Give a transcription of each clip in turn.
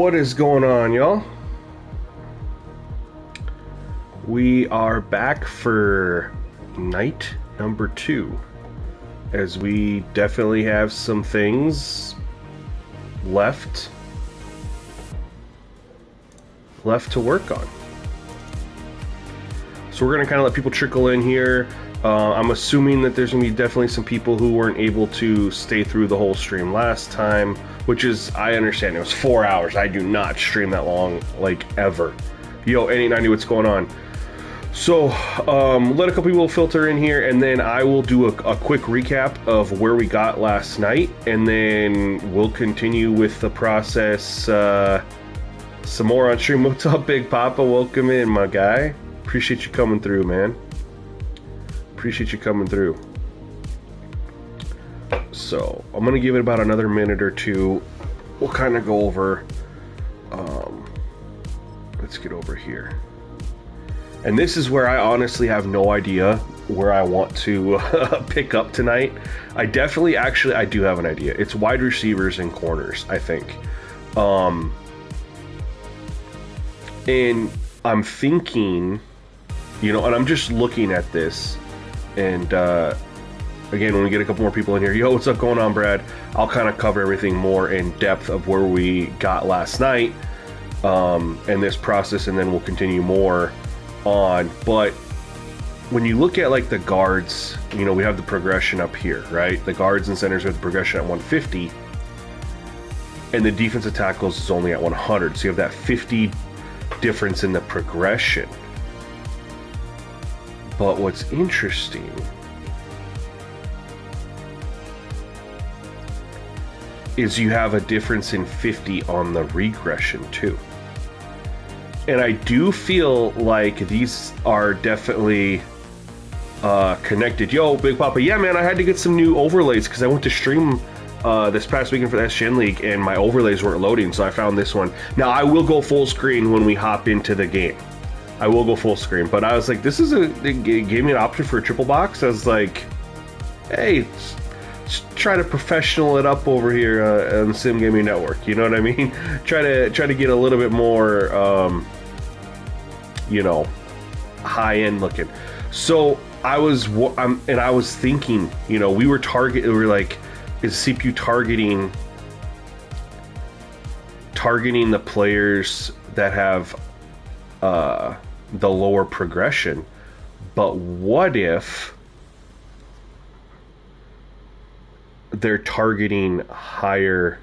What is going on, y'all? We are back for night number 2, as we definitely have some things left to work on. So we're going to kind of let people trickle in here. I'm assuming that there's going to be definitely some people who weren't able to stay through the whole stream last time, which is, I understand, it was 4 hours. I do not stream that long, like, ever. Yo, N890, what's going on? So, let a couple people filter in here, and then I will do a quick recap of where we got last night, and then we'll continue with the process some more on stream. What's up, Big Papa? Welcome in, my guy. Appreciate you coming through, man. Appreciate you coming through. So, I'm going to give it about another minute or two. We'll kind of go over... let's get over here. And this is where I honestly have no idea where I want to pick up tonight. I definitely, actually, I do have an idea. It's wide receivers and corners, I think. And I'm thinking, you know, and I'm just looking at this, and again, when we get a couple more people in here, yo, what's up going on, Brad? I'll kind of cover everything more in depth of where we got last night, and this process, and then we'll continue more on. But when you look at like the guards, you know, we have the progression up here, right? The guards and centers have the progression at 150, and the defensive tackles is only at 100. So you have that 50 difference in the progression. But what's interesting is you have a difference in 50 on the regression too. And I do feel like these are definitely connected. Yo, Big Papa, yeah, man, I had to get some new overlays because I went to stream this past weekend for the SGN League, and my overlays weren't loading, so I found this one. Now, I will go full screen when we hop into the game. I will go full screen, but I was like, this is it gave me an option for a triple box. I was like, hey, let's try to professional it up over here on the Simgamingnetwork. You know what I mean? try to get a little bit more, you know, high end looking. So I was thinking, you know, we were like, is CPU targeting the players that have the lower progression? But what if they're targeting higher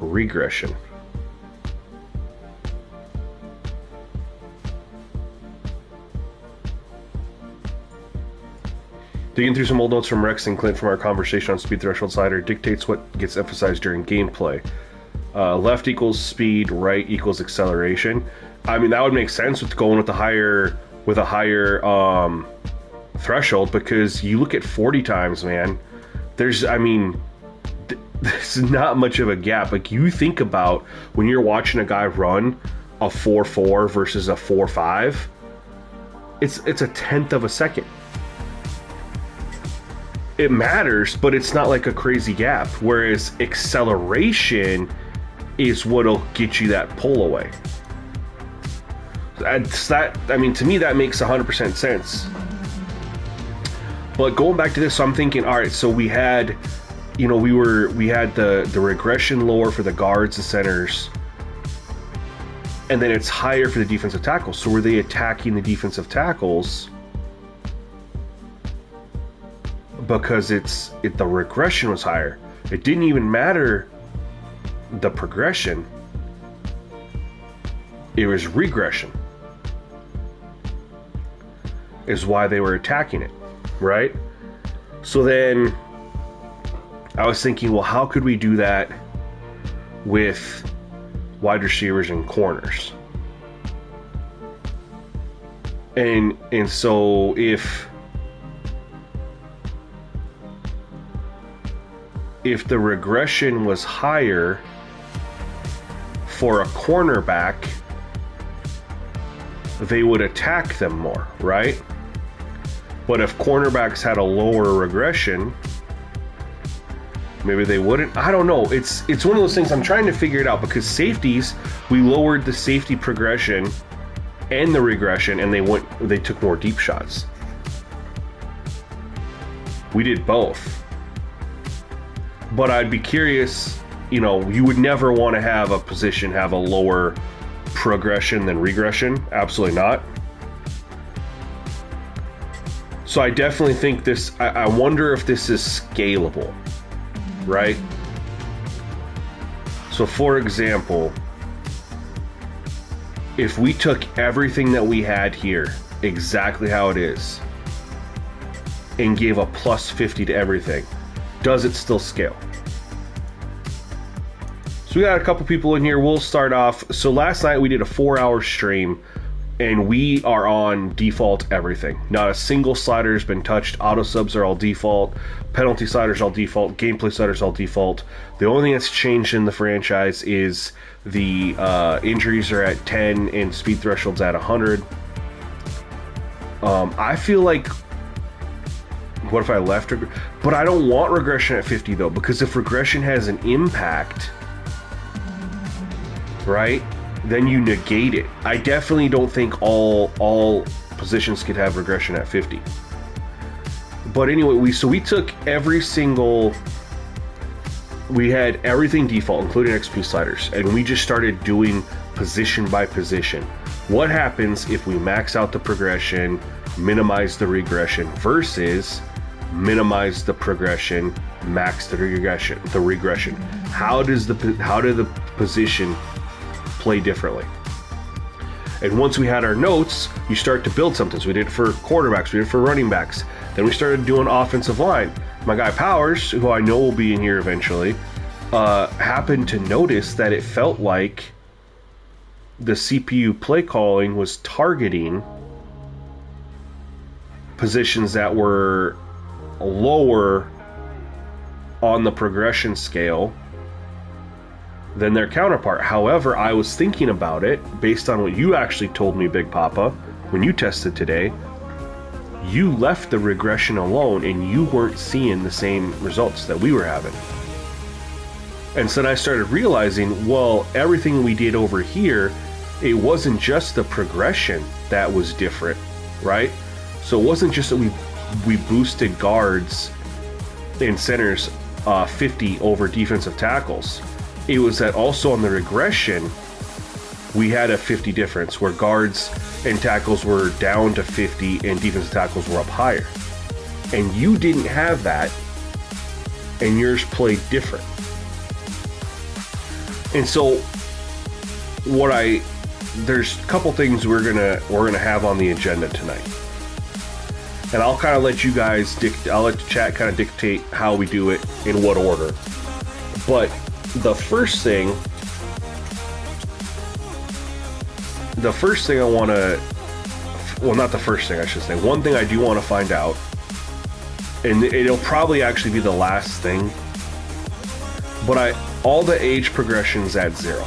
regression? Digging through some old notes from Rex and Clint from our conversation on speed threshold slider dictates what gets emphasized during gameplay. Left equals speed, right equals acceleration. I mean, that would make sense with going with a higher threshold, because you look at 40 times, man. There's not much of a gap. Like, you think about when you're watching a guy run a 4.4 versus a 4.5, it's a tenth of a second. It matters, but it's not like a crazy gap. Whereas acceleration is what'll get you that pull away. I mean, to me, that makes 100% sense. But going back to this, so I'm thinking, all right, so we had, you know, we had the regression lower for the guards and centers, and then it's higher for the defensive tackles. So were they attacking the defensive tackles because the regression was higher? It didn't even matter the progression, it was regression is why they were attacking it, right? So then I was thinking, well, how could we do that with wide receivers and corners? And so if the regression was higher for a cornerback, they would attack them more, right? But if cornerbacks had a lower regression, Maybe they wouldn't. I don't know. It's one of those things I'm trying to figure it out, because safeties, we lowered the safety progression and the regression, and they took more deep shots. We did both. But I'd be curious, you would never want to have a position have a lower progression than regression. Absolutely not. So I definitely think this, I wonder if this is scalable, right? So for example, if we took everything that we had here, exactly how it is, and gave a plus 50 to everything, does it still scale? So we got a couple people in here. We'll start off. So last night we did a 4-hour stream, and we are on default everything. Not a single slider has been touched. Auto subs are all default. Penalty sliders all default. Gameplay sliders all default. The only thing that's changed in the franchise is the injuries are at 10 and speed thresholds at 100. I feel like, what if I left? But I don't want regression at 50 though, because if regression has an impact, right, then you negate it. I definitely don't think all positions could have regression at 50. But anyway, we took every single, we had everything default, including XP sliders, and we just started doing position by position. What happens if we max out the progression, minimize the regression, versus minimize the progression, max the regression? How did the position play differently? And once we had our notes, you start to build something. So we did it for quarterbacks, we did it for running backs. Then we started doing offensive line. My guy Powers, who I know will be in here eventually, happened to notice that it felt like the CPU play calling was targeting positions that were lower on the progression scale than their counterpart. However, I was thinking about it based on what you actually told me, Big Papa, when you tested today. You left the regression alone and you weren't seeing the same results that we were having. And so then I started realizing, well, everything we did over here, it wasn't just the progression that was different, right? So it wasn't just that we boosted guards and centers 50 over defensive tackles. It was that also on the regression, we had a 50 difference where guards and tackles were down to 50 and defensive tackles were up higher. And you didn't have that, and yours played different. And so there's a couple things we're gonna have on the agenda tonight. And I'll kind of let you guys I'll let the chat kind of dictate how we do it, in what order. But the first thing I want to, well, not the first thing I should say, one thing I do want to find out, and it'll probably actually be the last thing, but all the age progressions at 0.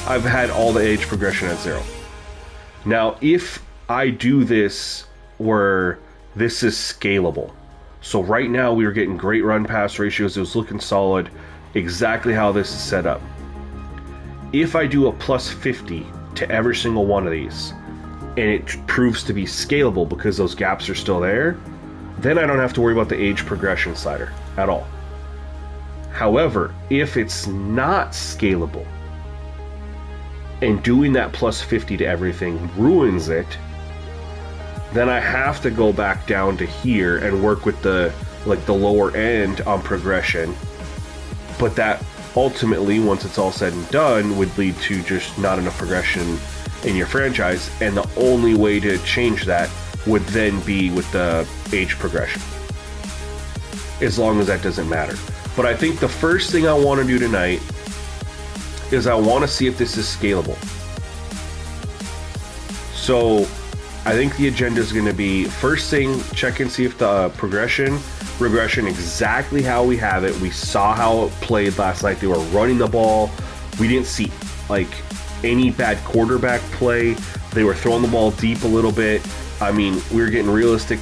I've had all the age progression at 0. Now, if I do this where this is scalable, so right now we were getting great run pass ratios, it was looking solid, exactly how this is set up. If I do a plus 50 to every single one of these, and it proves to be scalable because those gaps are still there, then I don't have to worry about the age progression slider at all. However, if it's not scalable, and doing that plus 50 to everything ruins it, then I have to go back down to here and work with the lower end on progression. But that ultimately, once it's all said and done, would lead to just not enough progression in your franchise, and the only way to change that would then be with the age progression, as long as that doesn't matter. But I think the first thing I want to do tonight is I want to see if this is scalable. So I think the agenda is going to be, first thing, check and see if the regression exactly how we have it. We saw how it played last night. They were running the ball. We didn't see any bad quarterback play. They were throwing the ball deep a little bit. I mean, we were getting realistic,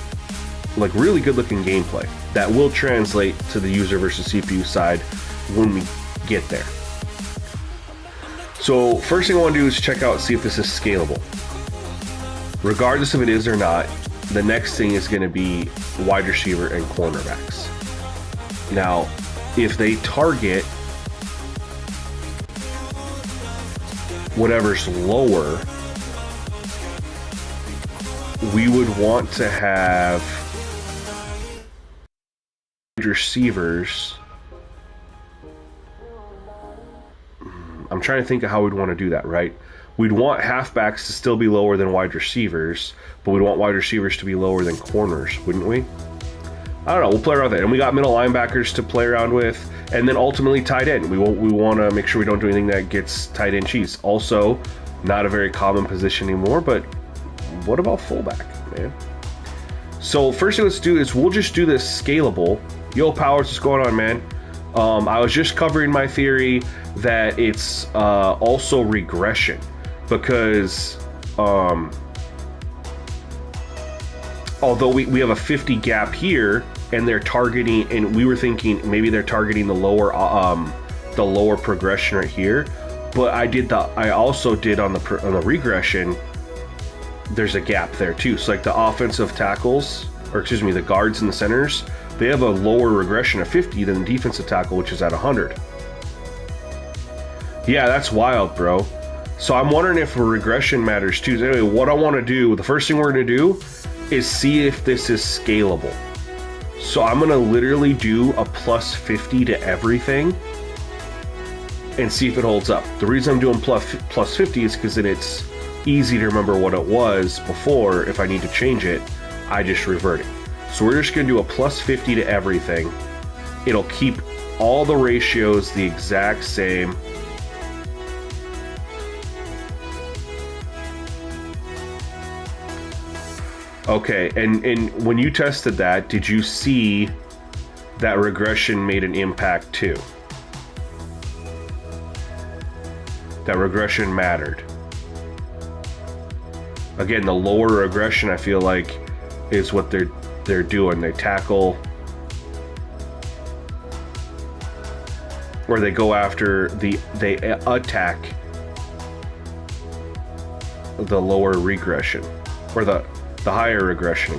really good looking gameplay. that will translate to the user versus CPU side when we get there. So first thing I want to do is check out, see if this is scalable. Regardless if it is or not, the next thing is going to be wide receiver and cornerbacks. Now, if they target whatever's lower, we would want to have receivers. I'm trying to think of how we'd want to do that, right? We'd want halfbacks to still be lower than wide receivers, but we'd want wide receivers to be lower than corners, wouldn't we? I don't know. We'll play around with it. And we got middle linebackers to play around with, and then ultimately tight end. We want to make sure we don't do anything that gets tight end cheese. Also, not a very common position anymore, but what about fullback, man? So first thing let's do is we'll just do this scalable. Yo, Powers, what's going on, man? I was just covering my theory that it's also regression, because although we have a 50 gap here, and they're targeting, and we were thinking maybe they're targeting the lower progression right here, but I also did on the regression, there's a gap there too. So like the offensive tackles, or excuse me, the guards and the centers, they have a lower regression of 50 than the defensive tackle, which is at 100. Yeah, that's wild, bro. So I'm wondering if a regression matters too. Anyway, what I want to do, the first thing we're going to do is see if this is scalable. So I'm going to literally do a plus 50 to everything and see if it holds up. The reason I'm doing plus 50 is because then it's easy to remember what it was before. If I need to change it, I just revert it. So we're just going to do a plus 50 to everything. It'll keep all the ratios the exact same. Okay, and when you tested that, did you see that regression made an impact too? That regression mattered. Again, the lower regression, I feel like, is what they're doing. They tackle, or they go after they attack the lower regression, or the higher regression,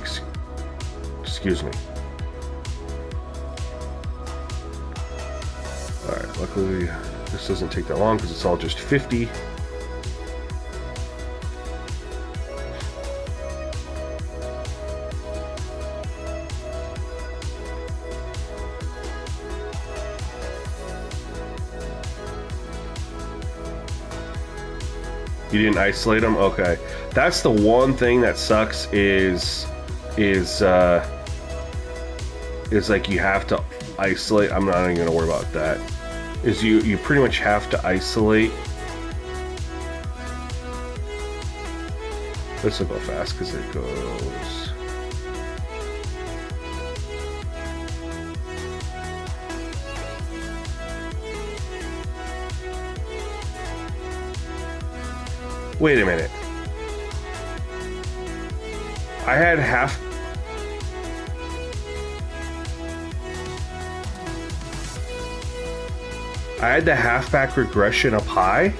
excuse me. Alright, luckily this doesn't take that long because it's all just 50. You didn't isolate them? Okay. That's the one thing that sucks is like you have to isolate. I'm not even gonna worry about that. Is you pretty much have to isolate. This will go fast because it goes. Wait a minute. I had the halfback regression up high.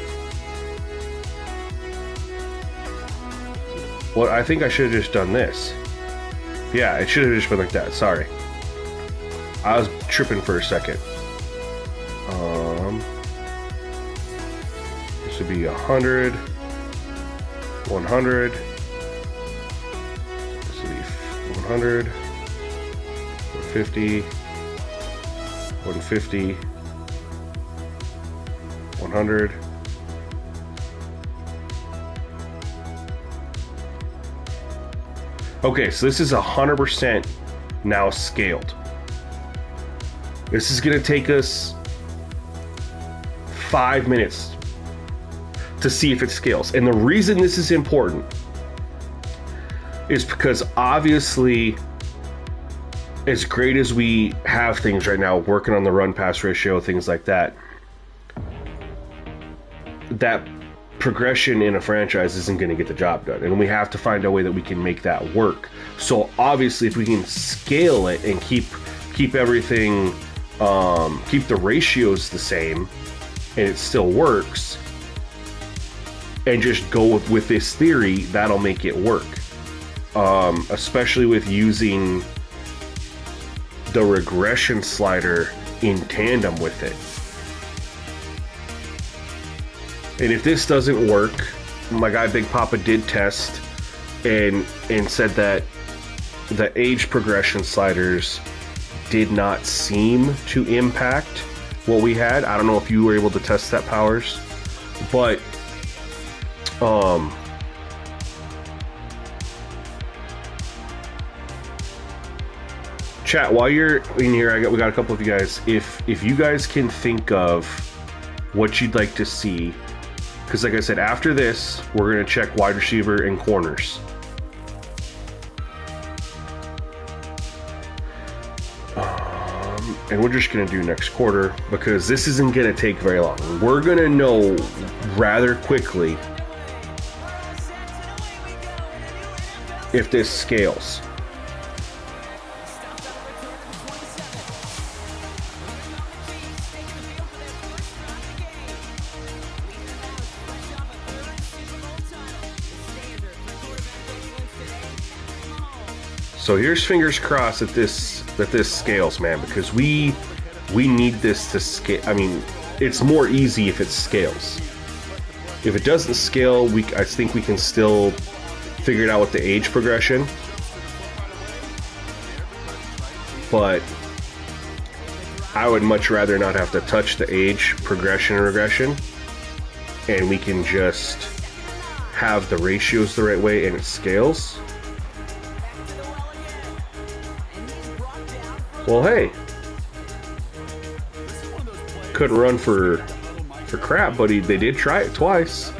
Well, I think I should have just done this. Yeah, it should have just been like that. Sorry. I was tripping for a second. This would be 100. 100. This would be 100. 150. 150. 100. Okay, so this is 100% now scaled. This is going to take us 5 minutes to see if it scales. And the reason this is important is because obviously, as great as we have things right now, working on the run-pass ratio, things like that, that progression in a franchise isn't going to get the job done, and we have to find a way that we can make that work. So obviously, if we can scale it and keep keep everything, keep the ratios the same, and it still works, and just go with this theory, that'll make it work. Especially with using the regression slider in tandem with it. And if this doesn't work, my guy Big Papa did test and said that the age progression sliders did not seem to impact what we had. I don't know if you were able to test that, Powers, but chat, while you're in here, we got a couple of you guys. If you guys can think of what you'd like to see, because like I said, after this, we're going to check wide receiver and corners. And we're just going to do next quarter, because this isn't going to take very long. We're going to know rather quickly if this scales. So here's fingers crossed that this scales, man, because we need this to scale. I mean, it's more easy if it scales. If it doesn't scale, I think we can still figure it out with the age progression. But I would much rather not have to touch the age progression and regression, and we can just have the ratios the right way and it scales. Well, hey, couldn't run for crap, but they did try it twice.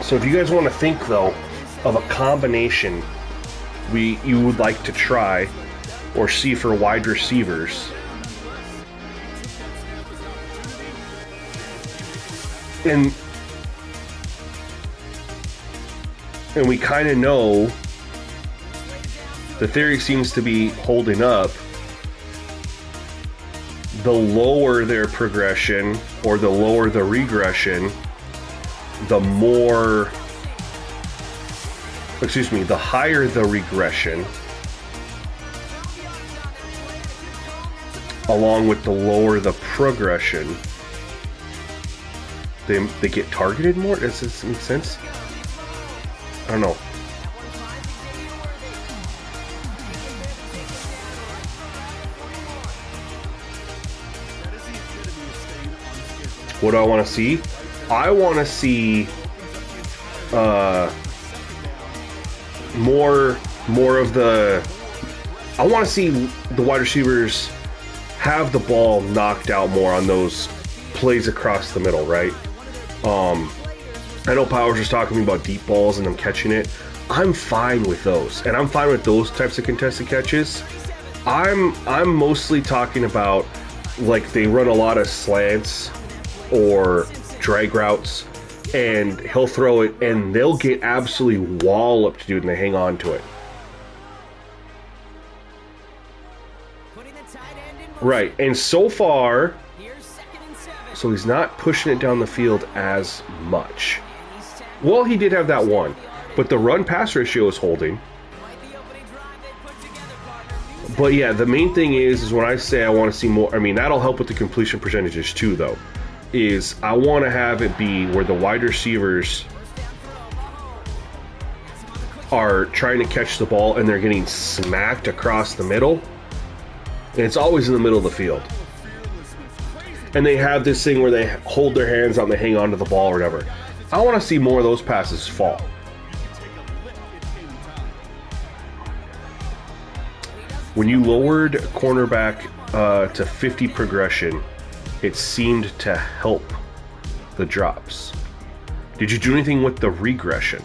So if you guys want to think, though, of a combination you would like to try or see for wide receivers, and we kind of know the theory seems to be holding up. The lower their progression or the lower the regression, the higher the regression, along with the lower the progression, they get targeted more? Does this make sense? I don't know. What do I want to see? I want to see more of the... I want to see the wide receivers have the ball knocked out more on those plays across the middle, right? I know Powers was talking about deep balls and them catching it. I'm fine with those, and I'm fine with those types of contested catches. I'm mostly talking about, like, they run a lot of slants or drag routes, and he'll throw it, and they'll get absolutely walloped, dude, and they hang on to it. Right, and so far, so he's not pushing it down the field as much. Well, he did have that one, but the run-pass ratio is holding. But yeah, the main thing is when I say I want to see more, I mean, that'll help with the completion percentages too, though, is I want to have it be where the wide receivers are trying to catch the ball and they're getting smacked across the middle. And it's always in the middle of the field. And they have this thing where they hold their hands out and they hang on to the ball or whatever. I want to see more of those passes fall. When you lowered cornerback to 50 progression, it seemed to help the drops. Did you do anything with the regression?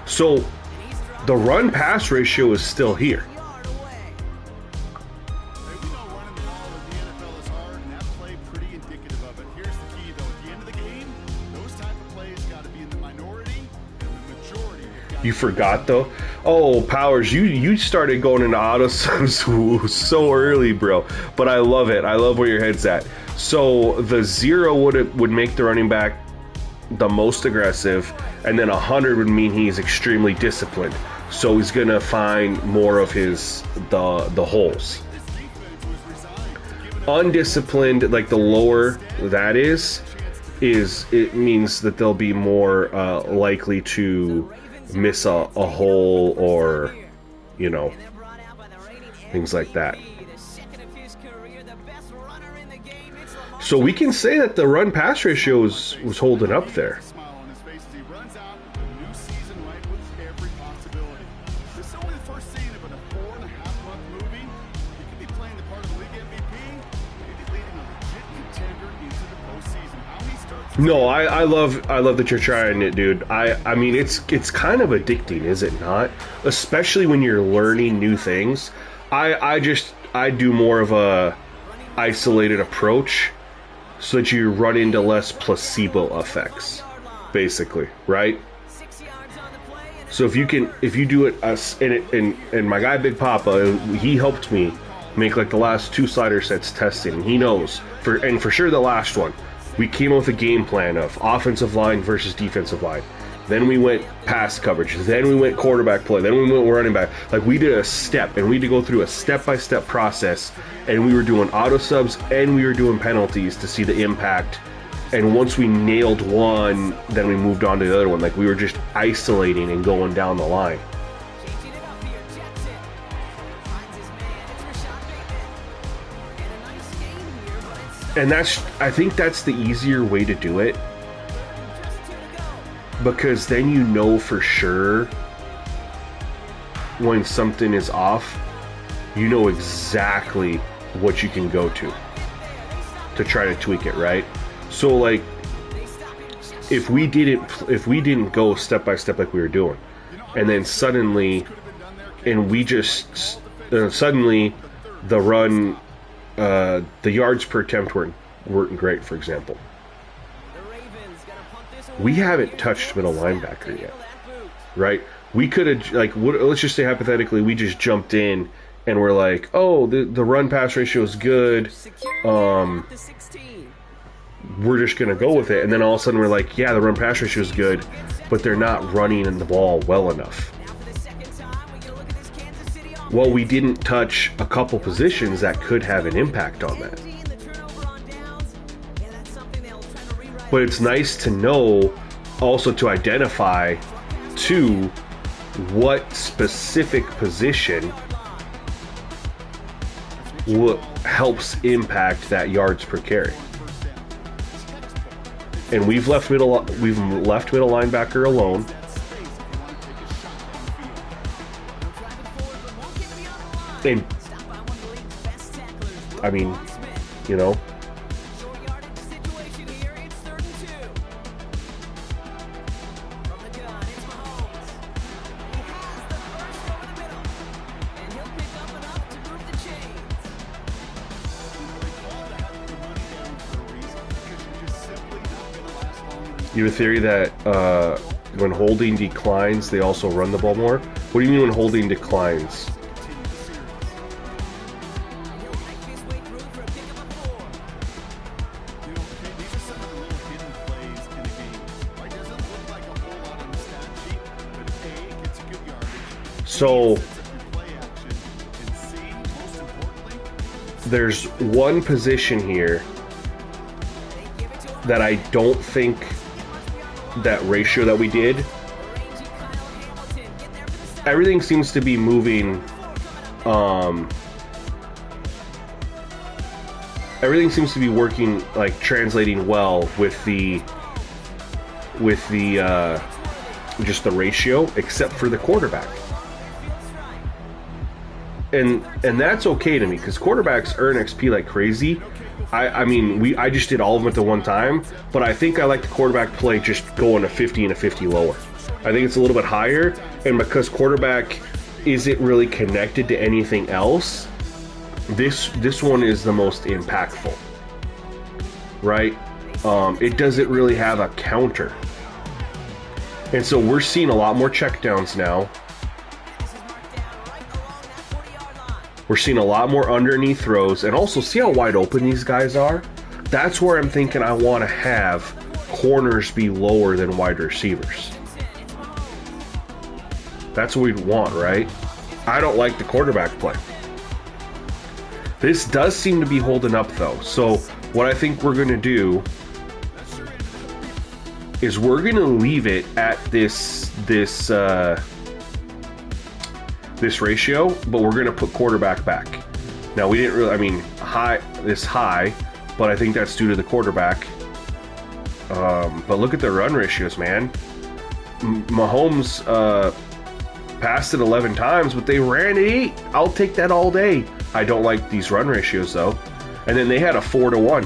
So the run-pass ratio is still here. You forgot though? Oh, Powers, you started going into auto subs so early, bro. But I love it. I love where your head's at. So the 0 would make the running back the most aggressive, and then 100 would mean he's extremely disciplined. So he's gonna find more of the holes. Undisciplined, like the lower that is it means that they'll be more likely to miss a hole, or things like that. So we can say that the run pass ratio was holding up there. No, I love that you're trying it, dude. I mean it's kind of addicting, is it not? Especially when you're learning new things. I do more of a isolated approach so that you run into less placebo effects, basically, right? So if you do it, and my guy Big Papa, he helped me make like the last 2 slider sets testing, and he knows for sure the last one. We came up with a game plan of offensive line versus defensive line. Then we went pass coverage. Then we went quarterback play. Then we went running back. Like, we did a step, and we had to go through a step-by-step process. And we were doing auto subs, and we were doing penalties to see the impact. And once we nailed one, then we moved on to the other one. Like, we were just isolating and going down the line. And I think that's the easier way to do it, because then you know for sure when something is off. You know exactly what you can go to try to tweak it, right? So like, if we didn't go step by step like we were doing, and then suddenly the run, the yards per attempt weren't great, for example. We haven't touched middle linebacker yet, right? We could have, like, let's just say hypothetically, we just jumped in and we're like, oh, the run pass ratio is good. We're just going to go with it. And then all of a sudden we're like, yeah, the run pass ratio is good, but they're not running the ball well enough. Well, we didn't touch a couple positions that could have an impact on that. But it's nice to know, also to identify, to what specific position helps impact that yards per carry. And we've left middle linebacker alone. And I mean, you have a theory that when holding declines, they also run the ball more? What do you mean when holding declines? So there's one position here that I don't think that ratio that we did. Everything seems to be moving. Everything seems to be working, like translating well with the just the ratio, except for the quarterback. And that's okay to me, because quarterbacks earn XP like crazy. I just did all of them at the one time, but I think I like the quarterback play just going a 50 and a 50 lower. I think it's a little bit higher, and because quarterback isn't really connected to anything else, this one is the most impactful, right? It doesn't really have a counter. And so we're seeing a lot more checkdowns now. We're seeing a lot more underneath throws. And also, see how wide open these guys are? That's where I'm thinking I want to have corners be lower than wide receivers. That's what we'd want, right? I don't like the quarterback play. This does seem to be holding up, though. So what I think we're going to do is we're going to leave it at this ratio, but we're going to put quarterback back. Now, we didn't really, I mean, high, but I think that's due to the quarterback. But look at the run ratios, man. Mahomes passed it 11 times, but they ran it 8. I'll take that all day. I don't like these run ratios, though. And then they had a 4-1.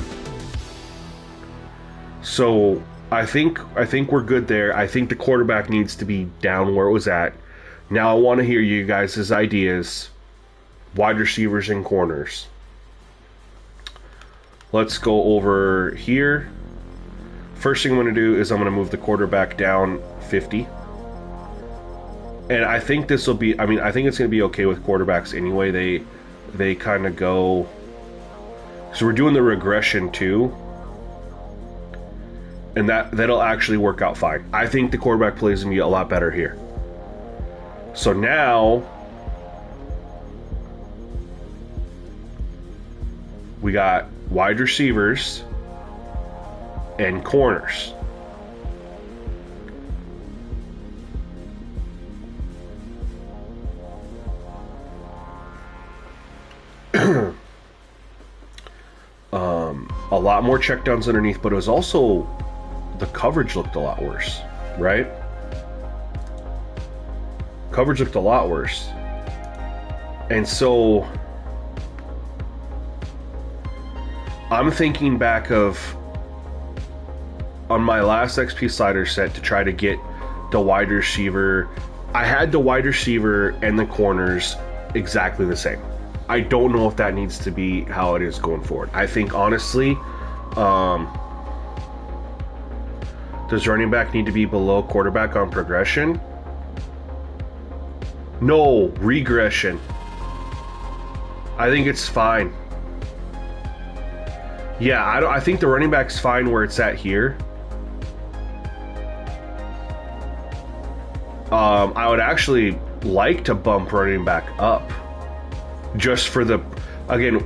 So I think we're good there. I think the quarterback needs to be down where it was at. Now I want to hear you guys' ideas. Wide receivers and corners. Let's go over here. First thing I'm going to do is I'm going to move the quarterback down 50. And I think this will be, I mean, I think it's going to be okay with quarterbacks anyway. They kind of go, so we're doing the regression too. And that'll actually work out fine. I think the quarterback play is going to be a lot better here. So now we got wide receivers and corners. A lot more checkdowns underneath, but it was also, the coverage looked a lot worse, right? Coverage looked a lot worse. And so I'm thinking back of on my last XP slider set to try to get the wide receiver. I had the wide receiver and the corners exactly the same. I don't know if that needs to be how it is going forward. I think honestly, does running back need to be below quarterback on progression? No, regression. I think it's fine. Yeah, I think the running back's fine where it's at here. I would actually like to bump running back up. Just for the, again,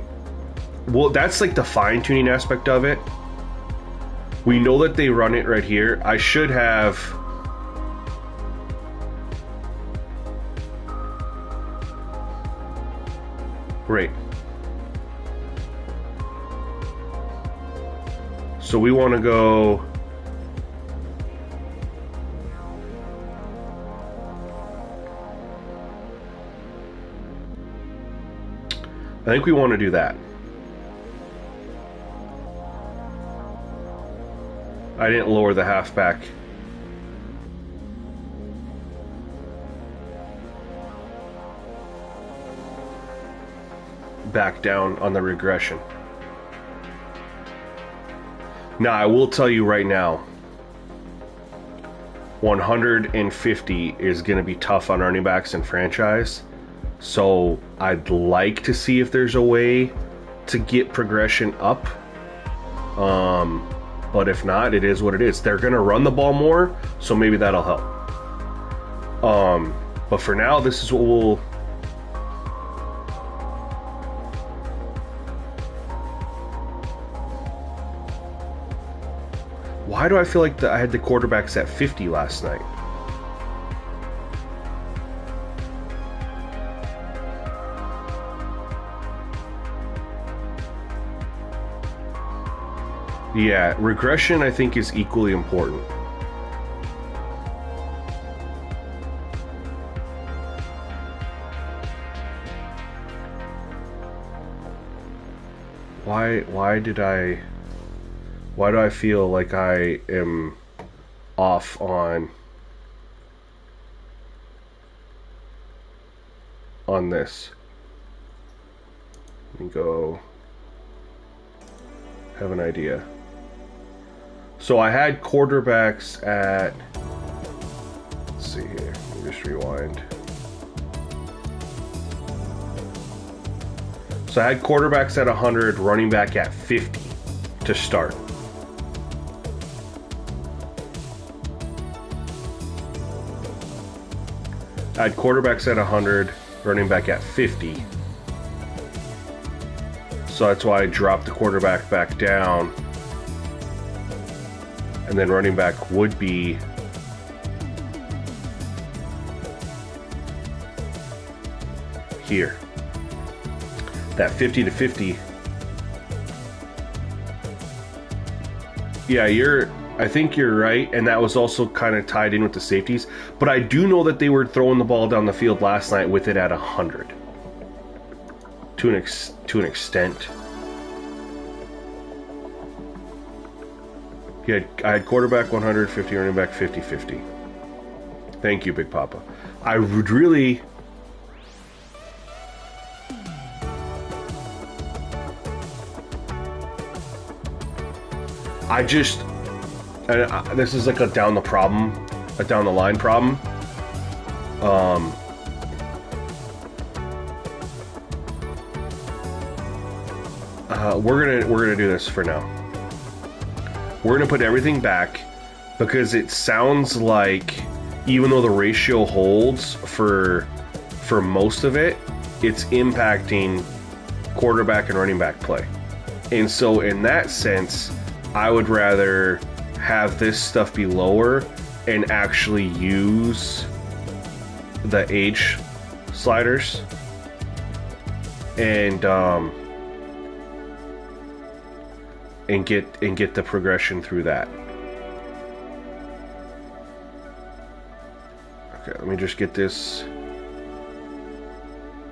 well, that's like the fine-tuning aspect of it. We know that they run it right here. I should have... Right. So we want to go... I think we want to do that. I didn't lower the halfback. Back down on the regression. Now, I will tell you right now, 150 is going to be tough on running backs in franchise. So I'd like to see if there's a way to get progression up. But if not, it is what it is. They're going to run the ball more, so maybe that'll help. But for now, this is what we'll... Why do I feel like I had the quarterbacks at 50 last night? Yeah, regression I think is equally important. Why do I feel like I am off on this? Let me go have an idea. So I had quarterbacks at see here. Let me just rewind. So I had quarterbacks at 100, running back at 50 to start. I had quarterbacks at 100, running back at 50. So that's why I dropped the quarterback back down. And then running back would be here. That 50 to 50. Yeah, I think you're right, and that was also kind of tied in with the safeties. But I do know that they were throwing the ball down the field last night with it at 100. To an extent. I had quarterback 100, 50, running back 50, 50. Thank you, Big Papa. I would really... this is like a down the line problem. We're gonna do this for now. We're gonna put everything back because it sounds like even though the ratio holds for most of it, it's impacting quarterback and running back play. And so in that sense, I would rather have this stuff be lower and actually use the age sliders and get the progression through that. Okay, let me just get this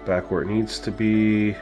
back where it needs to be.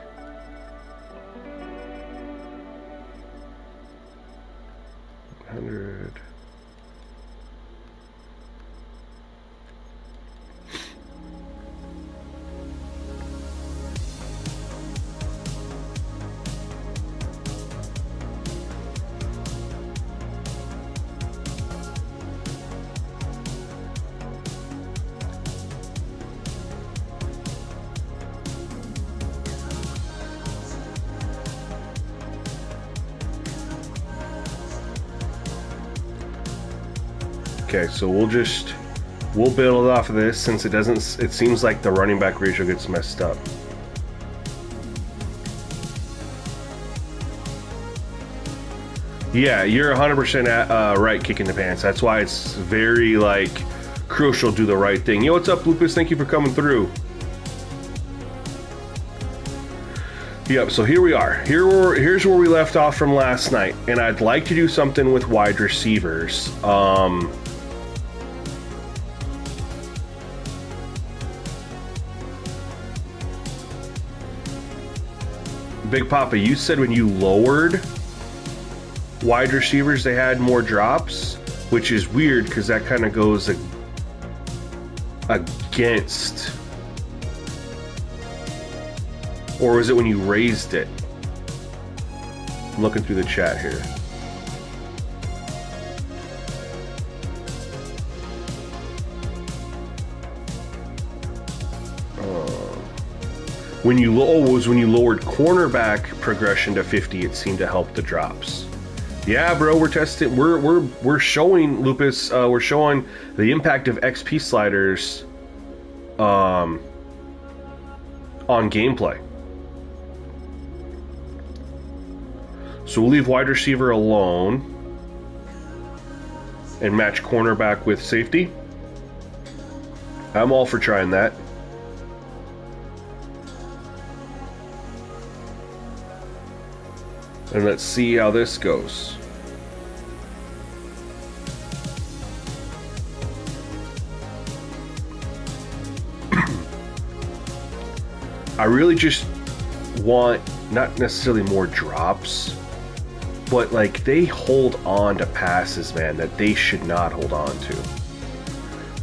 Okay, so we'll build off of this since it seems like the running back ratio gets messed up. Yeah, you're 100% right, kicking the pants. That's why it's very crucial to do the right thing. Yo, what's up, Lupus? Thank you for coming through. Yep, so here we are. Here's where we left off from last night, and I'd like to do something with wide receivers. Big Papa, you said when you lowered wide receivers, they had more drops, which is weird because that kind of goes against. Or was it when you raised it? I'm looking through the chat here. When you lowered cornerback progression to 50, it seemed to help the drops. Yeah, bro, we're testing. We're showing Lupus. We're showing the impact of XP sliders on gameplay. So we'll leave wide receiver alone and match cornerback with safety. I'm all for trying that. And let's see how this goes. I really just want not necessarily more drops, but they hold on to passes, man, that they should not hold on to.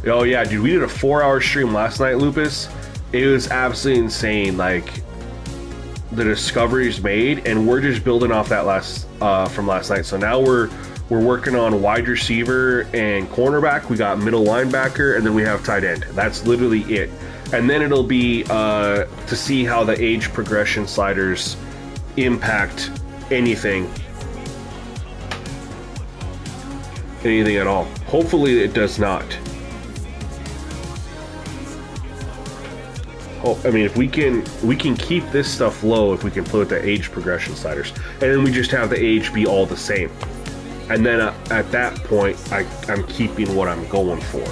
Oh yeah, dude, we did a 4-hour stream last night, Lupus. It was absolutely insane. The discoveries made, and we're just building off that from last night. So now we're we're working on wide receiver and cornerback. We got middle linebacker, and then we have tight end. That's literally it. And then it'll be to see how the age progression sliders impact anything at all. Hopefully it does not. Oh, I mean, if we can keep this stuff low if we can play with the age progression sliders, and then we just have the age be all the same. And then at that point, I'm keeping what I'm going for.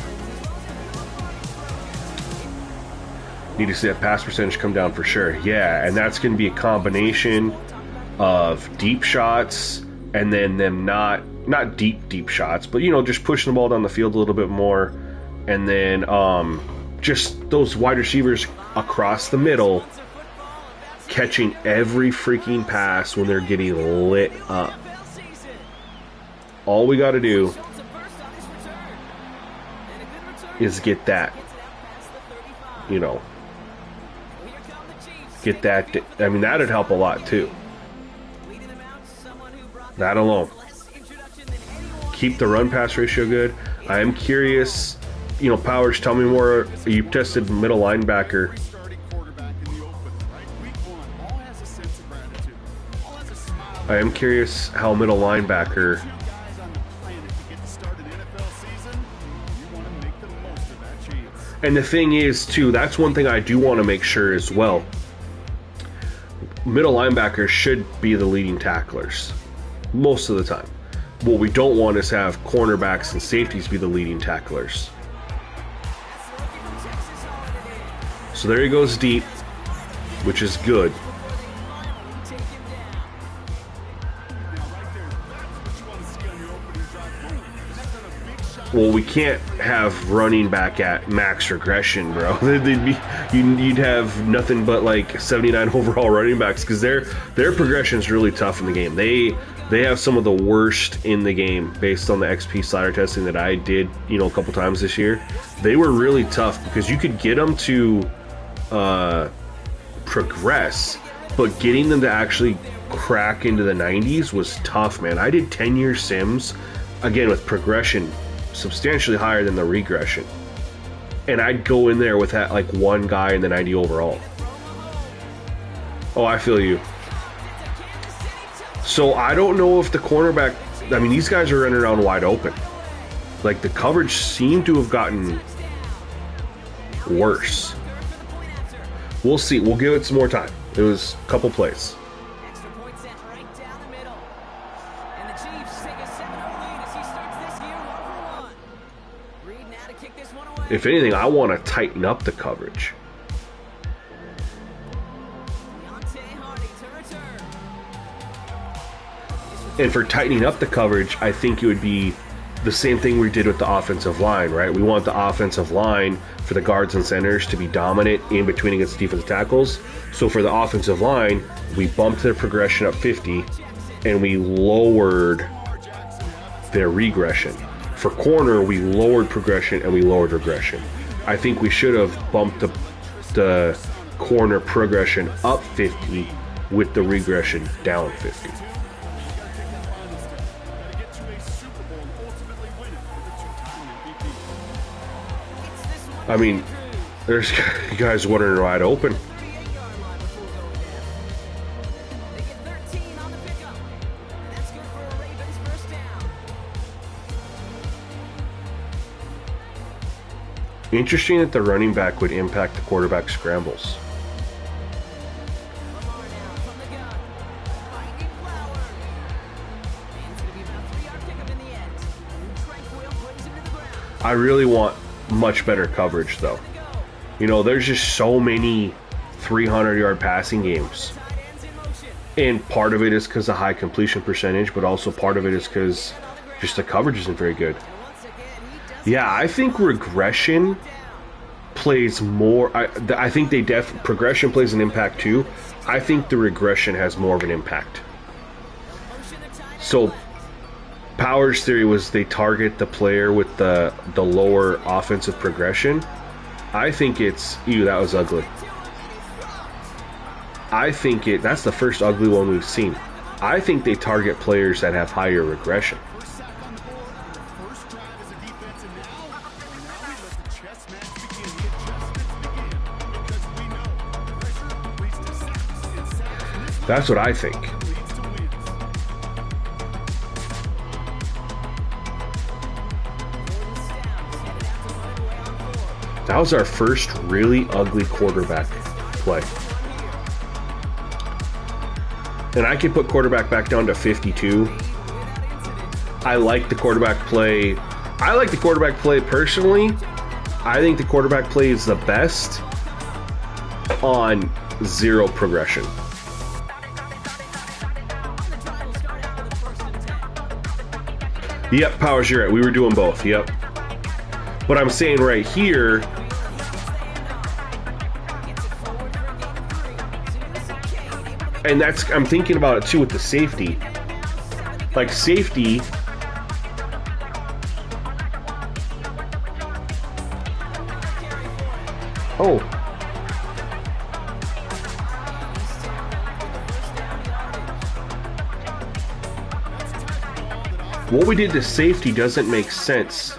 Need to see that pass percentage come down for sure. Yeah, and that's going to be a combination of deep shots and then them not deep shots, but you know, just pushing the ball down the field a little bit more, and then just those wide receivers across the middle catching every freaking pass when they're getting lit up. All we got to do is get that, you know, get that. I mean, that'd help a lot too. That alone. Keep the run-pass ratio good. I am curious, you know, Powers, tell me more. You tested middle linebacker. I am curious how middle linebacker. And the thing is, too, that's one thing I do want to make sure as well. Middle linebackers should be the leading tacklers most of the time. What we don't want is have cornerbacks and safeties be the leading tacklers. So there he goes deep, which is good. Well, we can't have running back at max regression, bro. You'd have nothing but like 79 overall running backs, because their progression is really tough in the game. They have some of the worst in the game based on the XP slider testing that I did, you know, a couple times this year. They were really tough because you could get them to progress, but getting them to actually crack into the 90s was tough, man. I did 10-year sims, again, with progression substantially higher than the regression, and I'd go in there with that like one guy in the 90 overall. Oh, I feel you. So I don't know if the cornerback, I mean, these guys are running around wide open. Like, the coverage seemed to have gotten worse. We'll see. We'll give it some more time. It was a couple plays. If anything, I want to tighten up the coverage. And for tightening up the coverage, I think it would be the same thing we did with the offensive line, right? We want the offensive line for the guards and centers to be dominant in between against defensive tackles. So for the offensive line, we bumped their progression up 50, and we lowered their regression. For corner, we lowered progression and we lowered regression. I think we should have bumped the corner progression up 50 with the regression down 50. I mean, there's guys wandering wide open. Interesting that the running back would impact the quarterback scrambles. I really want much better coverage, though. You know, there's just so many 300-yard passing games. And part of it is because of high completion percentage, but also part of it is because just the coverage isn't very good. Yeah, I think regression plays more. I think progression plays an impact too. I think the regression has more of an impact. So Powers' theory was they target the player with the lower offensive progression. I think it's, ew, that was ugly. I think that's the first ugly one we've seen. I think they target players that have higher regression. That's what I think. That was our first really ugly quarterback play. And I could put quarterback back down to 52. I like the quarterback play. I like the quarterback play personally. I think the quarterback play is the best on 0 progression. Yep, Powers, you're right. We were doing both. Yep. But I'm saying right here, and I'm thinking about it too with the safety. Like safety, oh. What we did to safety doesn't make sense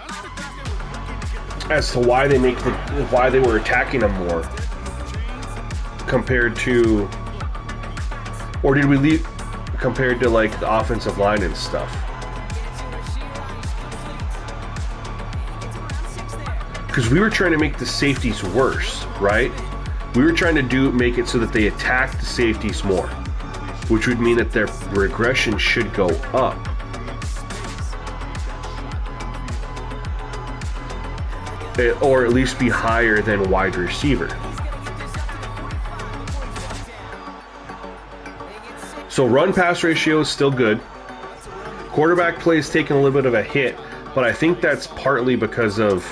as to why they were attacking them more compared to, or did we leave compared to like the offensive line and stuff? Because we were trying to make the safeties worse, right? We were trying to make it so that they attack the safeties more, which would mean that their regression should go up. Or at least be higher than wide receiver. So run-pass ratio is still good. Quarterback play is taking a little bit of a hit, but I think that's partly because of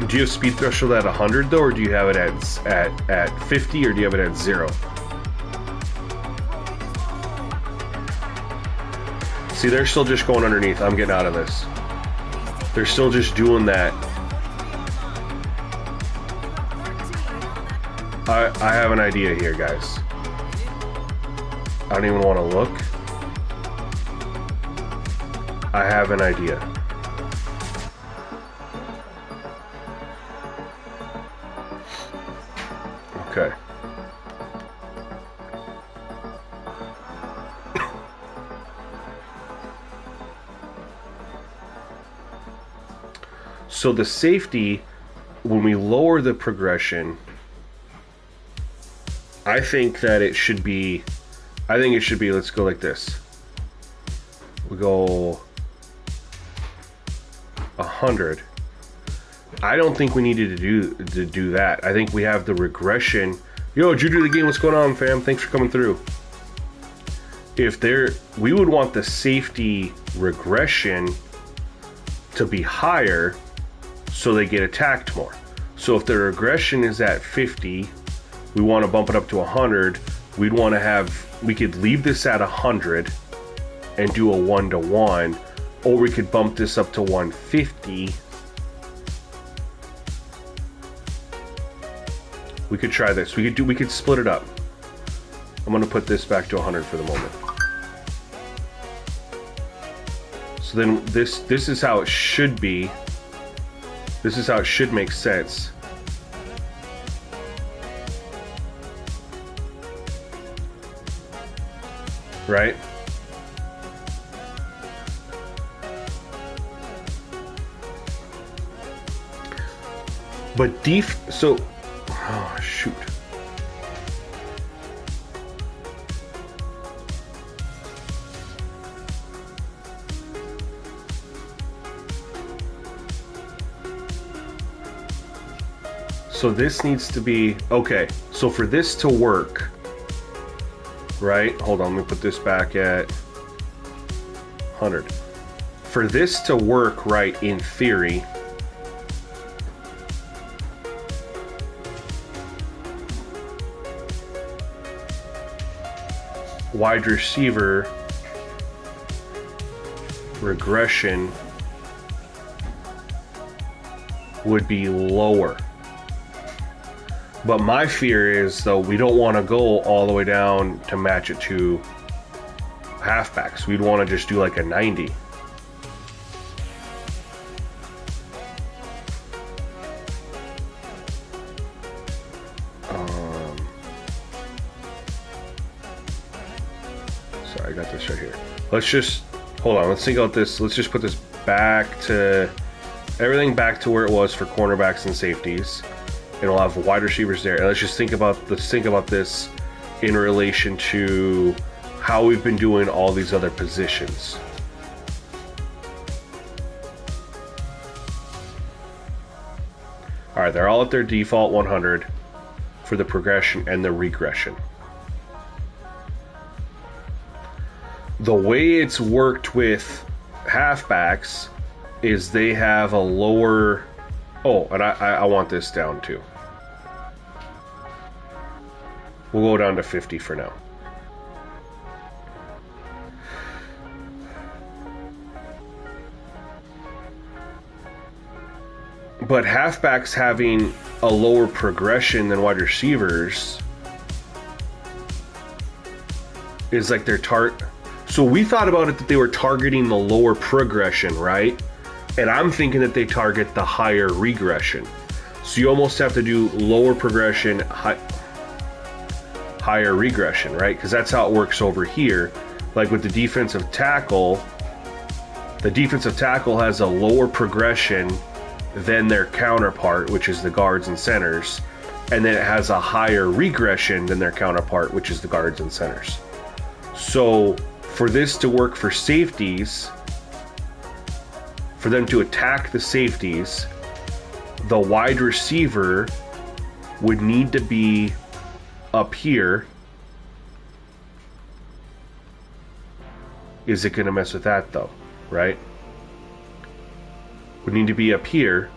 Do you have speed threshold at 100 though, or do you have it at 50, or do you have it at 0? See, they're still just going underneath. I'm getting out of this. They're still just doing that. I have an idea here, guys. I don't even want to look. I have an idea. Okay. So the safety, when we lower the progression, I think it should be, let's go like this. We go 100. I don't think we needed to do that. I think we have the regression. Yo, Juju the game, what's going on, fam? Thanks for coming through. We would want the safety regression to be higher so they get attacked more. So if the regression is at 50, we want to bump it up to 100. We could leave this at 100 and do a 1-to-1, or we could bump this up to 150. We could try this. We could split it up. I'm going to put this back to 100 for the moment. So then this is how it should be. This is how it should make sense. Right? But oh shoot. So this needs to be, okay, so for this to work, right? Hold on, let me put this back at 100. For this to work right, in theory, wide receiver regression would be lower. But my fear is, though, we don't want to go all the way down to match it to halfbacks. We'd want to just do like a 90. Sorry, I got this right here. Let's just, hold on, let's think about this. Let's just put this back to, everything back to where it was for cornerbacks and safeties. And we'll have wide receivers there. And let's just think about this in relation to how we've been doing all these other positions. All right, they're all at their default 100 for the progression and the regression. The way it's worked with halfbacks is they have a lower... Oh, and I want this down too. We'll go down to 50 for now. But halfbacks having a lower progression than wide receivers is like their So we thought about it that they were targeting the lower progression, right? And I'm thinking that they target the higher regression. So you almost have to do lower progression, higher regression, right? Because that's how it works over here. Like with the defensive tackle has a lower progression than their counterpart, which is the guards and centers. And then it has a higher regression than their counterpart, which is the guards and centers. So for this to work for safeties, for them to attack the safeties, the wide receiver would need to be up here. Is it going to mess with that though, right? Would need to be up here.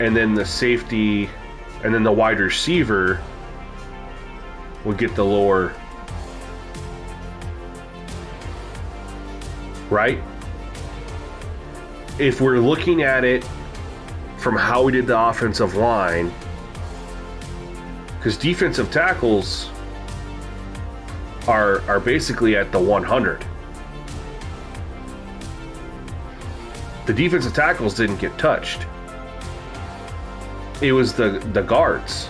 And then the safety, and then the wide receiver would get the lower, right? If we're looking at it from how we did the offensive line, because defensive tackles are basically at the 100. The defensive tackles didn't get touched. It was the guards.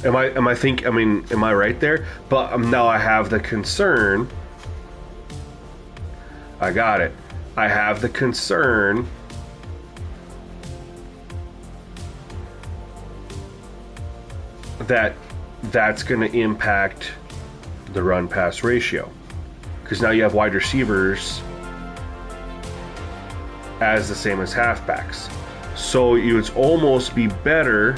Am I right there? But now I have the concern. I got it. I have the concern that that's going to impact the run-pass ratio. Because now you have wide receivers as the same as halfbacks. So it would almost be better.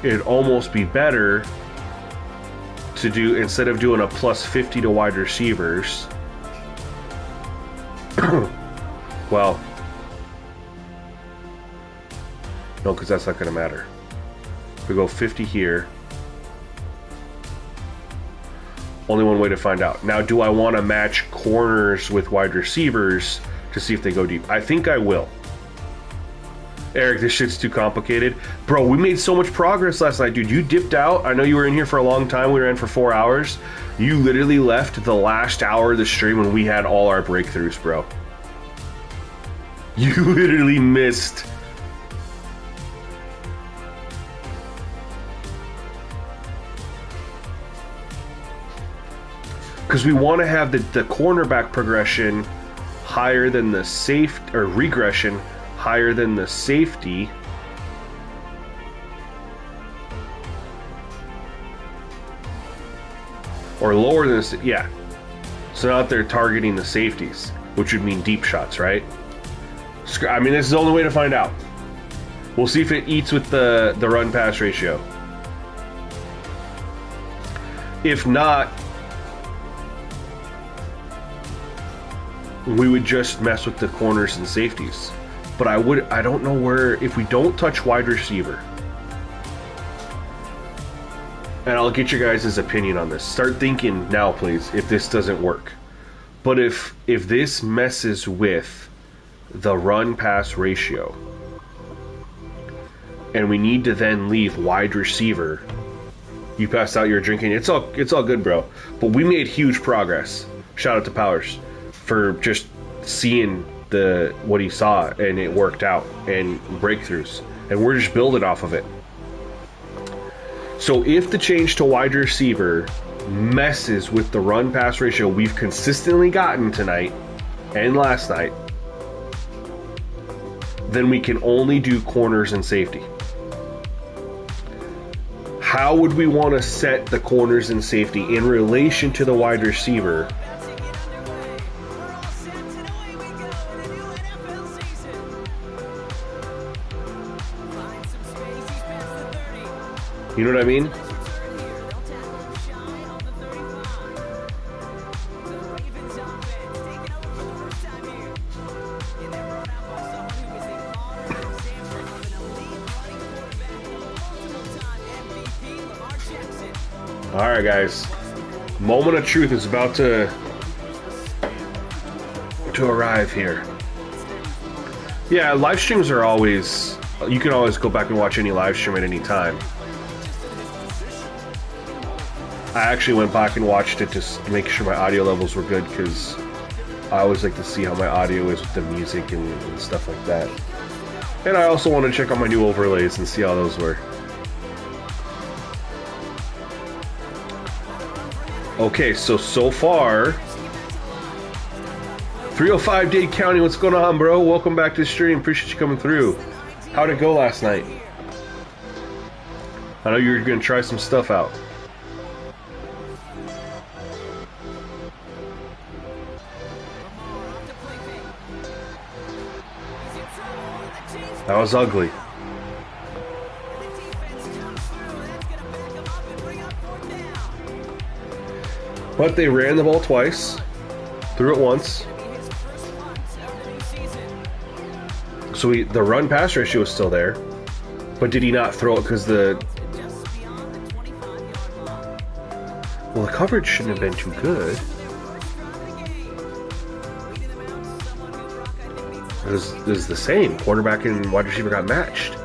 It'd almost be better to do, instead of doing a plus 50 to wide receivers, well, no, because that's not going to matter. We go 50 here. Only one way to find out. Now, do I want to match corners with wide receivers to see if they go deep? I think I will. Eric, this shit's too complicated. Bro, we made so much progress last night, dude. You dipped out. I know you were in here for a long time. We were in for 4 hours. You literally left the last hour of the stream when we had all our breakthroughs, bro. You literally missed. Because we want to have the cornerback progression higher than the safety, or regression higher than the safety. Or lower than the, yeah. So now they're targeting the safeties, which would mean deep shots, right? I mean, this is the only way to find out. We'll see if it eats with the run-pass ratio. If not, we would just mess with the corners and safeties. But I don't know where, if we don't touch wide receiver, and I'll get your guys' opinion on this. Start thinking now, please, if this doesn't work. But if this messes with the run-pass ratio, and we need to then leave wide receiver, you passed out your drinking. It's all good, bro. But we made huge progress. Shout out to Powers for just seeing what he saw, and it worked out, and breakthroughs, and we're just building off of it. So if the change to wide receiver messes with the run-pass ratio we've consistently gotten tonight and last night, then we can only do corners and safety. How would we want to set the corners and safety in relation to the wide receiver? You know what I mean? Alright guys, moment of truth is about to arrive here. Yeah, live streams are always, you can always go back and watch any live stream at any time. I actually went back and watched it just to make sure my audio levels were good, because I always like to see how my audio is with the music and stuff like that. And I also want to check out my new overlays and see how those were. Okay, so far, 305 Dade County, what's going on, bro? Welcome back to the stream. Appreciate you coming through. How'd it go last night? I know you were going to try some stuff out. That was ugly. But they ran the ball twice, threw it once. So the run-pass ratio was still there. But did he not throw it because the coverage shouldn't have been too good. It was the same. Quarterback and wide receiver got matched.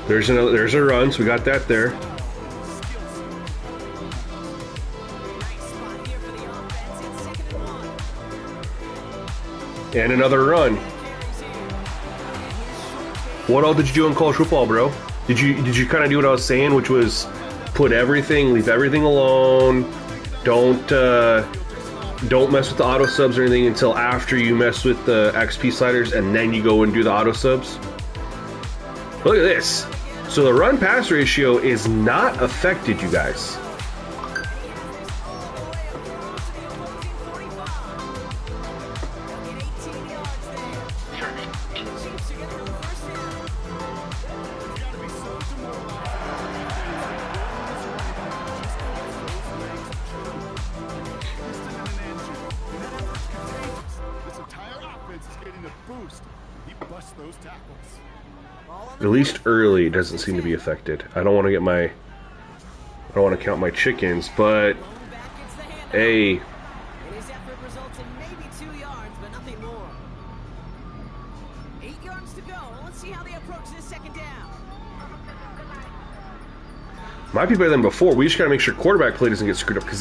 There's a run, so we got that there. And another run. What all did you do in college football, bro? Did you kind of do what I was saying, which was leave everything alone. Don't mess with the auto subs or anything until after you mess with the XP sliders, and then you go and do the auto subs. Look at this. So the run pass ratio is not affected, you guys. At least early, it doesn't seem to be affected. I don't want to count my chickens, but hey, might be better than before. We just gotta make sure quarterback play doesn't get screwed up, because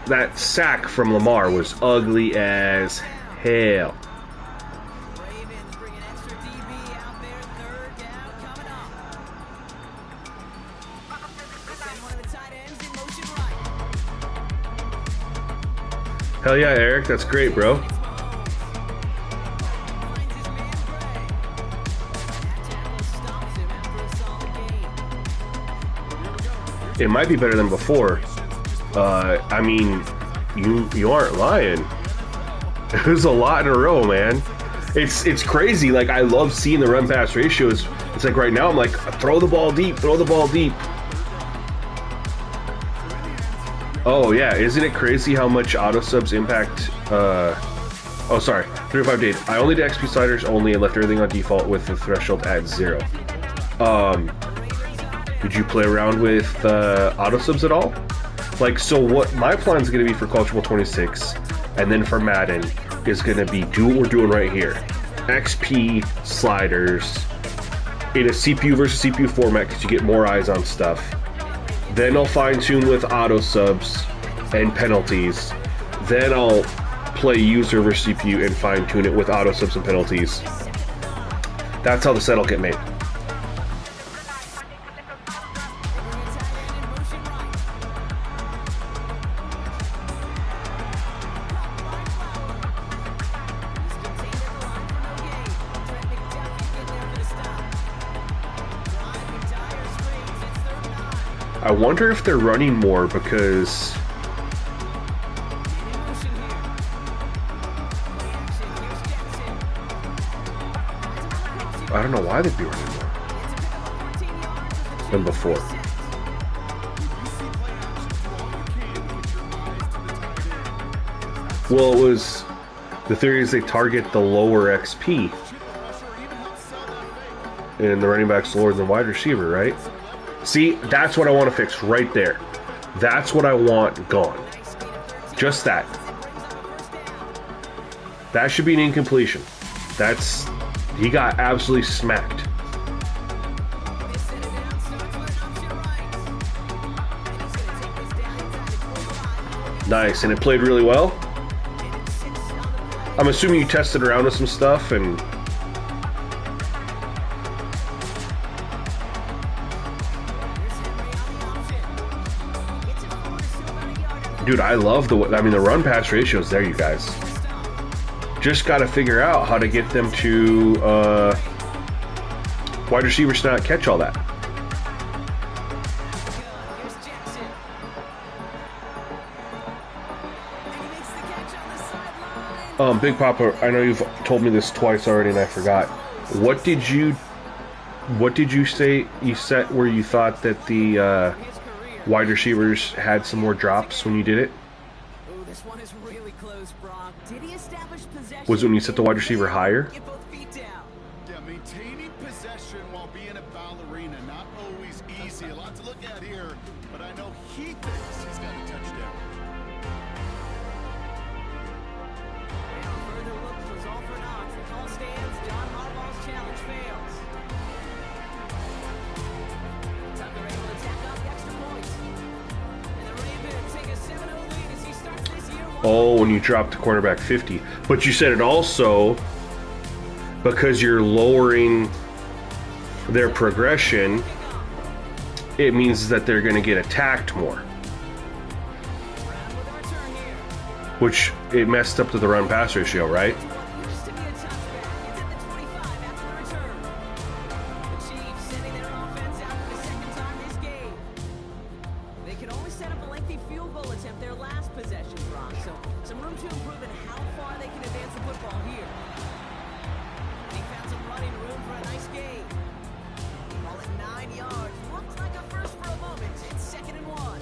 that sack from Lamar was ugly as hell. Hell yeah, Eric, that's great, bro. It might be better than before. I mean, you aren't lying. It was a lot in a row, man. It's crazy. Like, I love seeing the run pass ratios. It's like right now I'm like, throw the ball deep, throw the ball deep. Oh yeah, isn't it crazy how much auto subs impact? Oh sorry, 305 date. I only did XP sliders only and left everything on default with the threshold at 0. Did you play around with auto subs at all? Like, so what my plan is going to be for College Football 26, and then for Madden is going to be do what we're doing right here: XP sliders in a CPU versus CPU format because you get more eyes on stuff. Then I'll fine tune with auto subs and penalties. Then I'll play user versus CPU and fine tune it with auto subs and penalties. That's how the set will get made. I wonder if they're running more because I don't know why they'd be running more than before. Well, it was the theory is they target the lower XP, and the running back's lower than wide receiver, right? See, that's what I want to fix right there. That's what I want gone. Just that. That should be an incompletion. That's... he got absolutely smacked. Nice, and it played really well. I'm assuming you tested around with some stuff and... Dude, I love the run pass ratios there, you guys. Just got to figure out how to get them to wide receivers to not catch all that. Big Papa, I know you've told me this twice already and I forgot. What did you say you set where you thought that the wide receivers had some more drops when you did it? Oh, this one is really close, Brock. Did he establish possession? Was it when you set the wide receiver higher? Get both feet down. Yeah, maintaining possession while being a ballerina, not always easy. A lot to look at here, but I know he thinks he's got a touchdown. And on further look was all for naught. The call stands. John Harbaugh's challenge fails. Tucker able to tack off the extra points. And the Ravens take a 7-0 lead as he starts this year. Oh, when you drop the cornerback 50. But you said it also because you're lowering their progression, it means that they're going to get attacked more. Which it messed up to the run pass ratio, right? Used to be a touchback. It's at the 25 after the return. The Chiefs sending their offense out for the second time this game. They could only set up a lengthy field goal attempt their last possession, Brock. So some room to improve in how far they can advance the football here. And he found some running room for a nice gain. Ball at 9 yards. Looks like a first for a moment. It's 2nd and 1.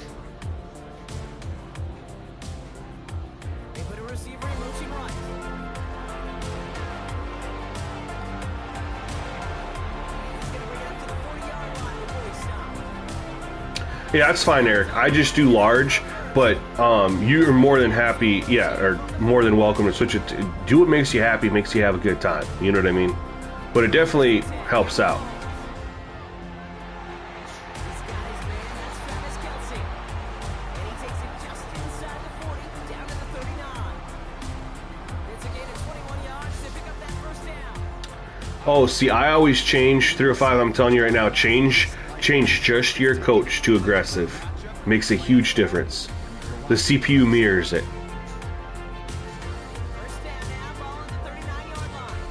They put a receiver in motion right. He's going to bring it up to the 40-yard line before he stops. Yeah, that's fine, Eric. I just do large, but you're more than happy, or more than welcome to switch it to do what makes you happy, makes you have a good time. You know what I mean? But it definitely helps out. He's got his man. That's Travis Kelce. And he takes it just inside the 40, down to the 39. It's a gain of 21 yards to pick up that first down. Oh, see, I always change 3 or 5. I'm telling you right now, change just your coach to aggressive. Makes a huge difference. The CPU mirrors it. First down now, ball on the 39-yard line.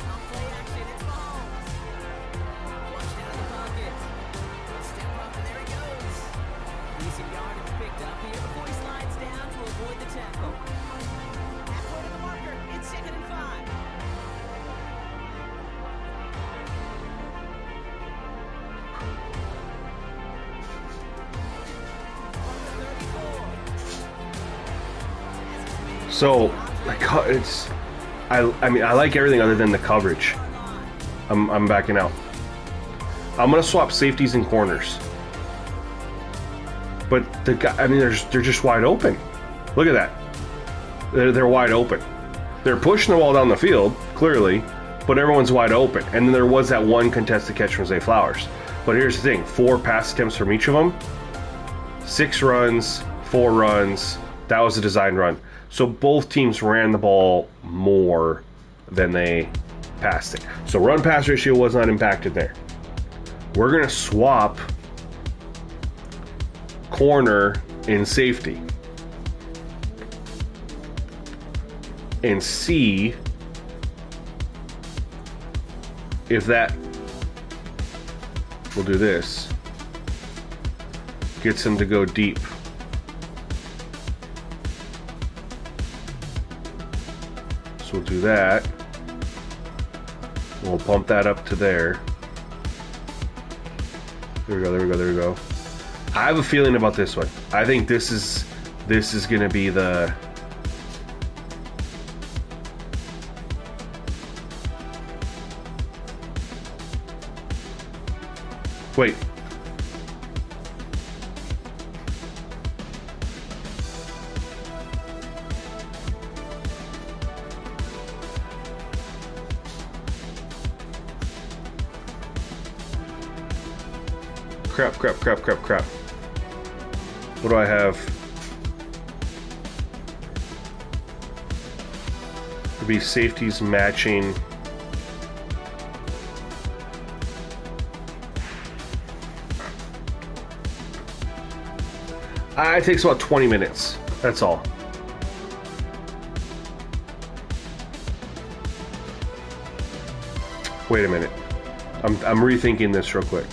On play action, it's Mahomes. Flushed out of the pocket. So, it's... I mean, I like everything other than the coverage. I'm backing out. I'm gonna swap safeties and corners. But the guy, I mean, they're just wide open. Look at that. They're wide open. They're pushing the ball down the field, clearly, but everyone's wide open. And then there was that one contested catch from Zay Flowers. But here's the thing, 4 pass attempts from each of them, 6 runs, 4 runs. That was a design run. So both teams ran the ball more than they passed it. So run-pass ratio was not impacted there. We're going to swap corner and safety and see if that, we'll do this, gets him to go deep. So we'll do that. We'll pump that up to there. There we go, there we go, there we go. I have a feeling about this one. I think this is gonna be the... Wait. Crap. What do I have? Could be safeties matching. It takes about 20 minutes. That's all. Wait a minute. I'm rethinking this real quick.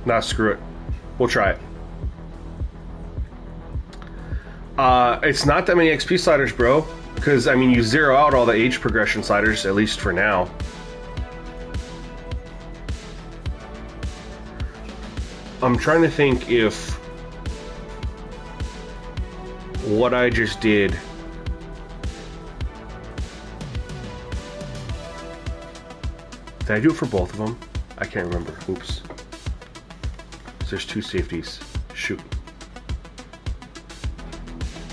Nah, screw it. We'll try it. It's not that many XP sliders, bro. Because, I mean, you zero out all the age progression sliders, at least for now. I'm trying to think if what I just did I do it for both of them? I can't remember. Oops. There's 2 safeties. Shoot.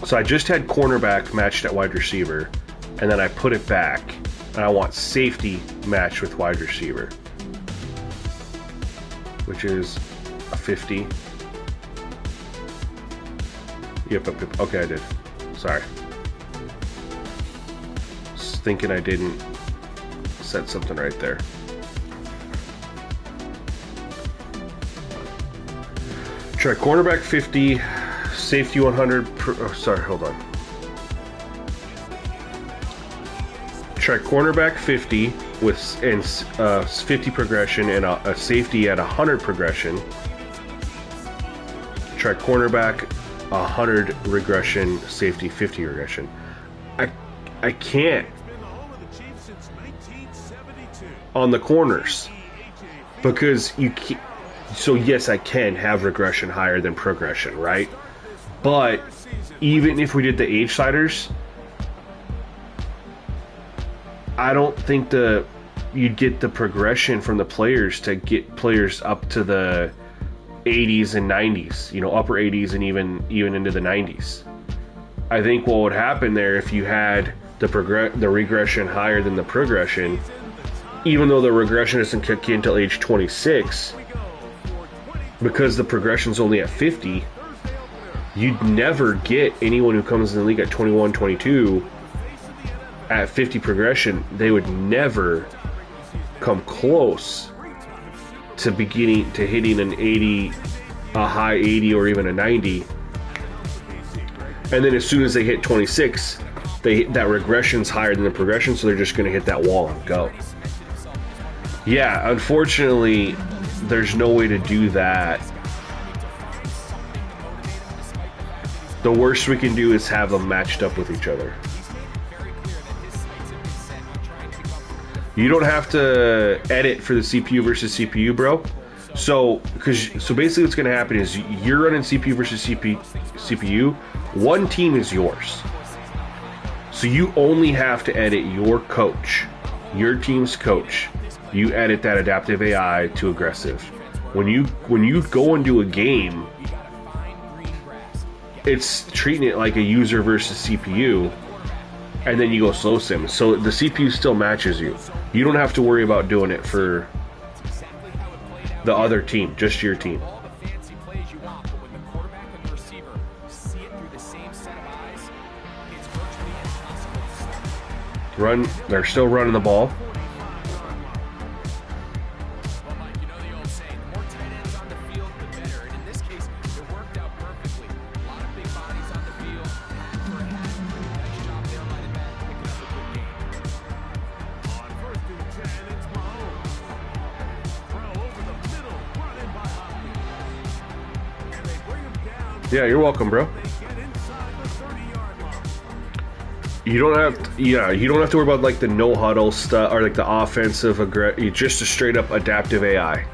So I just had cornerback matched at wide receiver, and then I put it back, and I want safety matched with wide receiver, which is a 50. Yep. Okay, I did. Sorry. Just thinking I didn't set something right there. Try cornerback 50, safety 100. Sorry, hold on. Try cornerback 50 with 50 progression and a safety at 100 progression. Try cornerback 100 regression, safety 50 regression. I can't on the corners because you can't. So yes, I can have regression higher than progression, right? But even if we did the age sliders, I don't think you'd get the progression from the players to get players up to the 80s and 90s, upper 80s and even into the 90s. I think what would happen there if you had the regression higher than the progression, even though the regression doesn't kick in until age 26. Because the progression's only at 50, you'd never get anyone who comes in the league at 21, 22 at 50 progression. They would never come close to hitting an 80, a high 80 or even a 90. And then as soon as they hit 26, that regression's higher than the progression, so they're just going to hit that wall and go. Yeah, unfortunately, there's no way to do that The worst we can do is have them matched up with each other. You don't have to edit for the CPU versus CPU, bro. So basically what's going to happen is you're running CPU versus CPU. One team is yours. So you only have to edit your coach, your team's coach. You edit that adaptive AI to aggressive. When you go and do a game, it's treating it like a user versus CPU, and then you go slow sim. So the CPU still matches you. You don't have to worry about doing it for the other team, just your team. Run, they're still running the ball. Yeah, you're welcome, bro. You don't have to, you don't have to worry about like the no huddle stuff or like the offensive just a straight up adaptive AI.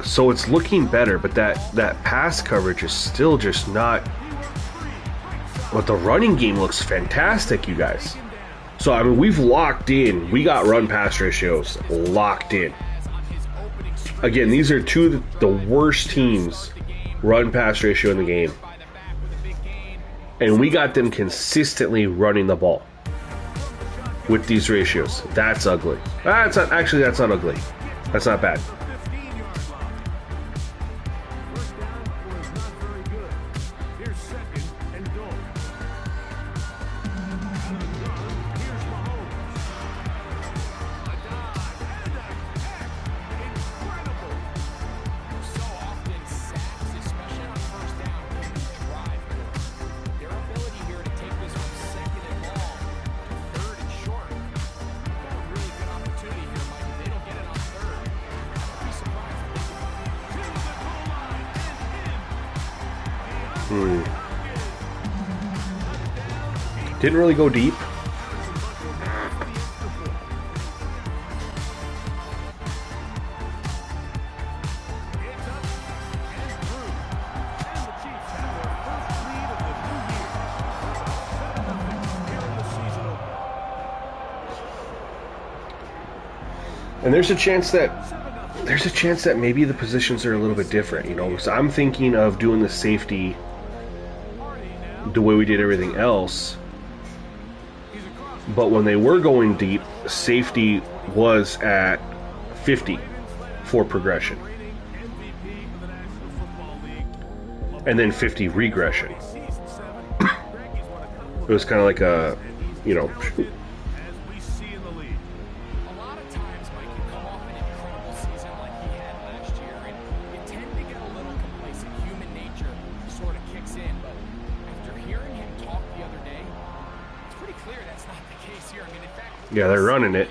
So it's looking better, but that pass coverage is still just not. But the running game looks fantastic, you guys. So I mean, we've locked in. We got run pass ratios locked in. Again, these are two of the worst teams run pass ratio in the game, and we got them consistently running the ball with these ratios. That's ugly. That's not ugly. That's not bad. Didn't really go deep. And there's a chance that maybe the positions are a little bit different, you know. So I'm thinking of doing the safety the way we did everything else. But when they were going deep, safety was at 50 for progression. And then 50 regression. It was kind of like a, you know, yeah, they're running it.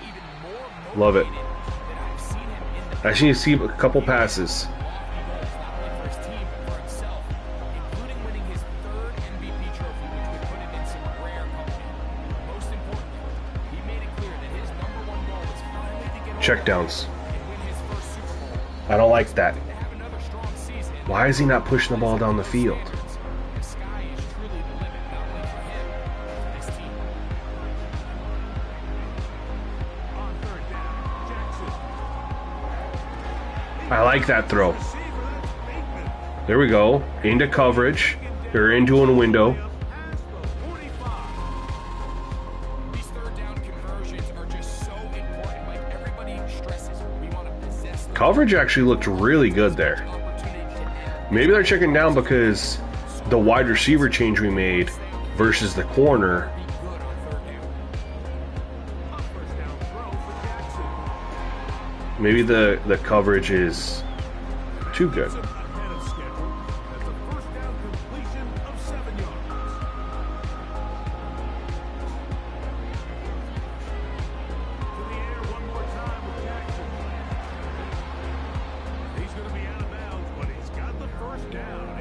Love it. I actually need to see a couple passes. Checkdowns. I don't like that. Why is he not pushing the ball down the field? I like that throw. There we go. Into coverage. They're into a window. Coverage actually looked really good there. Maybe they're checking down because the wide receiver change we made versus the corner. Maybe the coverage is too good.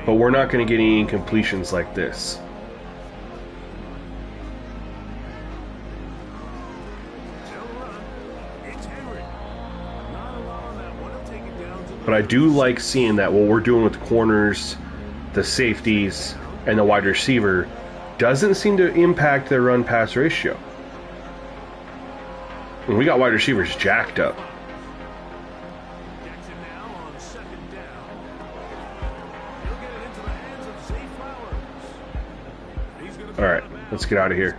But we're not going to get any incompletions like this. But I do like seeing that what we're doing with the corners, the safeties, and the wide receiver doesn't seem to impact their run-pass ratio. And we got wide receivers jacked up. All right, let's get out of here.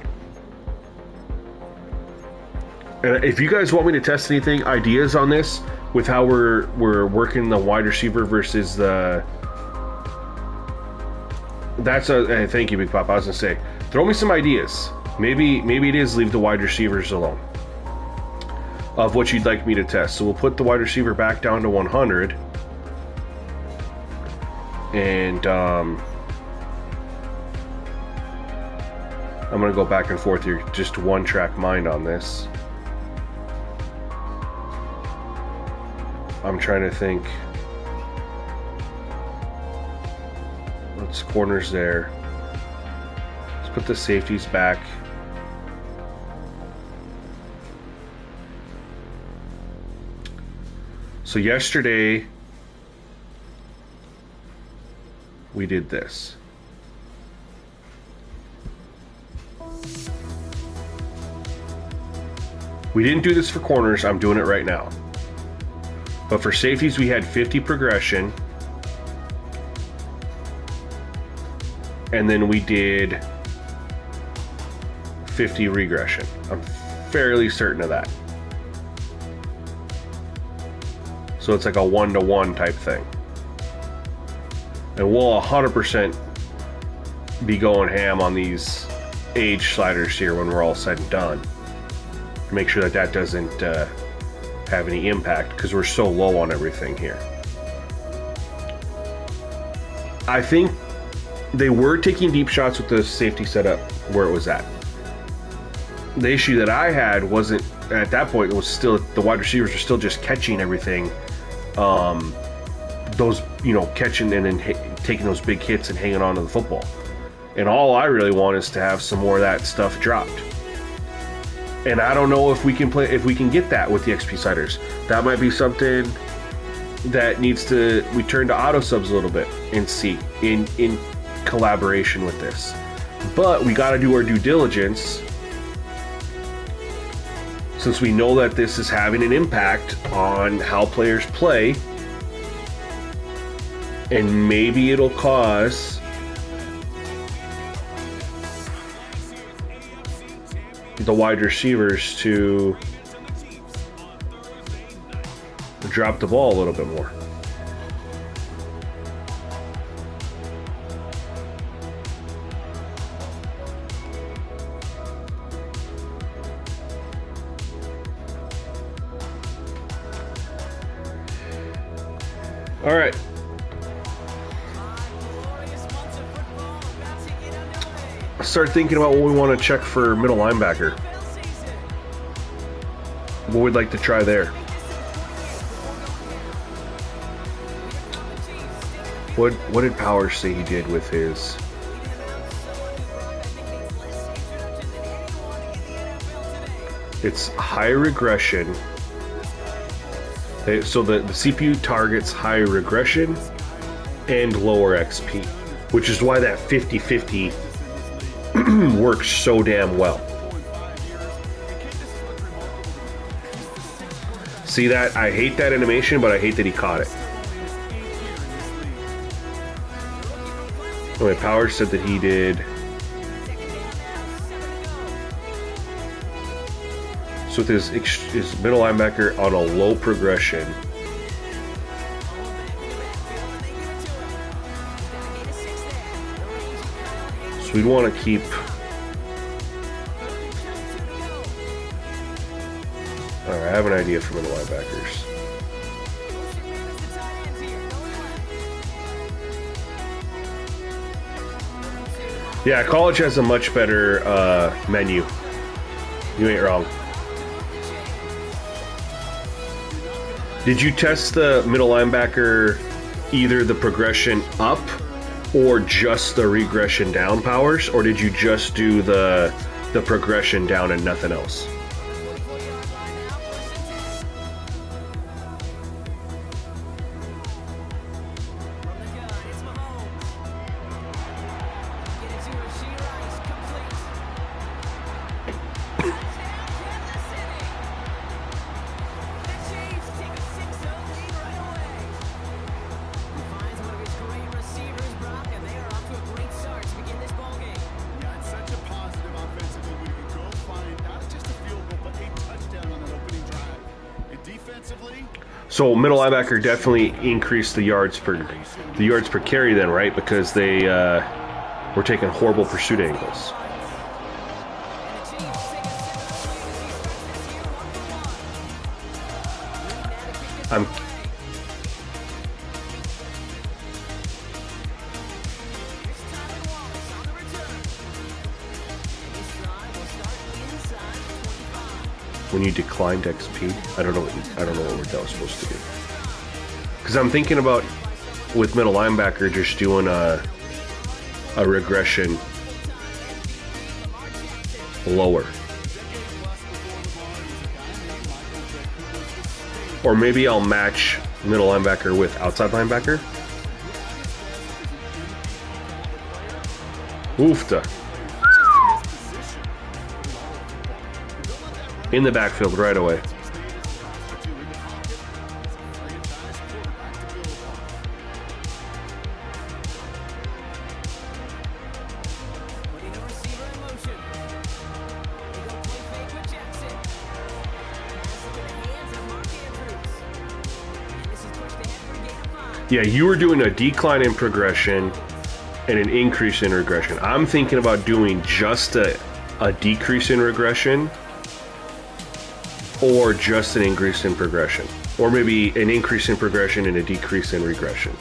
And if you guys want me to test anything, ideas on this with how we're working the wide receiver versus the... That's a thank you, Big Pop. I was gonna say, throw me some ideas. Maybe it is leave the wide receivers alone of what you'd like me to test. So we'll put the wide receiver back down to 100, and I'm gonna go back and forth here, just one track mind on this. I'm trying to think. Let's corners there. Let's put the safeties back. So yesterday we did this. We didn't do this for corners. I'm doing it right now. But for safeties, we had 50 progression. And then we did 50 regression. I'm fairly certain of that. So it's like a 1-to-1 type thing. And we'll 100% be going ham on these age sliders here when we're all said and done. Make sure that doesn't have any impact because we're so low on everything here. I think they were taking deep shots with the safety setup where it was at. The issue that I had wasn't at that point. It was still the wide receivers were still just catching everything. Those, catching and then taking those big hits and hanging on to the football. And all I really want is to have some more of that stuff dropped. And I don't know if we can get that with the XP sliders. That might be something that we turn to auto subs a little bit and see in collaboration with this. But we got to do our due diligence since we know that this is having an impact on how players play, and maybe it'll cause the wide receivers to drop the ball a little bit more. All right. Start thinking about what we want to check for middle linebacker. What we'd like to try there. What did Powers say he did with his? It's high regression. So the CPU targets high regression and lower XP, which is why that 50-50 works so damn well. See that? I hate that animation, but I hate that he caught it. Anyway, Powers said that he did. So with his middle linebacker on a low progression, so we'd want to keep I have an idea for middle linebackers. Yeah, college has a much better menu. You ain't wrong. Did you test the middle linebacker, either the progression up or just the regression down powers, or did you just do the progression down and nothing else? So middle linebacker definitely increased the yards per carry then, right? Because they were taking horrible pursuit angles. I'm when you declined XP, I don't know what that was supposed to do. Because I'm thinking about with middle linebacker just doing a regression lower, or maybe I'll match middle linebacker with outside linebacker. Oofta. In the backfield right away. Yeah, you were doing a decline in progression and an increase in regression. I'm thinking about doing just a decrease in regression, or just an increase in progression, or maybe an increase in progression and a decrease in regression.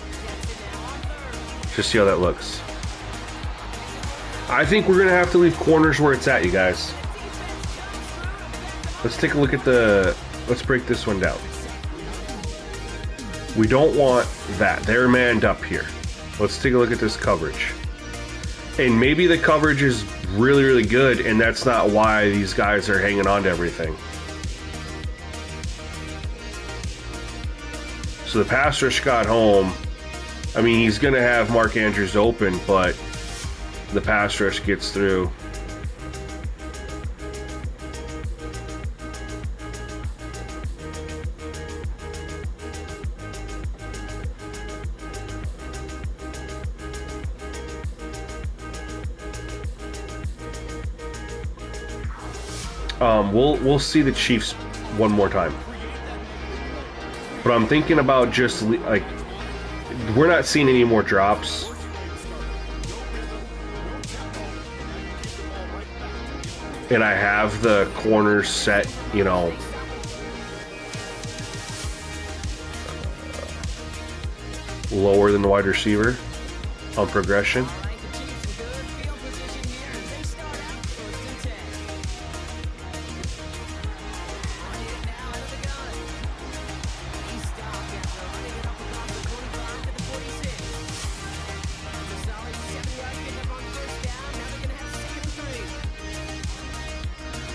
Just see how that looks. I think we're gonna have to leave corners where it's at, you guys. Let's take a look at let's break this one down. We don't want that. They're manned up here. Let's take a look at this coverage. And maybe the coverage is really, really good, and that's not why these guys are hanging on to everything. So the pass rush got home. I mean, he's going to have Mark Andrews open, but the pass rush gets through. We'll see the Chiefs one more time. But I'm thinking about just, like, we're not seeing any more drops. And I have the corners set, you know, lower than the wide receiver on progression.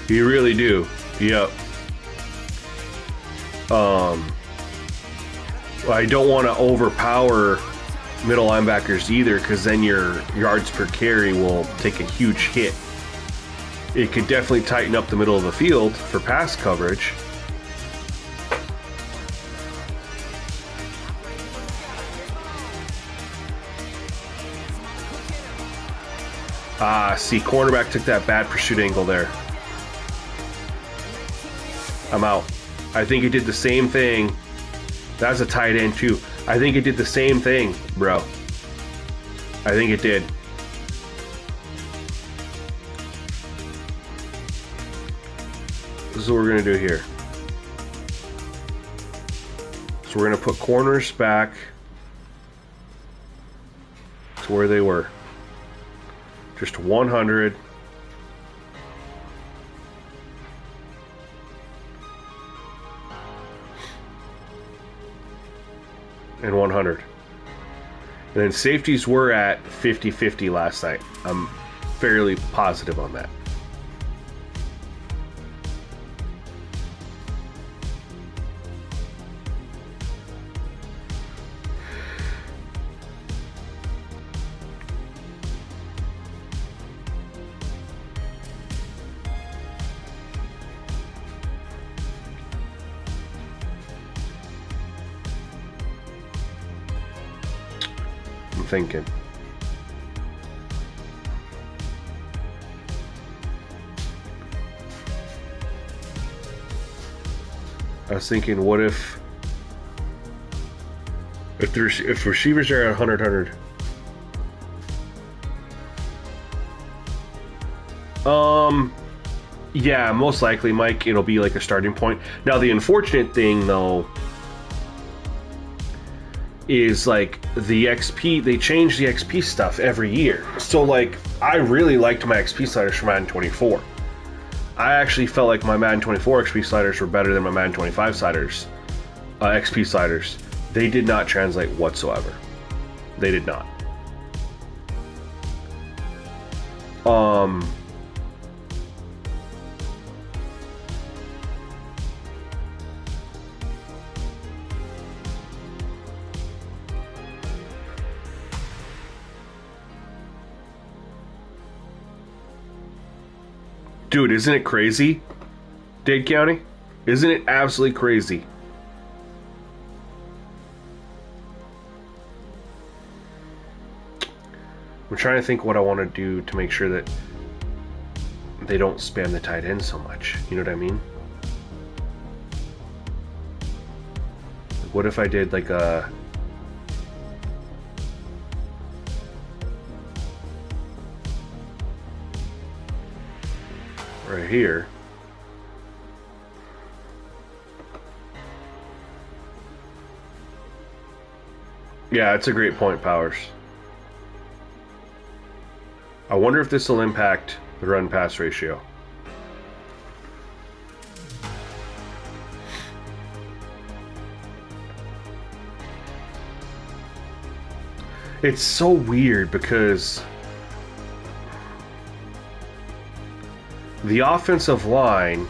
You really do. Yep. I don't want to overpower middle linebackers either, because then your yards per carry will take a huge hit. It could definitely tighten up the middle of the field for pass coverage. See, cornerback took that bad pursuit angle there. I'm out. I think it did the same thing. That's a tight end too. I think it did the same thing, bro. I think it did. This is what we're gonna do here. So we're gonna put corners back to where they were. Just 100. And 100. And then safeties were at 50-50 last night. I'm fairly positive on that. I'm thinking. I was thinking, what if receivers are at 100. Yeah, most likely, Mike, it'll be like a starting point. Now, the unfortunate thing, though, is like the XP, they change the XP stuff every year. So, like, I really liked my XP sliders for Madden 24. I actually felt like my Madden 24 XP sliders were better than my Madden 25 sliders, XP sliders. They did not translate whatsoever. They did not. Dude, isn't it crazy? Dade County? Isn't it absolutely crazy? I'm trying to think what I want to do to make sure that they don't spam the tight end so much. You know what I mean? What if I did like a... right here. Yeah, it's a great point, Powers. I wonder if this will impact the run-pass ratio. It's so weird because the offensive line,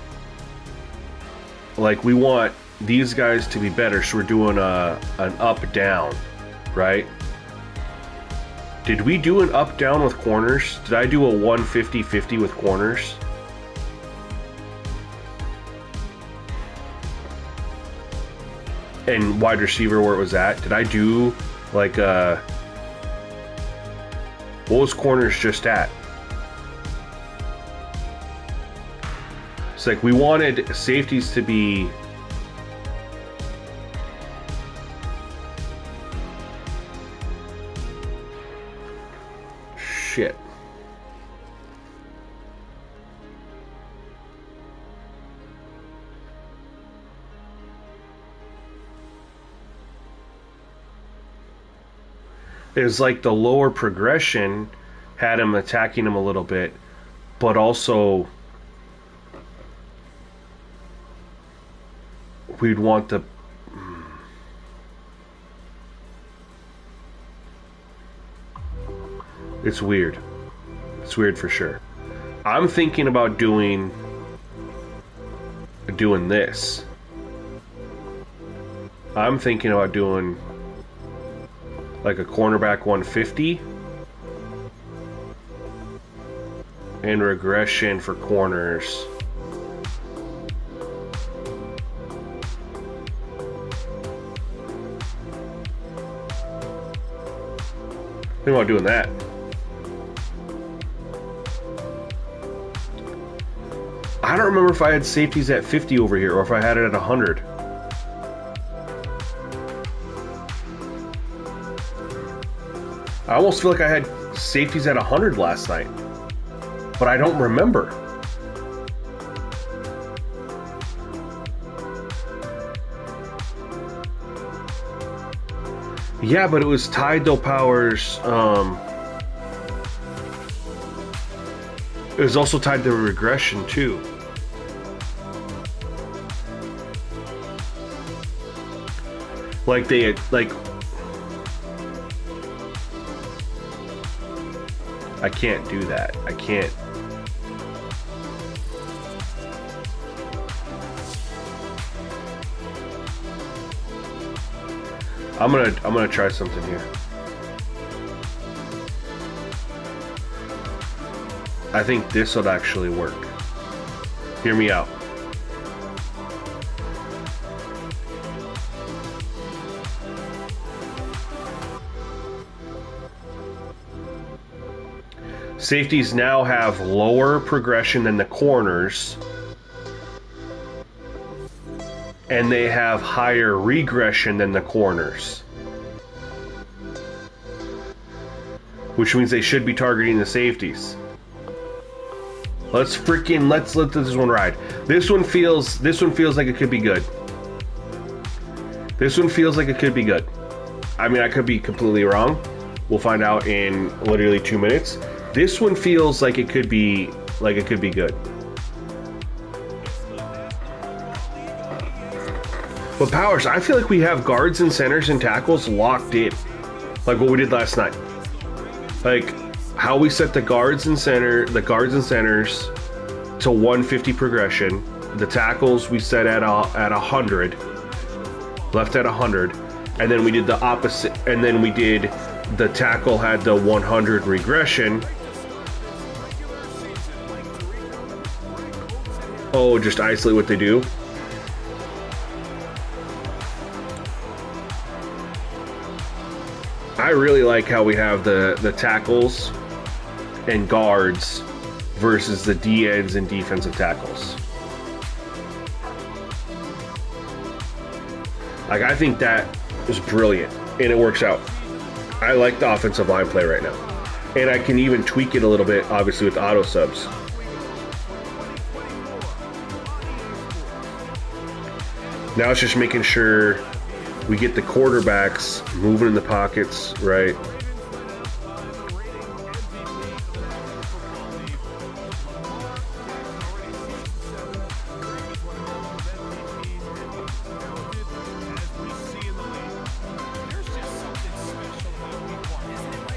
like, we want these guys to be better, so we're doing an up-down, right? Did we do an up-down with corners? Did I do a 150-50 with corners? And wide receiver where it was at? Did I do, like, what was corners just at? It's like we wanted safeties to be... Shit. It was like the lower progression had him attacking him a little bit, but also we'd want the... It's weird. It's weird for sure. I'm thinking about doing this. I'm thinking about doing like a cornerback 150 and regression for corners. Think about doing that. I don't remember if I had safeties at 50 over here or if I had it at 100. I almost feel like I had safeties at 100 last night, but I don't remember. Yeah, but it was tied though, Powers. It was also tied to regression too. Like they had, like, I can't do that. I can't. I'm gonna try something here. I think this would actually work. Hear me out. Safeties now have lower progression than the corners, and they have higher regression than the corners, which means they should be targeting the safeties. Let's let this one ride. This one feels like it could be good. This one feels like it could be good. I mean, I could be completely wrong. We'll find out in literally 2 minutes. This one feels like it could be good. But Powers, I feel like we have guards and centers and tackles locked in, like what we did last night. Like how we set the guards and centers to 150 progression. The tackles we set at 100, left at 100, and then we did the opposite. And then we did the tackle had the 100 regression. Oh, just isolate what they do. I really like how we have the tackles and guards versus the D-ends and defensive tackles. Like, I think that is brilliant, and it works out. I like the offensive line play right now. And I can even tweak it a little bit, obviously, with auto subs. Now it's just making sure we get the quarterbacks moving in the pockets, right?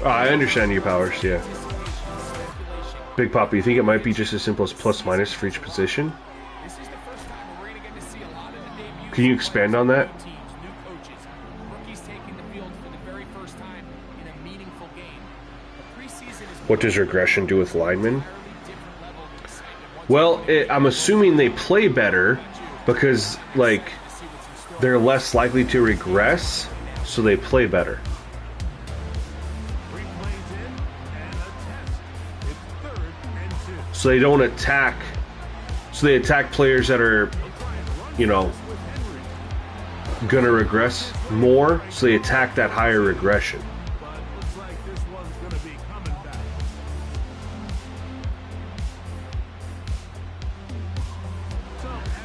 Oh, I understand your Powers, yeah. Big Papa, you think it might be just as simple as plus minus for each position? Can you expand on that? What does regression do with linemen? Well, I'm assuming they play better because, like, they're less likely to regress, so they play better. So they don't attack. So they attack players that are, you know, gonna regress more. So they attack that higher regression.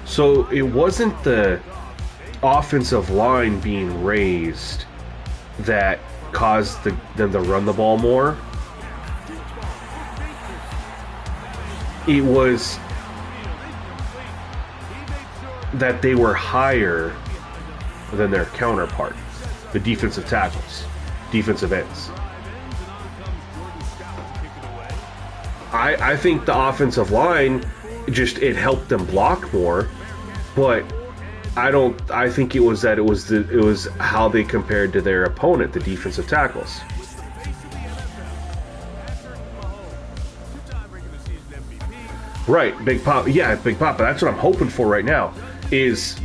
So it wasn't the offensive line being raised that caused them to run the ball more. It was that they were higher than their counterpart, the defensive tackles, defensive ends. I think the offensive line just, it helped them block more, but I think it was how they compared to their opponent, the defensive tackles. Right, Big Papa. Yeah, Big Papa. That's what I'm hoping for right now. Is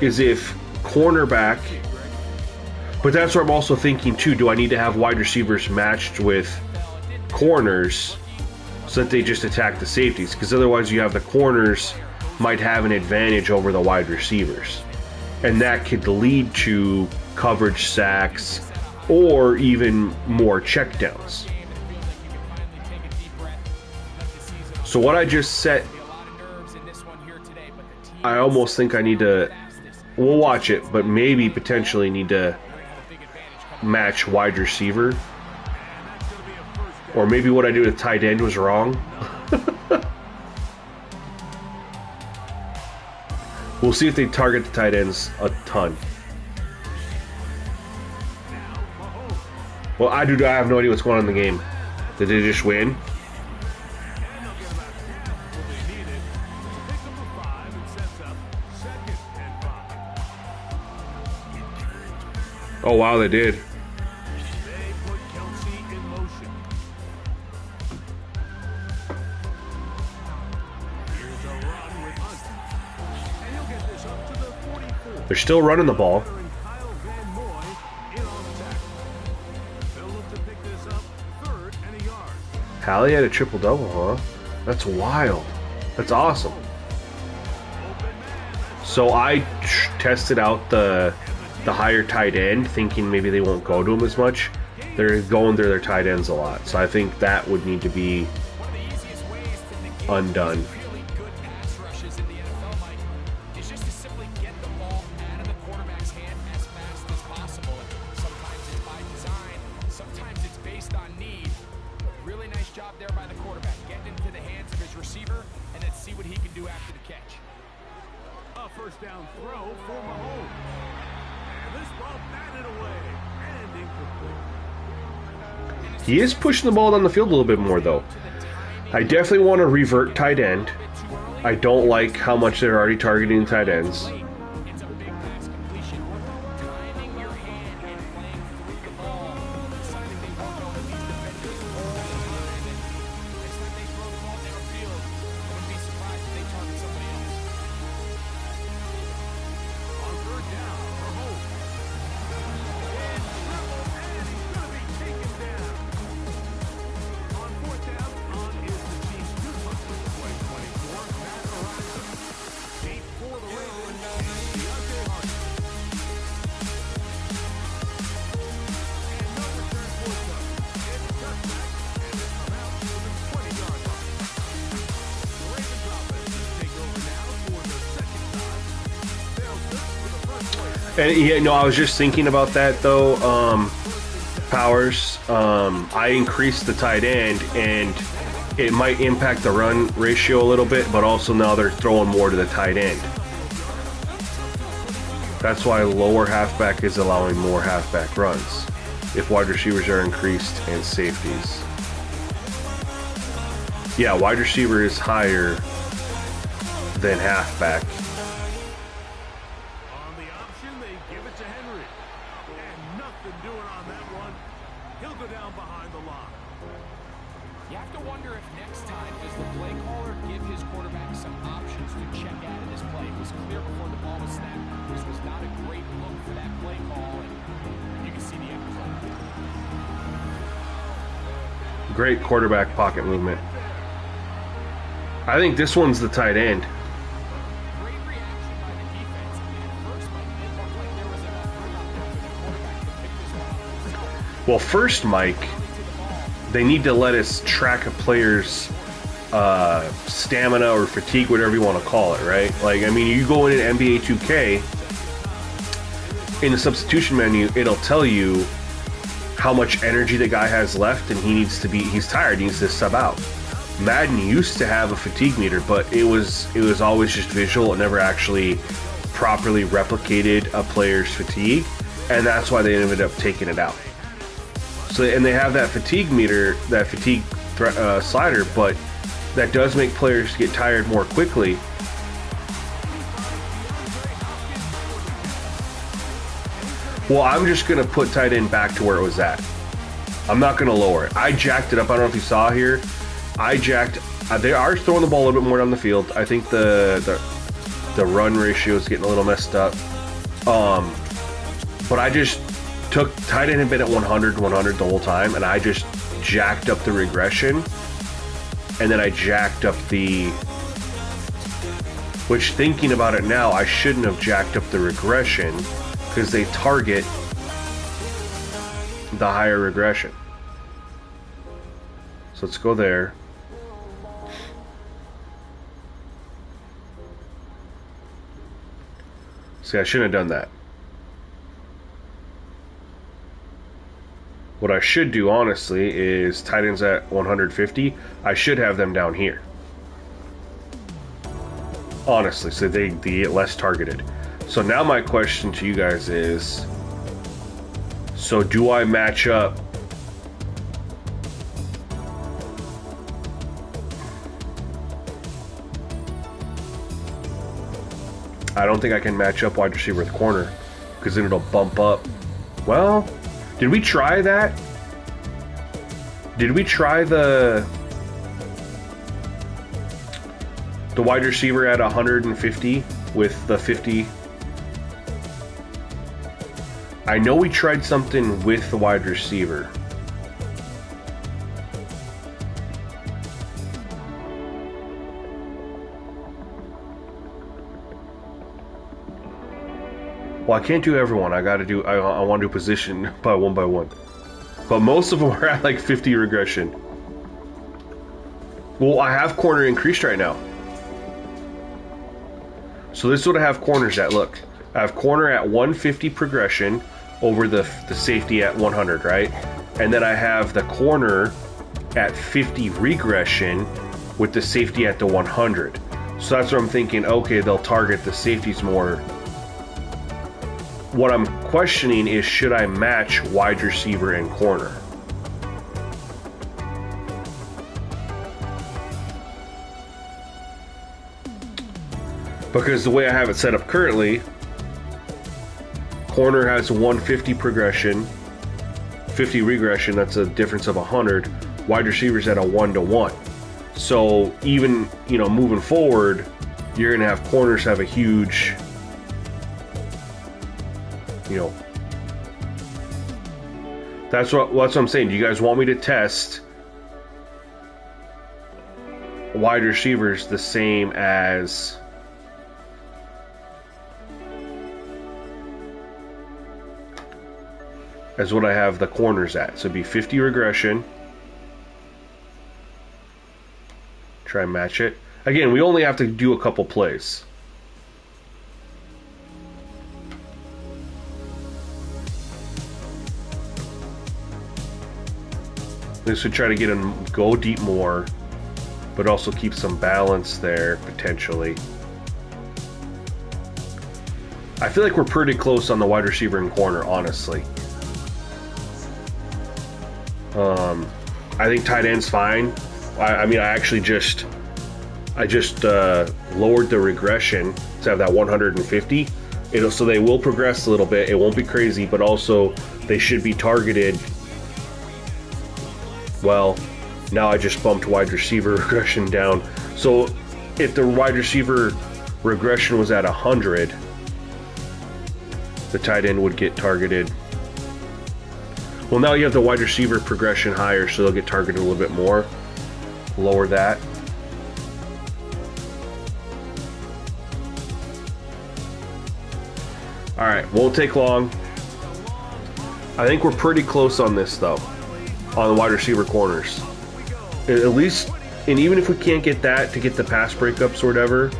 if cornerback. But that's where I'm also thinking too. Do I need to have wide receivers matched with corners so that they just attack the safeties? Because otherwise, you have the corners might have an advantage over the wide receivers, and that could lead to coverage sacks or even more checkdowns. So what I just set, I almost think I need to, we'll watch it, but maybe potentially need to match wide receiver. Or maybe what I did with tight end was wrong. We'll see if they target the tight ends a ton. Well, I have no idea what's going on in the game. Did they just win? Oh wow, they did. They're still running the ball. Hallie had a triple-double, huh? That's wild. That's awesome. So I tested out the higher tight end, thinking maybe they won't go to him as much. They're going to their tight ends a lot. So I think that would need to be undone. First down throw for Mahomes. And this ball batted away and incomplete. He is pushing the ball down the field a little bit more, though. I definitely want to revert tight end. I don't like how much they're already targeting tight ends. And yeah, no, I was just thinking about that though. Powers, I increased the tight end, and it might impact the run ratio a little bit, but also now they're throwing more to the tight end. That's why lower halfback is allowing more halfback runs if wide receivers are increased and safeties. Yeah, wide receiver is higher than halfback. Great quarterback pocket movement. I think this one's the tight end. Well, first, Mike, they need to let us track a player's stamina or fatigue, whatever you want to call it, right? Like, I mean, you go in an NBA 2K, in the substitution menu, it'll tell you how much energy the guy has left, and he's tired, he needs to sub out. Madden used to have a fatigue meter, but it was always just visual. It never actually properly replicated a player's fatigue, and that's why they ended up taking it out. So, and they have that fatigue meter, that fatigue slider, but that does make players get tired more quickly. Well, I'm just going to put tight end back to where it was at. I'm not going to lower it. I jacked it up. I don't know if you saw here. They are throwing the ball a little bit more down the field. I think the run ratio is getting a little messed up. But I just took tight end had been at 100 the whole time, and I just jacked up the regression. And then I jacked up which, thinking about it now, I shouldn't have jacked up the regression, because they target the higher regression. So let's go there. See, I shouldn't have done that. What I should do, honestly, is tight ends at 150. I should have them down here. Honestly, so they get less targeted. So now my question to you guys is, so do I match up I don't think I can match up wide receiver with corner because then it'll bump up. Well, did we try that? Did we try the wide receiver at 150 with the 50? I know we tried something with the wide receiver. Well, I can't do everyone. I gotta do. I want to do position by one. But most of them are at like 50 regression. Well, I have corner increased right now. So this is what I have corners at. Look, I have corner at 150 progression over the safety at 100, right? And then I have the corner at 50 regression with the safety at the 100. So that's what I'm thinking. Okay, they'll target the safeties more. What I'm questioning is, should I match wide receiver and corner? Because the way I have it set up currently, corner has 150 progression, 50 regression, that's a difference of 100. Wide receivers at a 1-to-1. So even, moving forward, you're going to have corners have a huge, that's what I'm saying. Do you guys want me to test wide receivers the same as what I have the corners at? So it'd be 50 regression. Try and match it. Again, we only have to do a couple plays. This would try to get him go deep more, but also keep some balance there, potentially. I feel like we're pretty close on the wide receiver and corner, honestly. I think tight end's fine. I mean, I just lowered the regression to have that 150. So they will progress a little bit. It won't be crazy, but also they should be targeted. Well, now I just bumped wide receiver regression down. So if the wide receiver regression was at 100, the tight end would get targeted. Well, now you have the wide receiver progression higher, so they'll get targeted a little bit more. Lower that. Alright, won't take long. I think we're pretty close on this, though. On the wide receiver corners. At least, and even if we can't get that to get the pass breakups or whatever,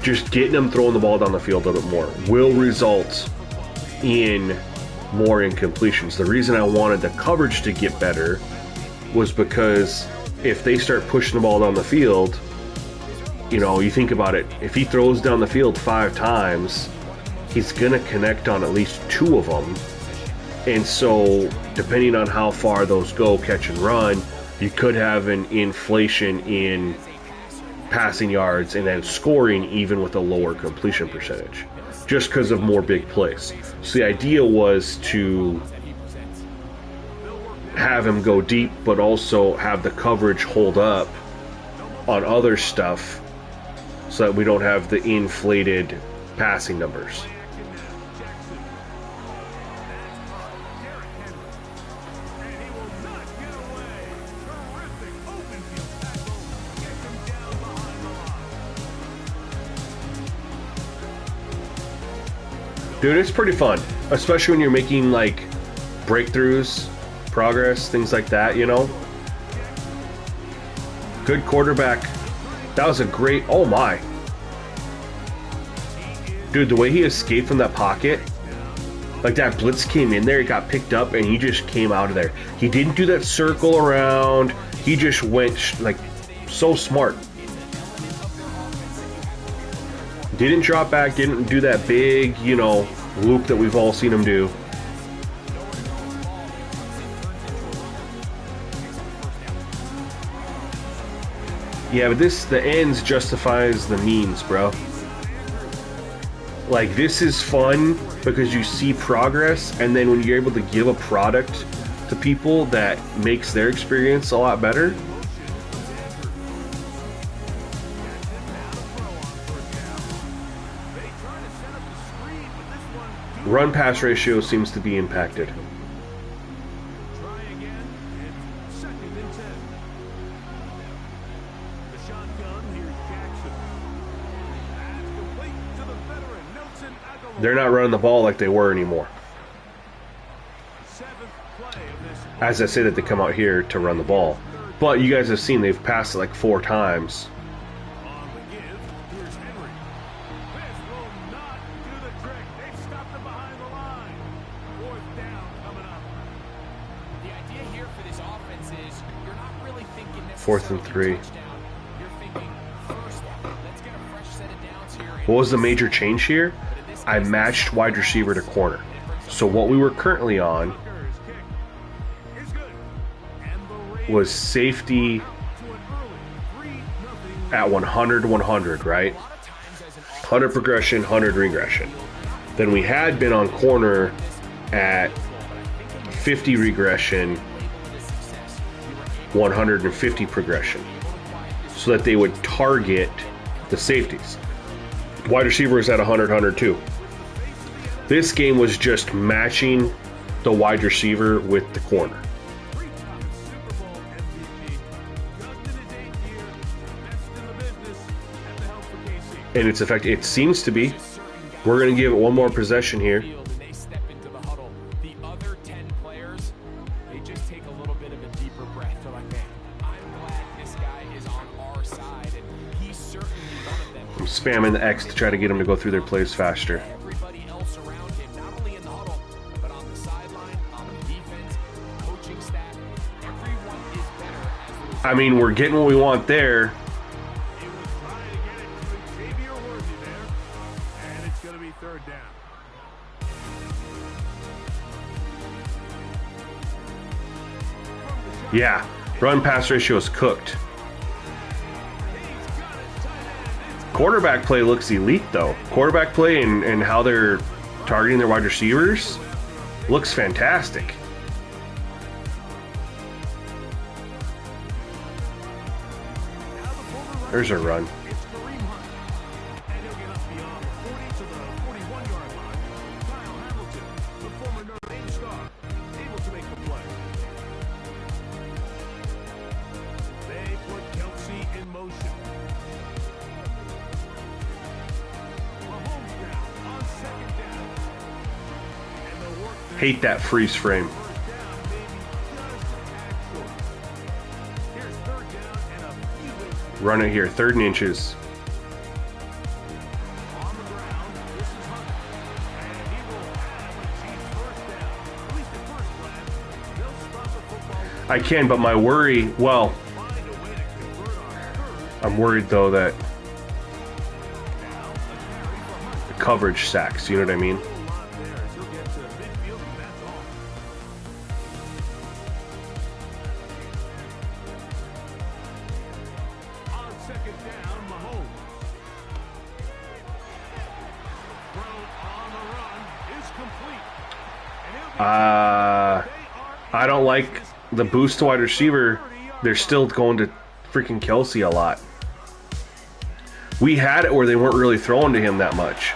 just getting them throwing the ball down the field a little bit more will result in more incompletions. The reason I wanted the coverage to get better was because if they start pushing the ball down the field, you think about it, if he throws down the field 5 times, he's gonna connect on at least 2 of them. And so, depending on how far those go, catch and run, you could have an inflation in passing yards and then scoring even with a lower completion percentage, just because of more big plays. So the idea was to have him go deep, but also have the coverage hold up on other stuff so that we don't have the inflated passing numbers. Dude, it's pretty fun, especially when you're making like breakthroughs, progress, things like that, Good quarterback. That was a great, oh my. Dude, the way he escaped from that pocket, like that blitz came in there, he got picked up, and he just came out of there. He didn't do that circle around. He just went like so smart. Didn't drop back, didn't do that big, loop that we've all seen him do. Yeah, but the ends justifies the means, bro. Like, this is fun because you see progress, and then when you're able to give a product to people that makes their experience a lot better. Run pass ratio seems to be impacted. Try again. It's 2nd and 10. The shotgun, here's Jackson. That's complete to the veteran, Nelson Aguilar. They're not running the ball like they were anymore. 7th play of this. As I say that they come out here to run the ball. But you guys have seen they've passed it like 4 times. On the give, here's Henry. This will not do the trick. They've stopped him behind the line. 4th down coming up. The idea here for this offense is you're not really thinking 4th and 3. touchdown. You're thinking first, let's get a fresh set of downs here. What was the major change here? I matched wide receiver to corner. So what we were currently on Tucker's kick is good. And the Raiders was safety to an early 3-0 at 100-100, right? 100 progression, 100 regression. Then we had been on corner at 50 regression, 150 progression, so that they would target the safeties. Wide receiver is at 100, 102. This game was just matching the wide receiver with the corner. Three-time Super Bowl MVP. Just in his 8th year, best in the business at the helm for KC. And its effect, it seems to be. We're going to give it one more possession here. Field and they step into the huddle. The other 10 players, they just take a little bit of a deeper breath. They're like, man, I'm glad this guy is on our side, and he's certainly one of them. I'm spamming the X to try to get them to go through their plays faster. Everybody else around him, not only in the huddle, but on the sideline, on the defense, coaching staff, everyone is better as the I mean, we're getting what we want there. He was trying to get it to Xavier Worthy there. And it's going to be 3rd down. Yeah, run pass ratio is cooked. Quarterback play looks elite though. Quarterback play and how they're targeting their wide receivers looks fantastic. There's a run. It's Kareem Hunt. And he'll get up beyond the 40 to the 41-yard line. Kyle Hamilton, the former Notre Dame star, able to make the play. They put Kelsey in motion. Mahomes down on 2nd down. And they'll work this Hate that freeze frame. 1st down, maybe just a tad short. Here's 3rd down and a few inches. Run it here, 3rd and inches. On the ground, this is Hunt. And he will have a Chiefs 1st down. At least at first glance, they'll stop the football. I can, but my worry, well, Find a way to convert on 3rd. I'm worried though that Now, a carry for Hunt. the coverage sacks, you know what I mean? A little lot there as he'll get to midfield, and that's all. On 2nd down, Mahomes. Throw on the run is complete. And he'll get I don't like the boost to wide receiver. They're still going to freaking Kelsey a lot. We had it where they weren't really throwing to him that much.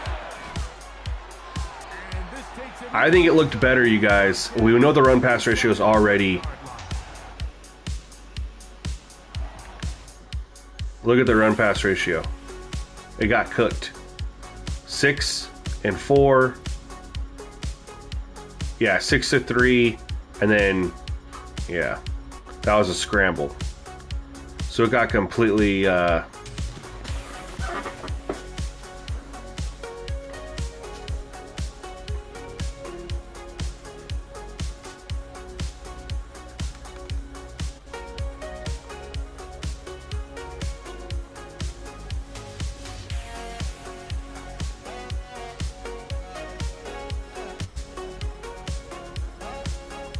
and this takes him I think it looked better, you guys. We know the run pass ratio is already. Look at the run pass ratio. It got cooked. 6 and 4. Yeah, 6 to 3. And then, yeah, that was a scramble. So it got completely.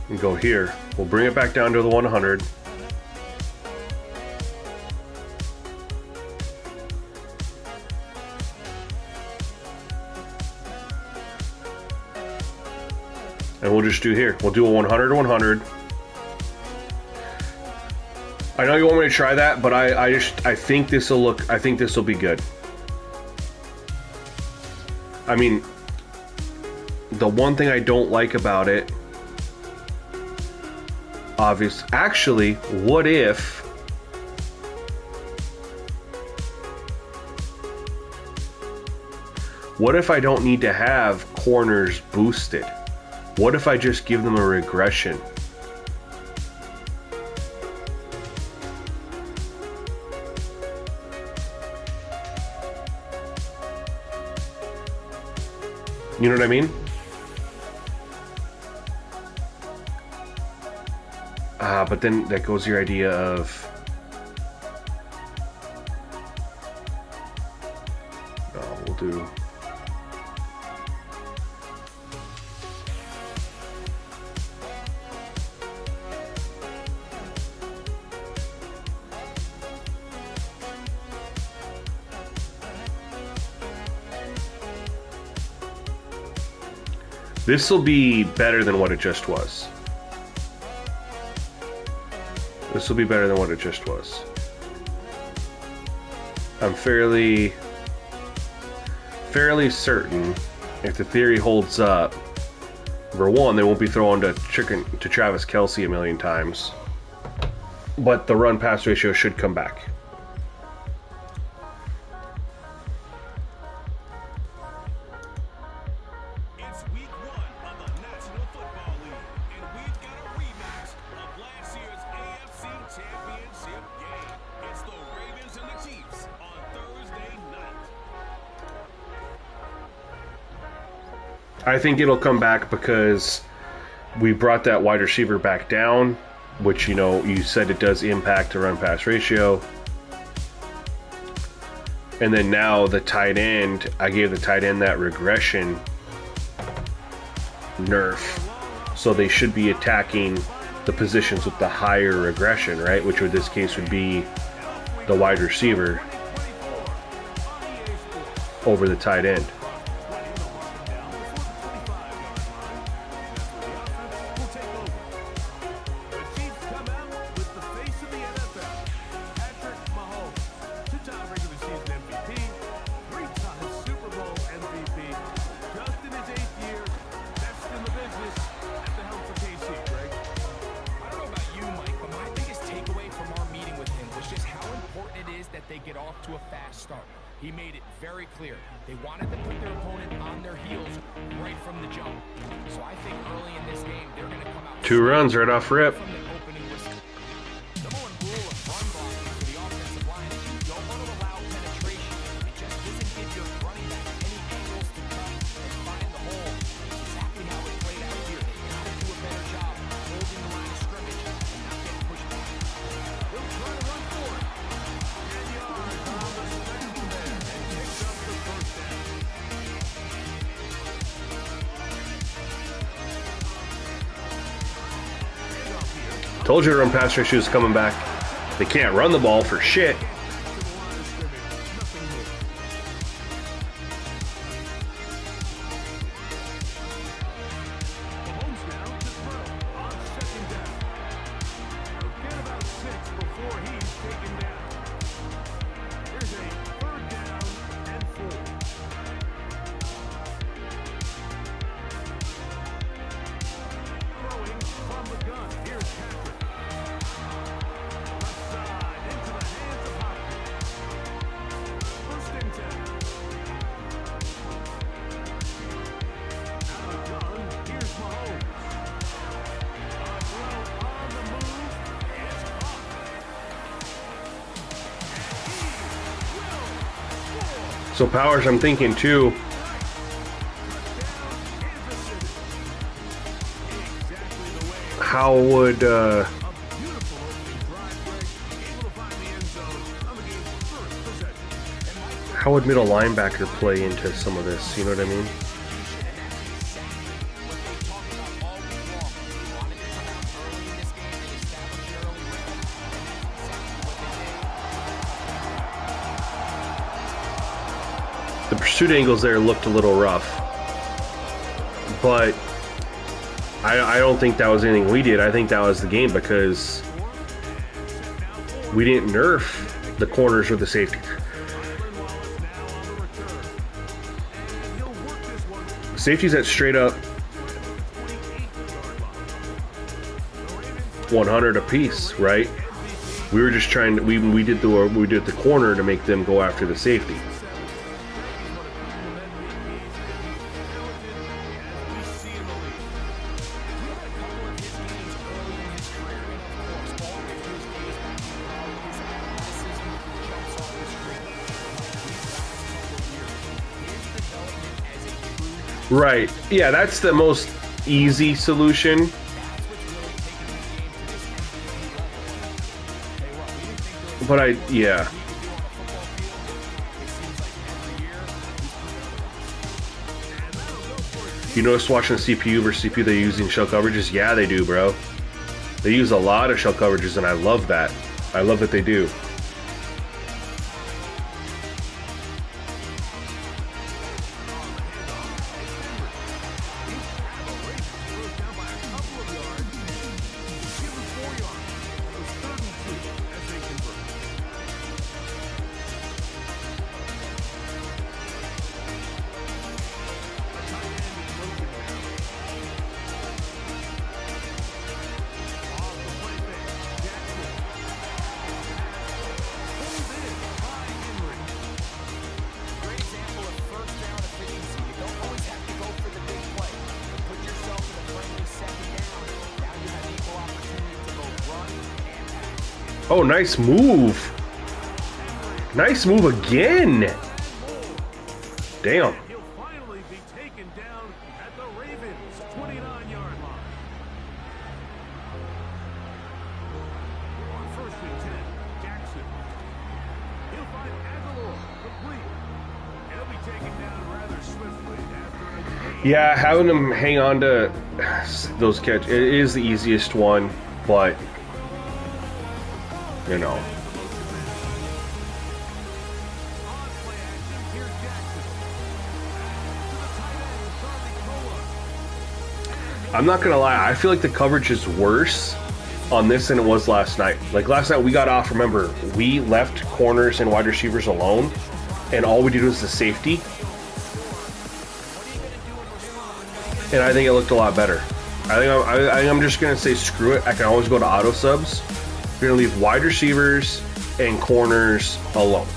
And go here. We'll bring it back down to the 100. And we'll just do here. We'll do a 100 to 100. I know you want me to try that, but I think this will look. I think this will be good. I mean, the one thing I don't like about it, obvious. Actually, what if? What if I don't need to have corners boosted? What if I just give them a regression? You know what I mean? But then that goes your idea of... No, we'll do... This will be better than what it just was. This will be better than what it just was. I'm fairly certain if the theory holds up, number one, they won't be throwing to Travis Kelce a million times. But the run-pass ratio should come back. It's week 1 of the National Football League, and we've got a rematch of last year's AFC Championship game. It's the Ravens and the Chiefs on Thursday night. I think it'll come back because we brought that wide receiver back down, which, you know, you said it does impact the run-pass ratio. And then now the tight end, I gave the tight end that regression nerf. So they should be attacking the positions with the higher regression, right? Which in this case would be the wide receiver over the tight end. They get off to a fast start. He made it very clear. They wanted to put their opponent on their heels right from the jump. So I think early in this game, they're going to come out 2 runs right off rip. from the opening whistle. Number one rule of run blocking for the offensive line is you don't want to allow penetration. It just doesn't give your running back any angles to cut and find the hole. That's exactly how it played out here. They got to do a better job holding the line of scrimmage and not getting pushed back. They'll try to run for it. Told you the run-pass ratio is coming back. They can't run the ball for shit. So Powers, I'm thinking too, how would middle linebacker play into some of this? You know what I mean? The pursuit angles there looked a little rough, but I don't think that was anything we did. I think that was the game because we didn't nerf the corners or the safeties. Safeties that straight up 100 apiece, right? We were just trying to, we did the corner to make them go after the safety. Right. Yeah, that's the most easy solution. But yeah. You notice watching the CPU versus CPU they're using shell coverages? Yeah, they do, bro. They use a lot of shell coverages, and I love that. I love that they do. Oh, nice move. Nice move again. Damn. He'll finally be taken down at the Ravens' 29-yard line. On 1st and 10, Jackson. He'll find Aguilar complete. He'll be taken down rather swiftly after a game. Yeah, having them hang on to those catch, it is the easiest one, but you know. I'm not gonna lie, I feel like the coverage is worse on this than it was last night. Like last night we got off, remember, we left corners and wide receivers alone, and all we did was the safety. And I think it looked a lot better. I think I'm just gonna say screw it. I can always go to auto subs. We're gonna leave wide receivers and corners alone.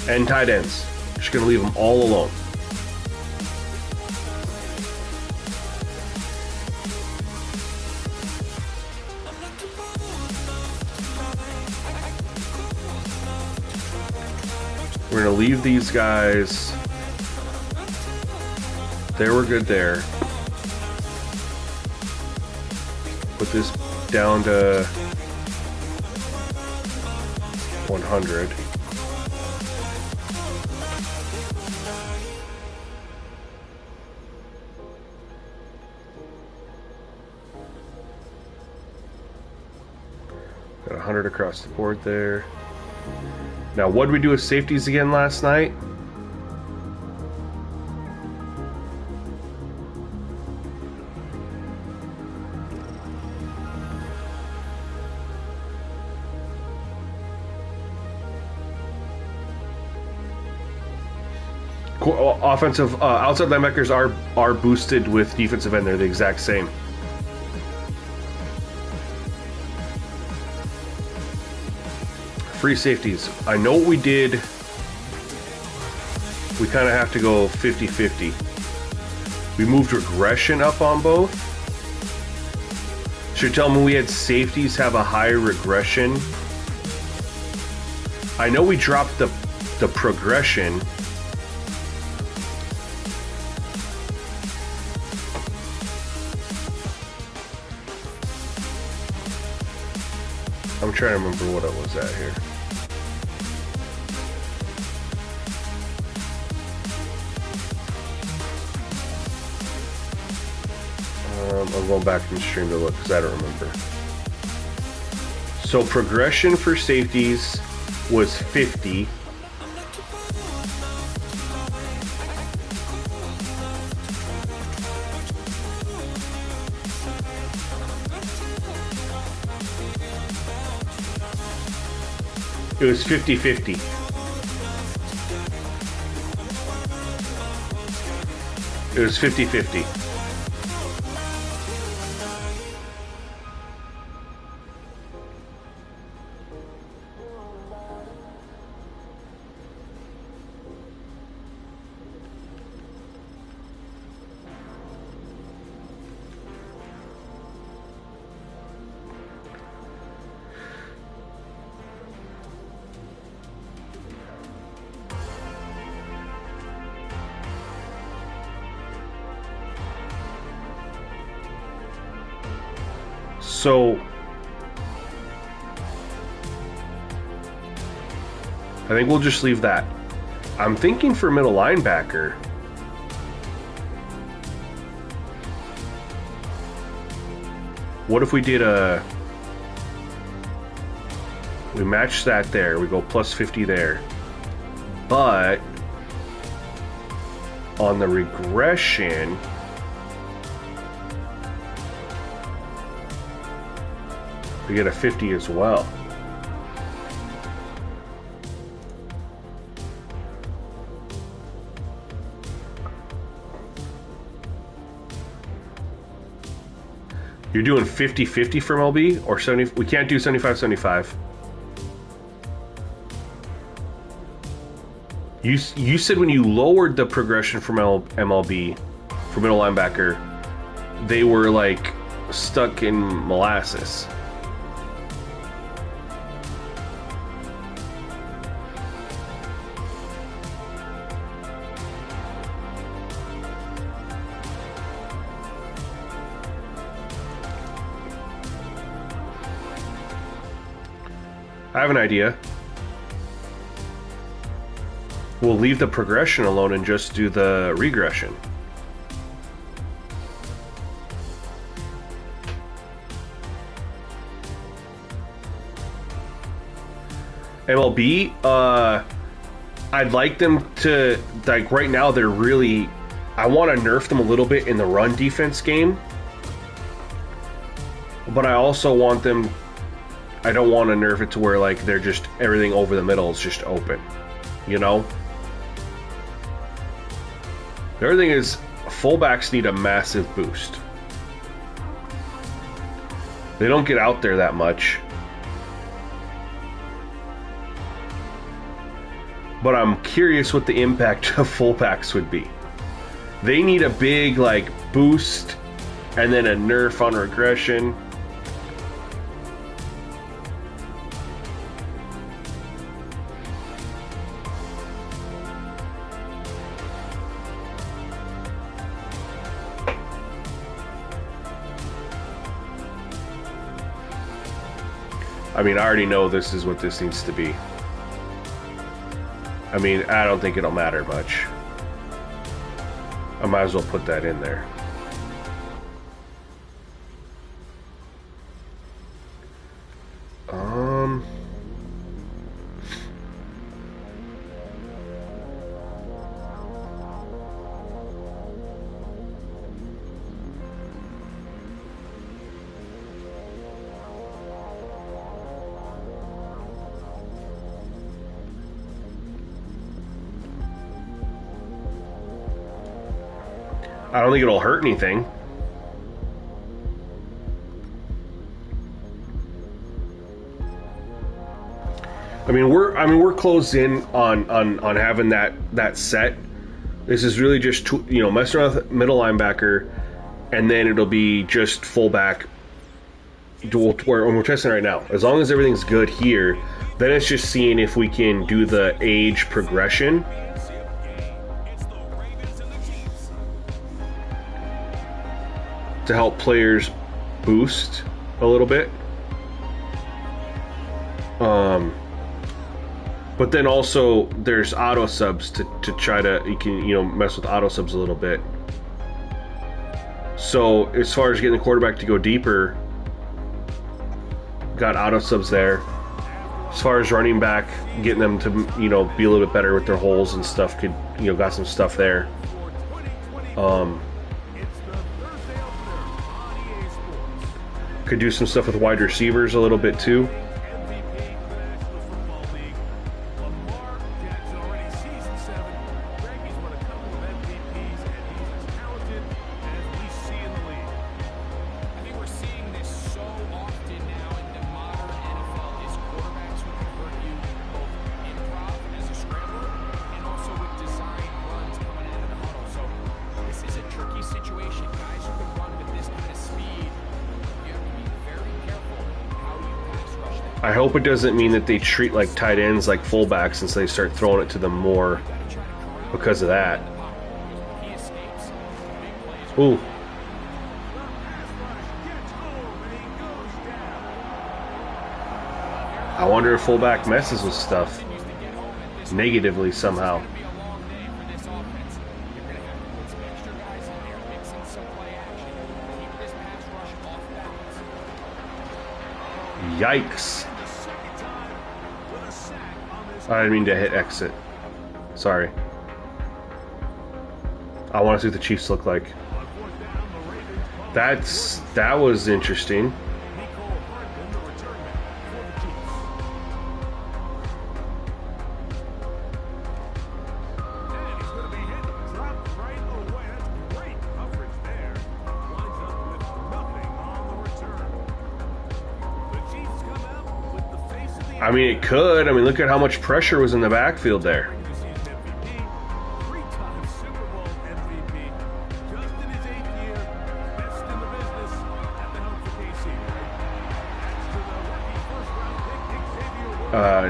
And tight ends. Just gonna leave them all alone. We're gonna leave these guys. They were good there. Put this down to 100. Got 100 across the board there. Now, what did we do with safeties again last night? Offensive outside linebackers are boosted with defensive end. They're the exact same. Free safeties. I know what we did. We kind of have to go 50-50. We moved regression up on both. Should tell me we had safeties have a higher regression. I know we dropped the progression. I'm trying to remember what I was at here. I'm going back in the stream to look because I don't remember. So progression for safeties was 50. It was 50-50. It was 50-50. So I think we'll just leave that. I'm thinking for middle linebacker, what if we did we match that there, we go plus 50 there, but on the regression, we get a 50 as well. You're doing 50-50 from LB or 70? We can't do 75-75. You said when you lowered the progression from MLB for middle linebacker, they were like stuck in molasses. I have an idea. We'll leave the progression alone and just do the regression. MLB, I'd like them to, like right now they're really, I want to nerf them a little bit in the run defense game. But I also want them, I don't want to nerf it to where like they're just, everything over the middle is just open, you know? The other thing is, fullbacks need a massive boost. They don't get out there that much. But I'm curious what the impact of fullbacks would be. They need a big like boost and then a nerf on regression. I mean, I already know this is what this needs to be. I mean, I don't think it'll matter much. I might as well put that in there. I don't think it'll hurt anything. I mean, we're closed in on having that set. This is really just messing around with middle linebacker, and then it'll be just fullback. Where we're testing right now. As long as everything's good here, then it's just seeing if we can do the age progression. To help players boost a little bit. But then also there's auto subs to try to, you can mess with auto subs a little bit. So as far as getting the quarterback to go deeper, got auto subs there. As far as running back, getting them to be a little bit better with their holes and stuff, got some stuff there. Could do some stuff with wide receivers a little bit too. I hope it doesn't mean that they treat like tight ends like fullbacks and so they start throwing it to them more because of that. Ooh. I wonder if fullback messes with stuff negatively somehow. Yikes. I didn't mean to hit exit. Sorry. I want to see what the Chiefs look like. That was interesting. I mean, it could. I mean, look at how much pressure was in the backfield there.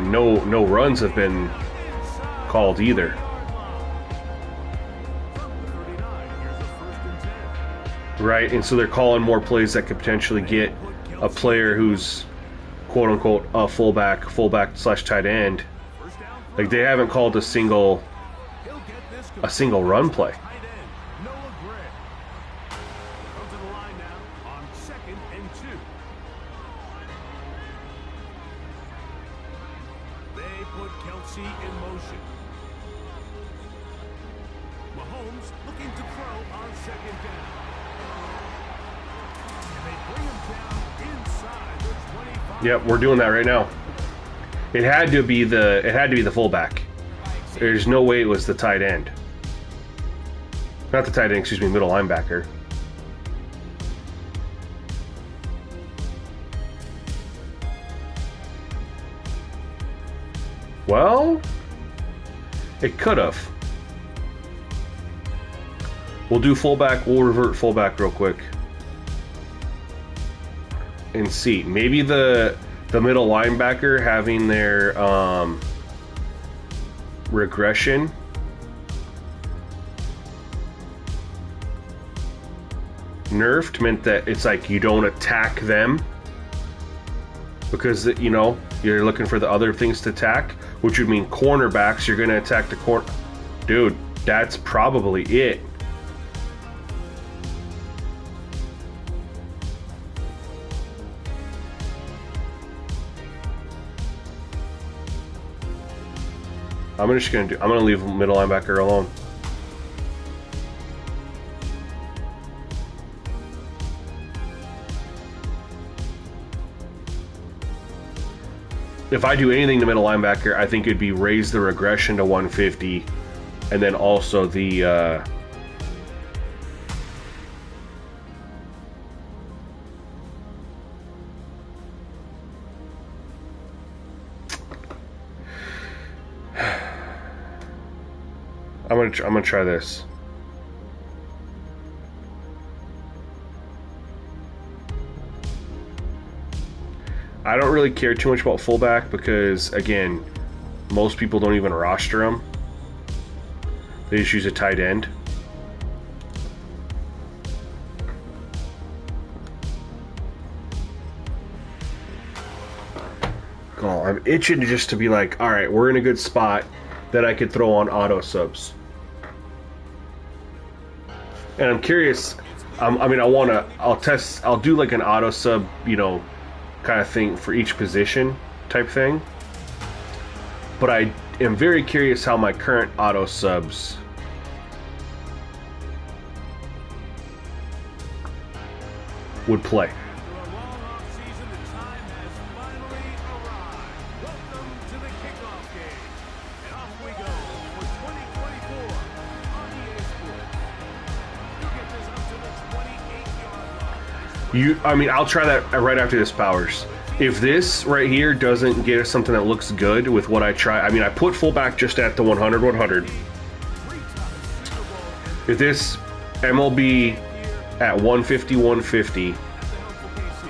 No runs have been called either. Right, and so they're calling more plays that could potentially get a player who's quote unquote a fullback / tight end. Like they haven't called a single run play. Yep, we're doing that right now. It had to be the fullback. There's no way it was the tight end. Not the tight end, excuse me, middle linebacker. Well, it could have. We'll do fullback. We'll revert fullback real quick. And see, maybe the middle linebacker having their regression nerfed meant that it's like you don't attack them because you know you're looking for the other things to attack, which would mean cornerbacks. You're going to attack the corner. Dude, that's probably it. I'm gonna leave middle linebacker alone. If I do anything to middle linebacker, I think it'd be raise the regression to 150, and then also the I'm gonna try this. I don't really care too much about fullback because, again, most people don't even roster them. They just use a tight end. Oh, I'm itching just to be like, all right, we're in a good spot that I could throw on auto subs. And I'm curious. I mean, I'll do like an auto sub, you know, kind of thing for each position type thing. But I am very curious how my current auto subs would play. I mean, I'll try that right after this powers. If this right here doesn't get us something that looks good with what I try, I mean, I put fullback just at the 100. If this MLB at 150,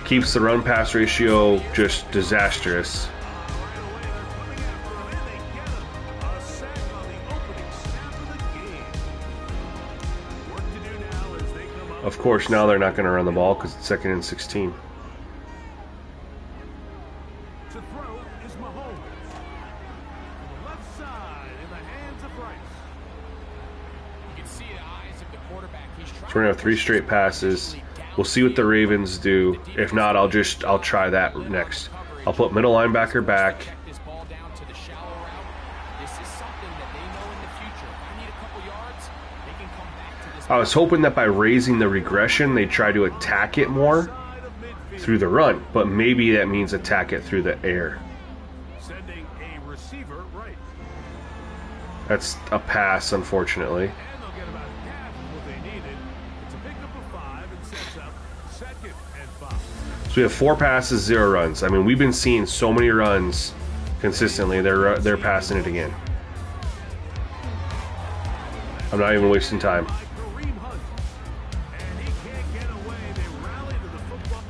keeps the run-pass ratio just disastrous. A sack on the opening snap of the game. Work to do now as they come up. Of course, now they're not going to run the ball because it's 2nd and 16. To throw is Mahomes. On the left side in the hands of Rice. You can see the eyes of the quarterback. He's trying So we're going to have 3 straight passes. We'll see what the Ravens do. If not, I'll try that next. I'll put middle linebacker back. check this ball down to the shallow route. This is something that they know in the future. If I need a couple yards, they can come back to this. I was hoping that by raising the regression, they try to attack it more through the run, but maybe that means attack it through the air. Sending a receiver right. That's a pass, unfortunately. And they'll get about half of what they needed. It's a pickup of 5 and sets up 2nd and 5. So we have 4 passes, 0 runs. I mean, we've been seeing so many runs consistently. They're passing it again. I'm not even wasting time. By Kareem Hunt. And he can't get away. They rally to the football.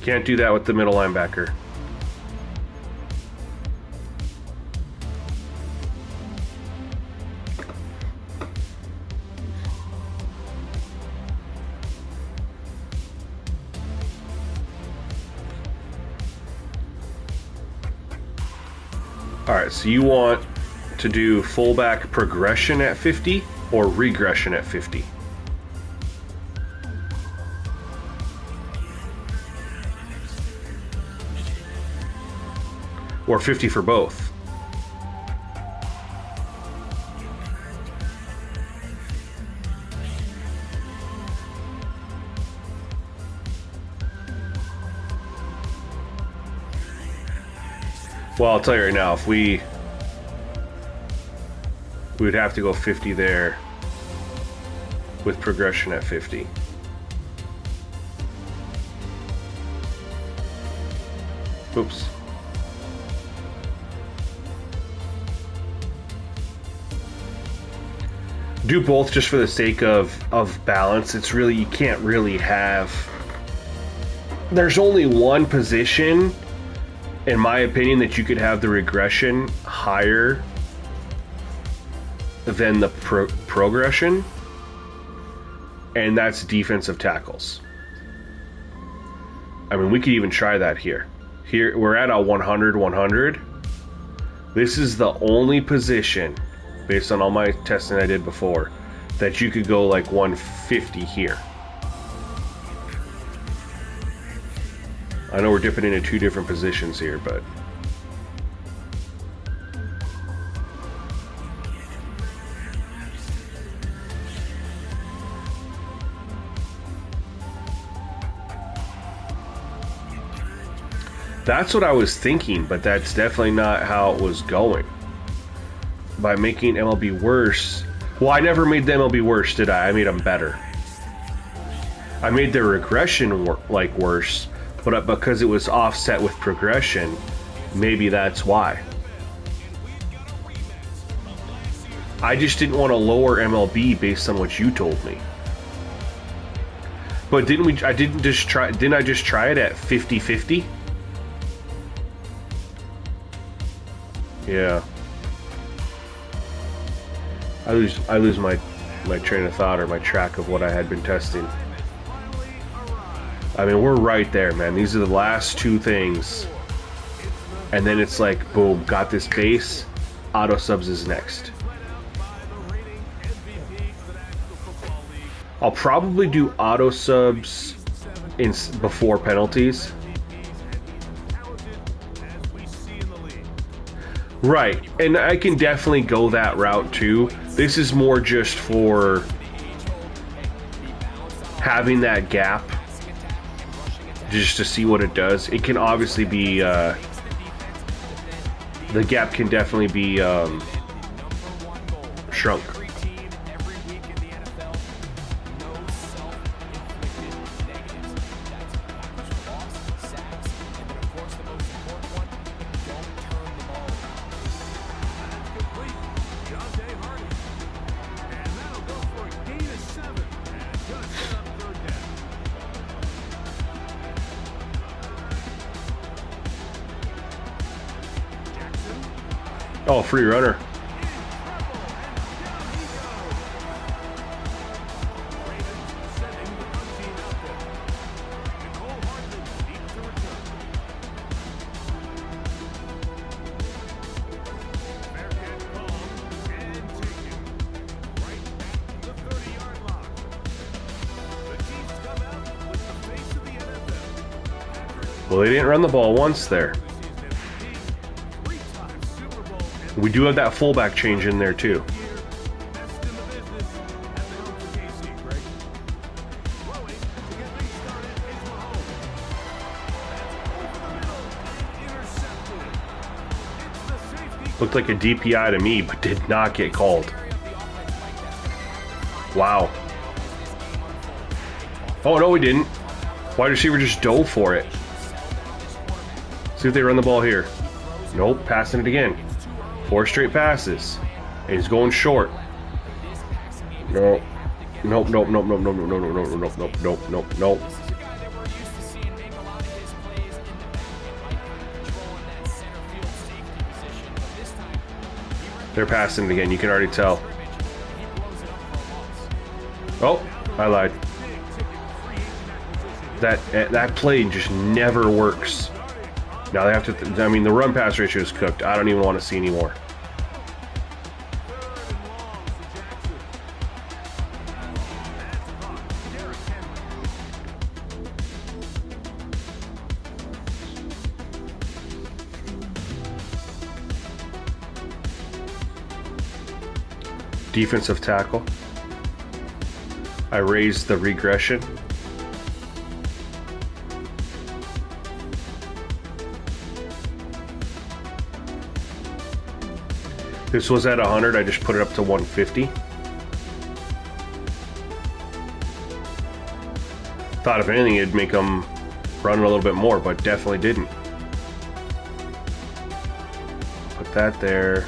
Can't do that with the middle linebacker. All right, so you want to do fullback progression at 50 or regression at 50? Or 50 for both? Well, I'll tell you right now, if we would have to go 50 there with progression at 50. Oops. Do both just for the sake of balance. It's really, you can't really have, there's only one position in my opinion that you could have the regression higher than the progression, and that's defensive tackles. I mean, we could even try that here. Here we're at a 100. This is the only position, based on all my testing I did before, that you could go like 150 here. I know we're dipping into 2 different positions here, but that's what I was thinking, but that's definitely not how it was going. By making MLB worse, well, I never made the MLB worse, did I? I made them better. I made the regression worse, but because it was offset with progression, maybe that's why. I just didn't want to lower MLB based on what you told me. But didn't we? Didn't I just try it at 50-50? Yeah. I lose my train of thought or my track of what I had been testing. I mean, we're right there, man. These are the last 2 things. And then it's like, boom, got this base. Auto subs is next. I'll probably do auto subs before penalties. Right, and I can definitely go that route too. This is more just for having that gap, just to see what it does. It can obviously be, the gap can definitely be shrunk. Oh, free runner. Well, they didn't run the ball once there. We do have that fullback change in there too. Looked like a DPI to me, but did not get called. Wow. Oh, no, we didn't. Wide receiver just dove for it. See if they run the ball here. Nope, passing it again. 4 straight passes. And he's going short. No. Nope, nope, nope, nope, nope, nope, nope, nope, nope, nope, nope, nope, nope. They're passing it again, you can already tell. Oh, I lied. That play just never works. Now they have to, I mean, the run-pass ratio is cooked. I don't even want to see anymore. Defensive tackle. I raised the regression. This was at 100, I just put it up to 150. Thought if anything it'd make them run a little bit more, but definitely didn't. Put that there.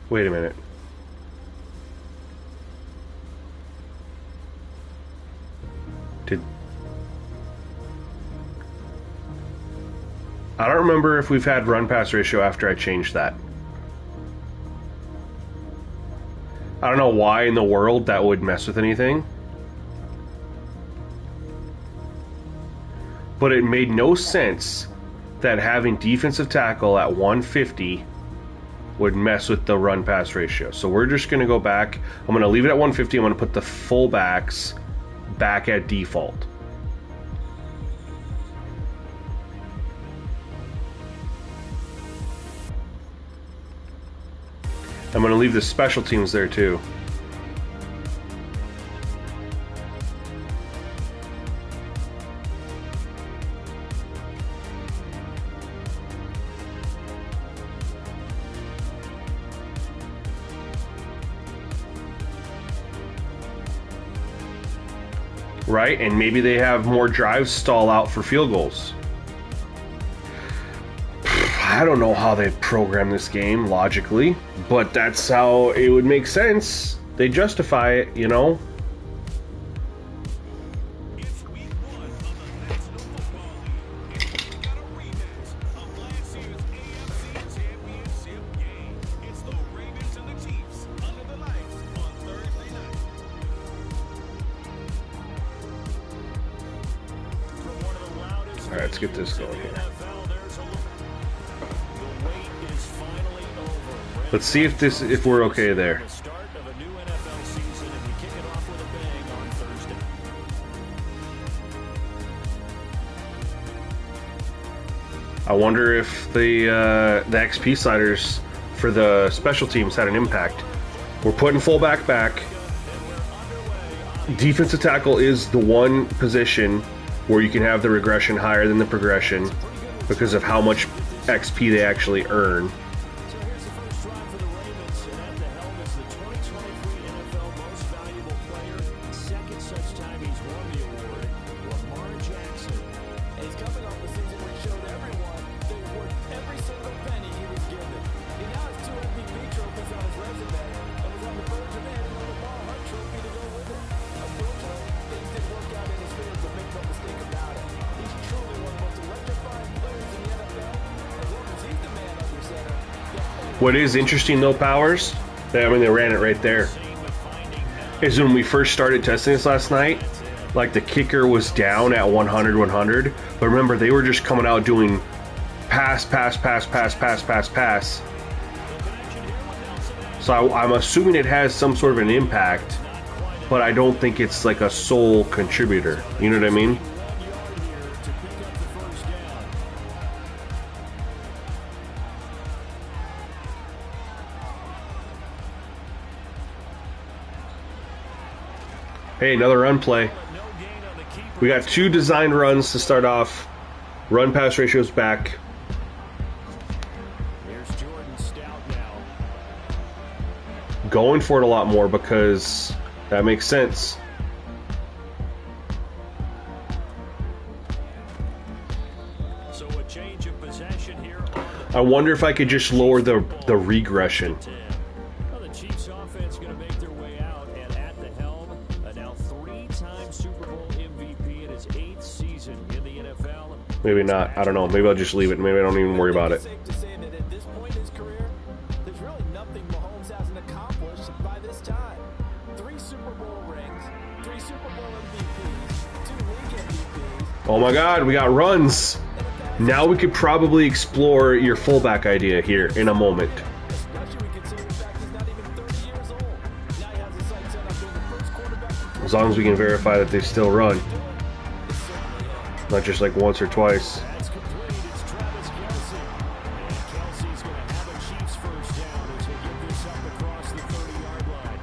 Wait a minute. I don't remember if we've had run-pass ratio after I changed that. I don't know why in the world that would mess with anything. But it made no sense that having defensive tackle at 150 would mess with the run-pass ratio. So we're just going to go back. I'm going to leave it at 150. I'm going to put the fullbacks back at default. I'm going to leave the special teams there too. Right? And maybe they have more drives stall out for field goals. I don't know how they program this game logically, but that's how it would make sense. They justify it, you know? It's week 1 of the National Football League, and we've got a rematch of last year's AFC Championship game. It's the Ravens and the Chiefs under the lights on Thursday night. All right, let's get this going here. Let's see if we're okay there. Start of a new NFL season, and we kick it off with a bang on Thursday. I wonder if the XP sliders for the special teams had an impact. We're putting fullback back. Defensive tackle is the one position where you can have the regression higher than the progression because of how much XP they actually earn. So here's the first drive for the Ravens, and at the helm is the 2023 NFL Most Valuable Player. Second such time he's won the award, Lamar Jackson. And he's coming off a season where he showed everyone that he worth every single penny he was given. He now has 2 MVP trophies on his resume and was on the What is interesting though, Powers, I mean, they ran it right there, is when we first started testing this last night, like the kicker was down at 100, 100. But remember, they were just coming out doing pass, pass, pass, pass, pass, pass, pass. So I'm assuming it has some sort of an impact, but I don't think it's like a sole contributor. You know what I mean? Hey, another run play. We got 2 designed runs to start off. Run pass ratio's back. Going for it a lot more because that makes sense. So a change of possession here. I wonder if I could just lower the regression. Well, the Chiefs offense going to make their way out, and at the helm, a now 3-time Super Bowl MVP in his 8th season in the NFL. Maybe not. I don't know. Maybe I'll just leave it. Maybe I don't even worry about it. Safe to say that at this point in his career, there's really nothing Mahomes hasn't accomplished by this time. 3 Super Bowl rings, 3 Super Bowl MVPs, 2 league MVPs. Oh my God, we got runs. Now we could probably explore your fullback idea here in a moment. Especially when considering the fact he's not even 30 years old. Now he has his sights set on being the first quarterback to As long as we can verify that they still run. Not just like once or twice. That's complete. It's Travis Kelce. And Kelce's going to have a Chiefs first down as they get this up across the 30-yard line.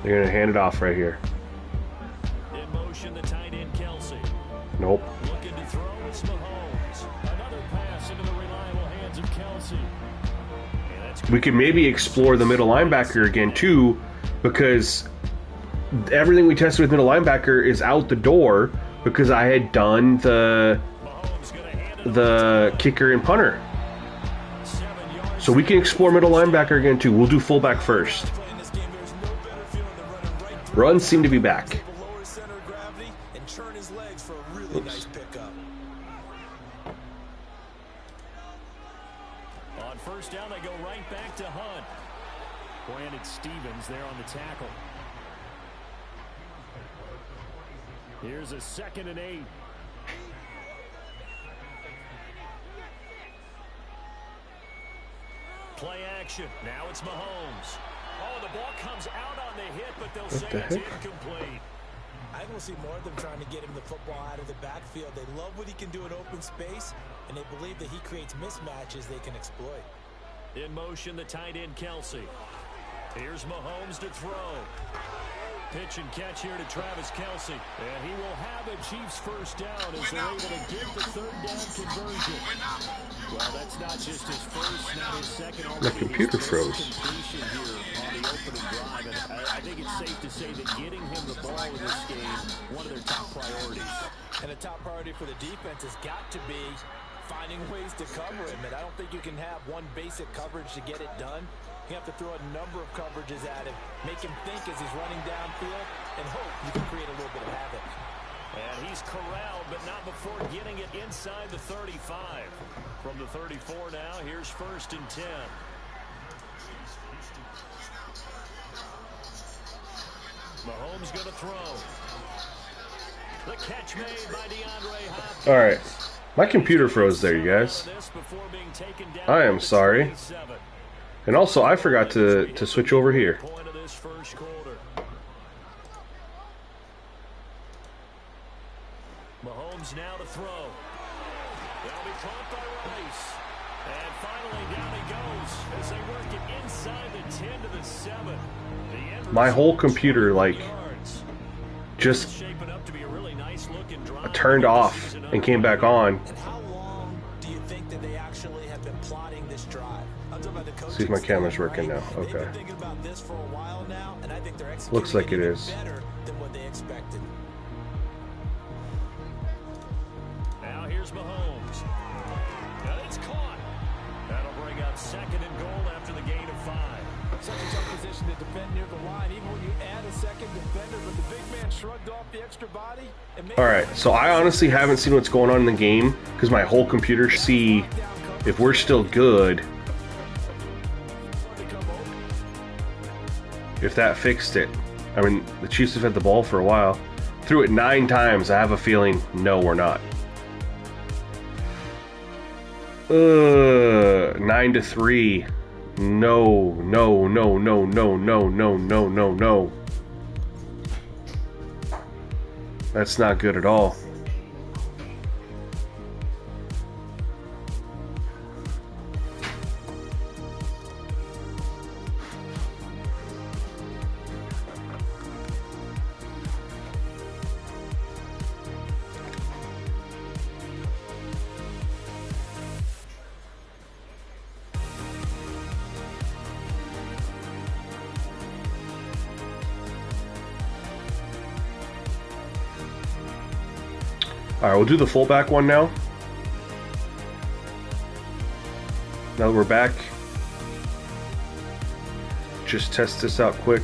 They're going to hand it off right here. In motion, the tight end Kelce. Nope. Looking to throw, it's Mahomes. Another pass into the reliable hands of Kelce. And that's We could maybe explore the middle linebacker again too, because everything we tested with middle linebacker is out the door because I had done the Mahomes going to hand it kicker and punter. 7 yards. So we can explore middle linebacker again too. We'll do fullback first. in this game. There's no better feeling than running right through Runs seem to be back. the lower center of gravity and churn his legs for a really nice pickup. On first down, they go right back to Hunt. Brandon Stevens there on the tackle. Here's a 2nd and 8. Play action. Now it's Mahomes. Oh, the ball comes out on the hit, but they'll say the it's heck? incomplete. I will see more of them trying to get him the football out of the backfield. They love what he can do in open space, and they believe that he creates mismatches they can exploit. In motion, the tight end Kelce. Here's Mahomes to throw. Pitch and catch here to Travis Kelce. And he will have a Chiefs first down as they're able to get the 3rd down conversion. Well, that's not just his first, not his second. My computer his froze. first completion here on the opening drive. And I think it's safe to say that getting him the ball in this game, one of their top priorities. And the top priority for the defense has got to be finding ways to cover him. And I don't think you can have one basic coverage to get it done. You have to throw a number of coverages at him, make him think as he's running downfield, and hope you can create a little bit of havoc. And he's corralled, but not before getting it inside the 35. From the 34 now, here's 1st and 10. Mahomes going to throw. The catch made by DeAndre Hopkins. All right. My computer froze there, you guys. I am sorry. And also, I forgot to switch over here. Point of this first quarter. Mahomes now to throw. They'll be caught by Rice. And finally down he goes as they work it inside the 10 to the 7. The end My whole computer, like, yards. just Shaping up to be a really nice looking drive. turned off and came back on. And how long do you think that they actually have been plotting this drive? I'm talking about the coaching See if my staff, camera's working right? now. They've Okay. been thinking about this for a while now, and I think they're executing Looks like it even is. better than what they expected. Now here's Mahomes. Now it's caught. That'll bring up 2nd and goal after the gain of 5. Such a tough position to defend near the line, even when you add a second defender, but the big man shrugged off the extra body. And made All right, so I honestly haven't seen what's going on in the game because my whole computer see if we're still good if that fixed it. I mean, the Chiefs have had the ball for a while. Threw it 9 times. I have a feeling, no, we're not. 9-3. No, no, no, no, no, no, no, no, no, no. That's not good at all. Alright, we'll do the fullback one now. Now that we're back, just test this out quick.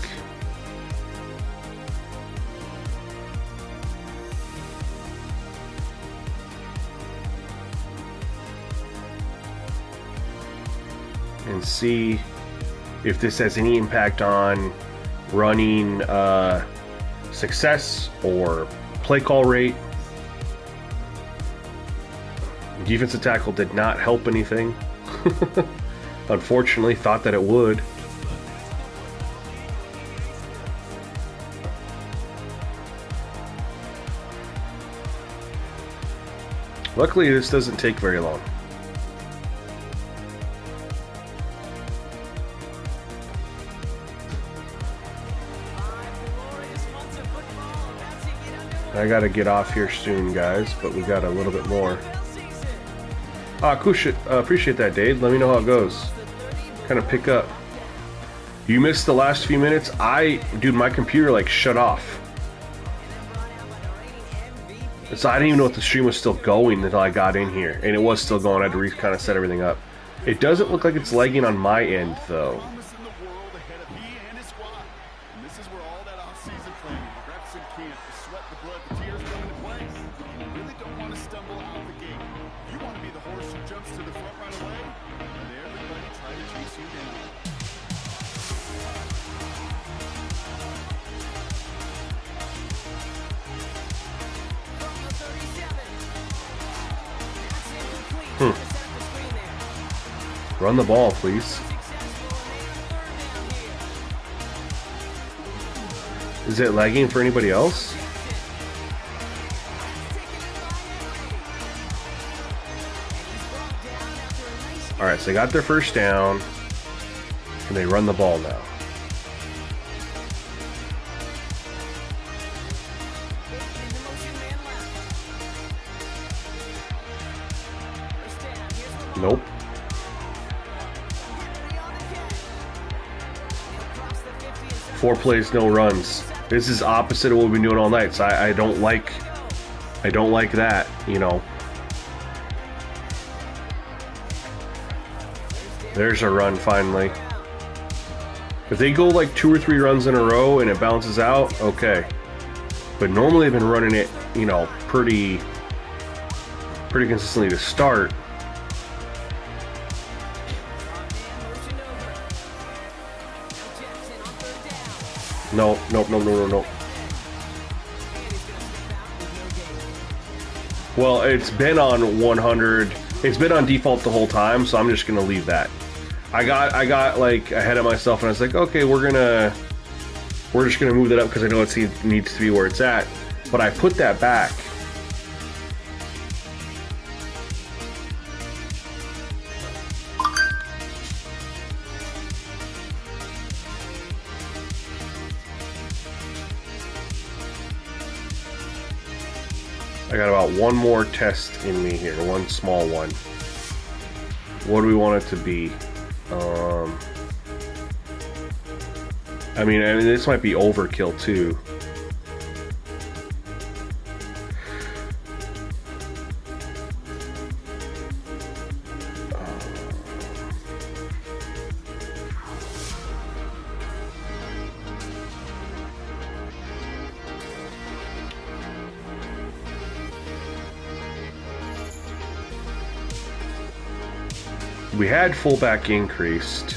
And see if this has any impact on running success or play call rate. Defensive tackle did not help anything. Unfortunately, thought that it would. Luckily, this doesn't take very long. I gotta get off here soon, guys, but we got a little bit more. Cool shit. Appreciate that, Dade. Let me know how it goes. Kind of pick up. You missed the last few minutes. Dude, my computer like shut off. So I didn't even know if the stream was still going until I got in here, and it was still going. I had to kind of set everything up. It doesn't look like it's lagging on my end, though. Run the ball, please. Is it lagging for anybody else? Alright, so they got their first down, and they run the ball now. Nope. Four plays, no runs. This is opposite of what we've been doing all night, so I don't like that, you know. There's a run finally. If they go like 2 or 3 runs in a row and it bounces out, okay. But normally they've been running it, you know, pretty consistently to start. No. Well, it's been on 100. It's been on default the whole time, so I'm just gonna leave that. I got like ahead of myself, and I was like, okay, we're just gonna move that up because I know it needs to be where it's at. But I put that back. I got about one more test in me here, one small one. What do we want it to be? I mean, this might be overkill too. We had fullback increased.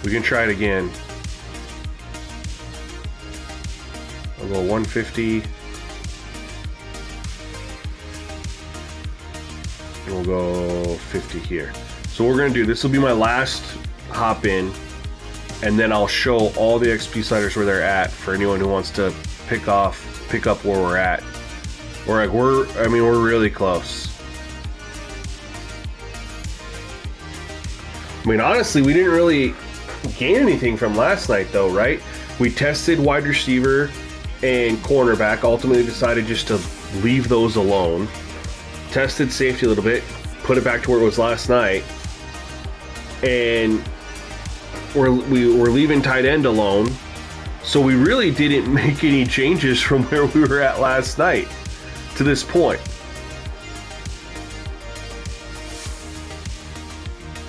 We can try it again. I'll go 150. And we'll go 50 here. So we're gonna do, this will be my last hop in, and then I'll show all the XP sliders where they're at for anyone who wants to pick up where we're at. We're really close. I mean, honestly, we didn't really gain anything from last night though, right? We tested wide receiver and cornerback, ultimately decided just to leave those alone. Tested safety a little bit, put it back to where it was last night, and we're leaving tight end alone. So we really didn't make any changes from where we were at last night to this point.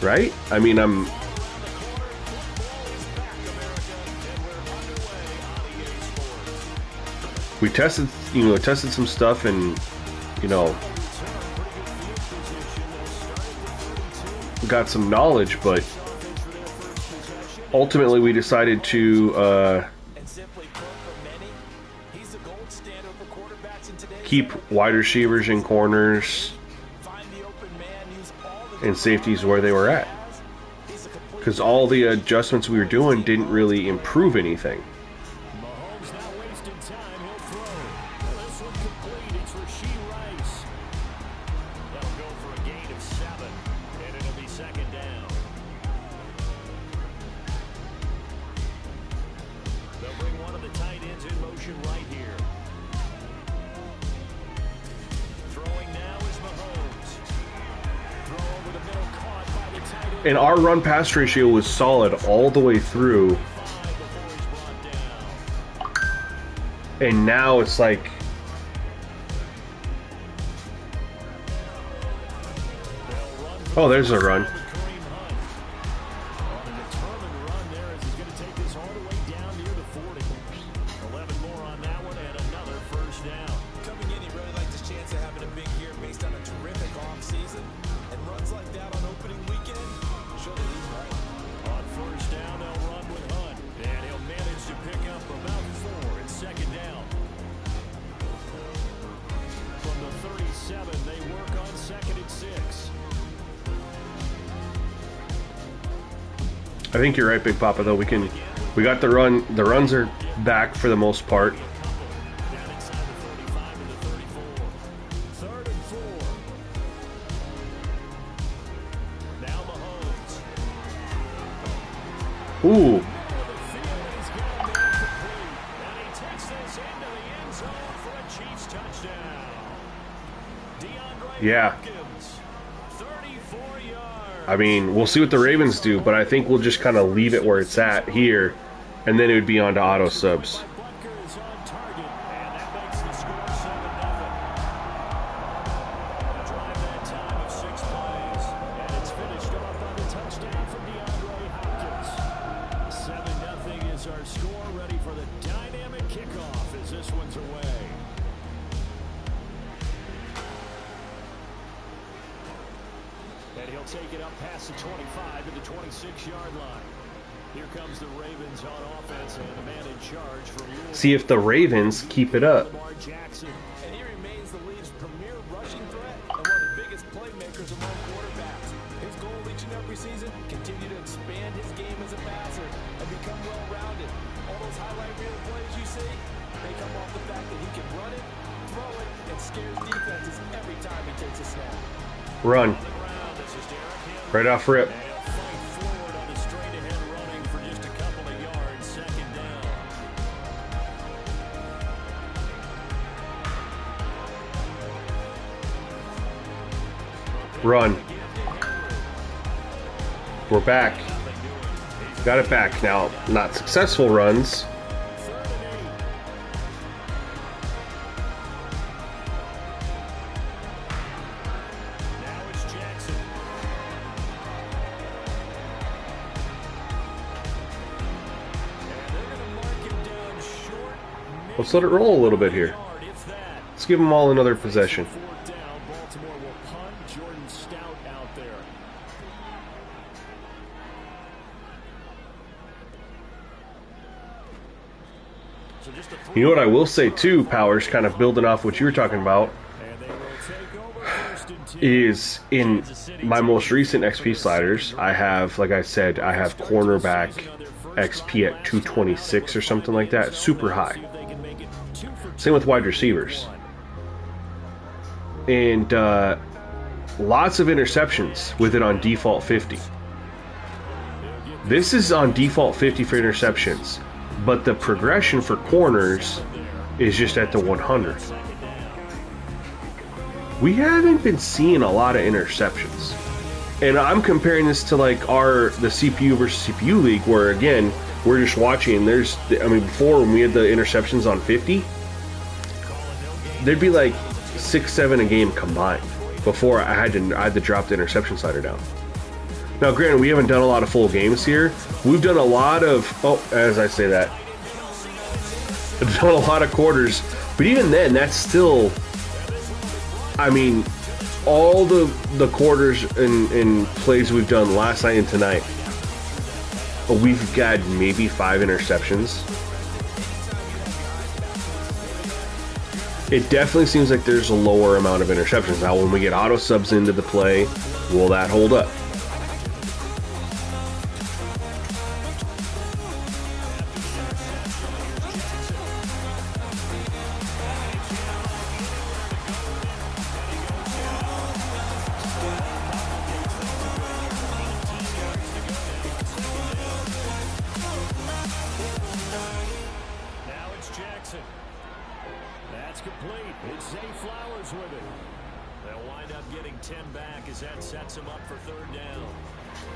Right? I mean, we tested some stuff, and got some knowledge, but ultimately we decided to keep wide receivers and corners and safeties where they were at, because all the adjustments we were doing didn't really improve anything. Mahomes not wasting time. He'll throw. This one complete. It's Rasheed Rice. They'll go for a gain of 7, and it'll be second down. They'll bring one of the tight ends in motion right here. Throwing now is Mahomes. Throw over the middle, caught by the tight end. And our run pass ratio was solid all the way through. And now it's like, oh, there's a run. Coming in, he really liked his chance of having a big year based on a terrific offseason. And runs like that on opening weekend show that he's right. On first down, they'll run with Hunt, and he'll manage to pick up about 4 in second down. From the 37, they work on 2nd and 6. I think you're right, Big Papa, though. We got the run. The runs are back for the most part. Down inside the 35 and the 34. 3rd and 4. Now Mahomes. Ooh, The field is going to be complete, and he takes this into the end zone for a Chiefs touchdown. DeAndre Yeah. Hopkins, 34 yards. I mean, we'll see what the Ravens do, but I think we'll just kind of leave it where it's at here, and then it would be on to auto subs. Butker is on target, and that makes the score 7-0. A drive that time of 6 plays, and it's finished off on the touchdown from DeAndre Hopkins. 7-0 is our score, ready for the dynamic kickoff as this one's away. And he'll take it up past the 25 to the 26-yard line. Here comes the Ravens on offense, and the man in charge from Louisville. See if the Ravens keep it up. Lamar Jackson. And he remains the league's premier rushing threat and one of the biggest playmakers among quarterbacks. His goal each and every season, continue to expand his game as a passer and become well-rounded. All those highlight reel plays you see, they come off the fact that he can run it, throw it, and scares defenses every time he takes a snap. Run. This is Derrick Henry. Right off rip. And he'll fight forward on the straight-ahead running for just a couple of yards. Second down. Run. We're back. Got it back now. Not successful runs. 3rd and 8. Now it's Jackson. And they're going to mark him down short. Let's let it roll a little bit here. Yard, if that. Let's give them all another possession. 4th down. Baltimore will punt. Jordan Stout out there. You know what I will say too, Powers, kind of building off what you were talking about, is in my most recent XP sliders, I have, like I said, I have cornerback XP at 226 or something like that, super high. Same with wide receivers. And lots of interceptions with it on default 50. This is on default 50 for interceptions, but the progression for corners is just at the 100. We haven't been seeing a lot of interceptions. And I'm comparing this to like the CPU versus CPU league, where again, we're just watching. Before when we had the interceptions on 50, there'd be like 6-7 a game combined before I had to drop the interception slider down. Now, granted, we haven't done a lot of full games here. We've done a lot of, as I say that, we've done a lot of quarters, but even then, that's still, I mean, all the quarters and plays we've done last night and tonight, we've got maybe 5 interceptions. It definitely seems like there's a lower amount of interceptions. Now, when we get auto subs into the play, will that hold up? That's complete. It's Zay Flowers with it. They'll wind up getting 10 back as that sets them up for third down.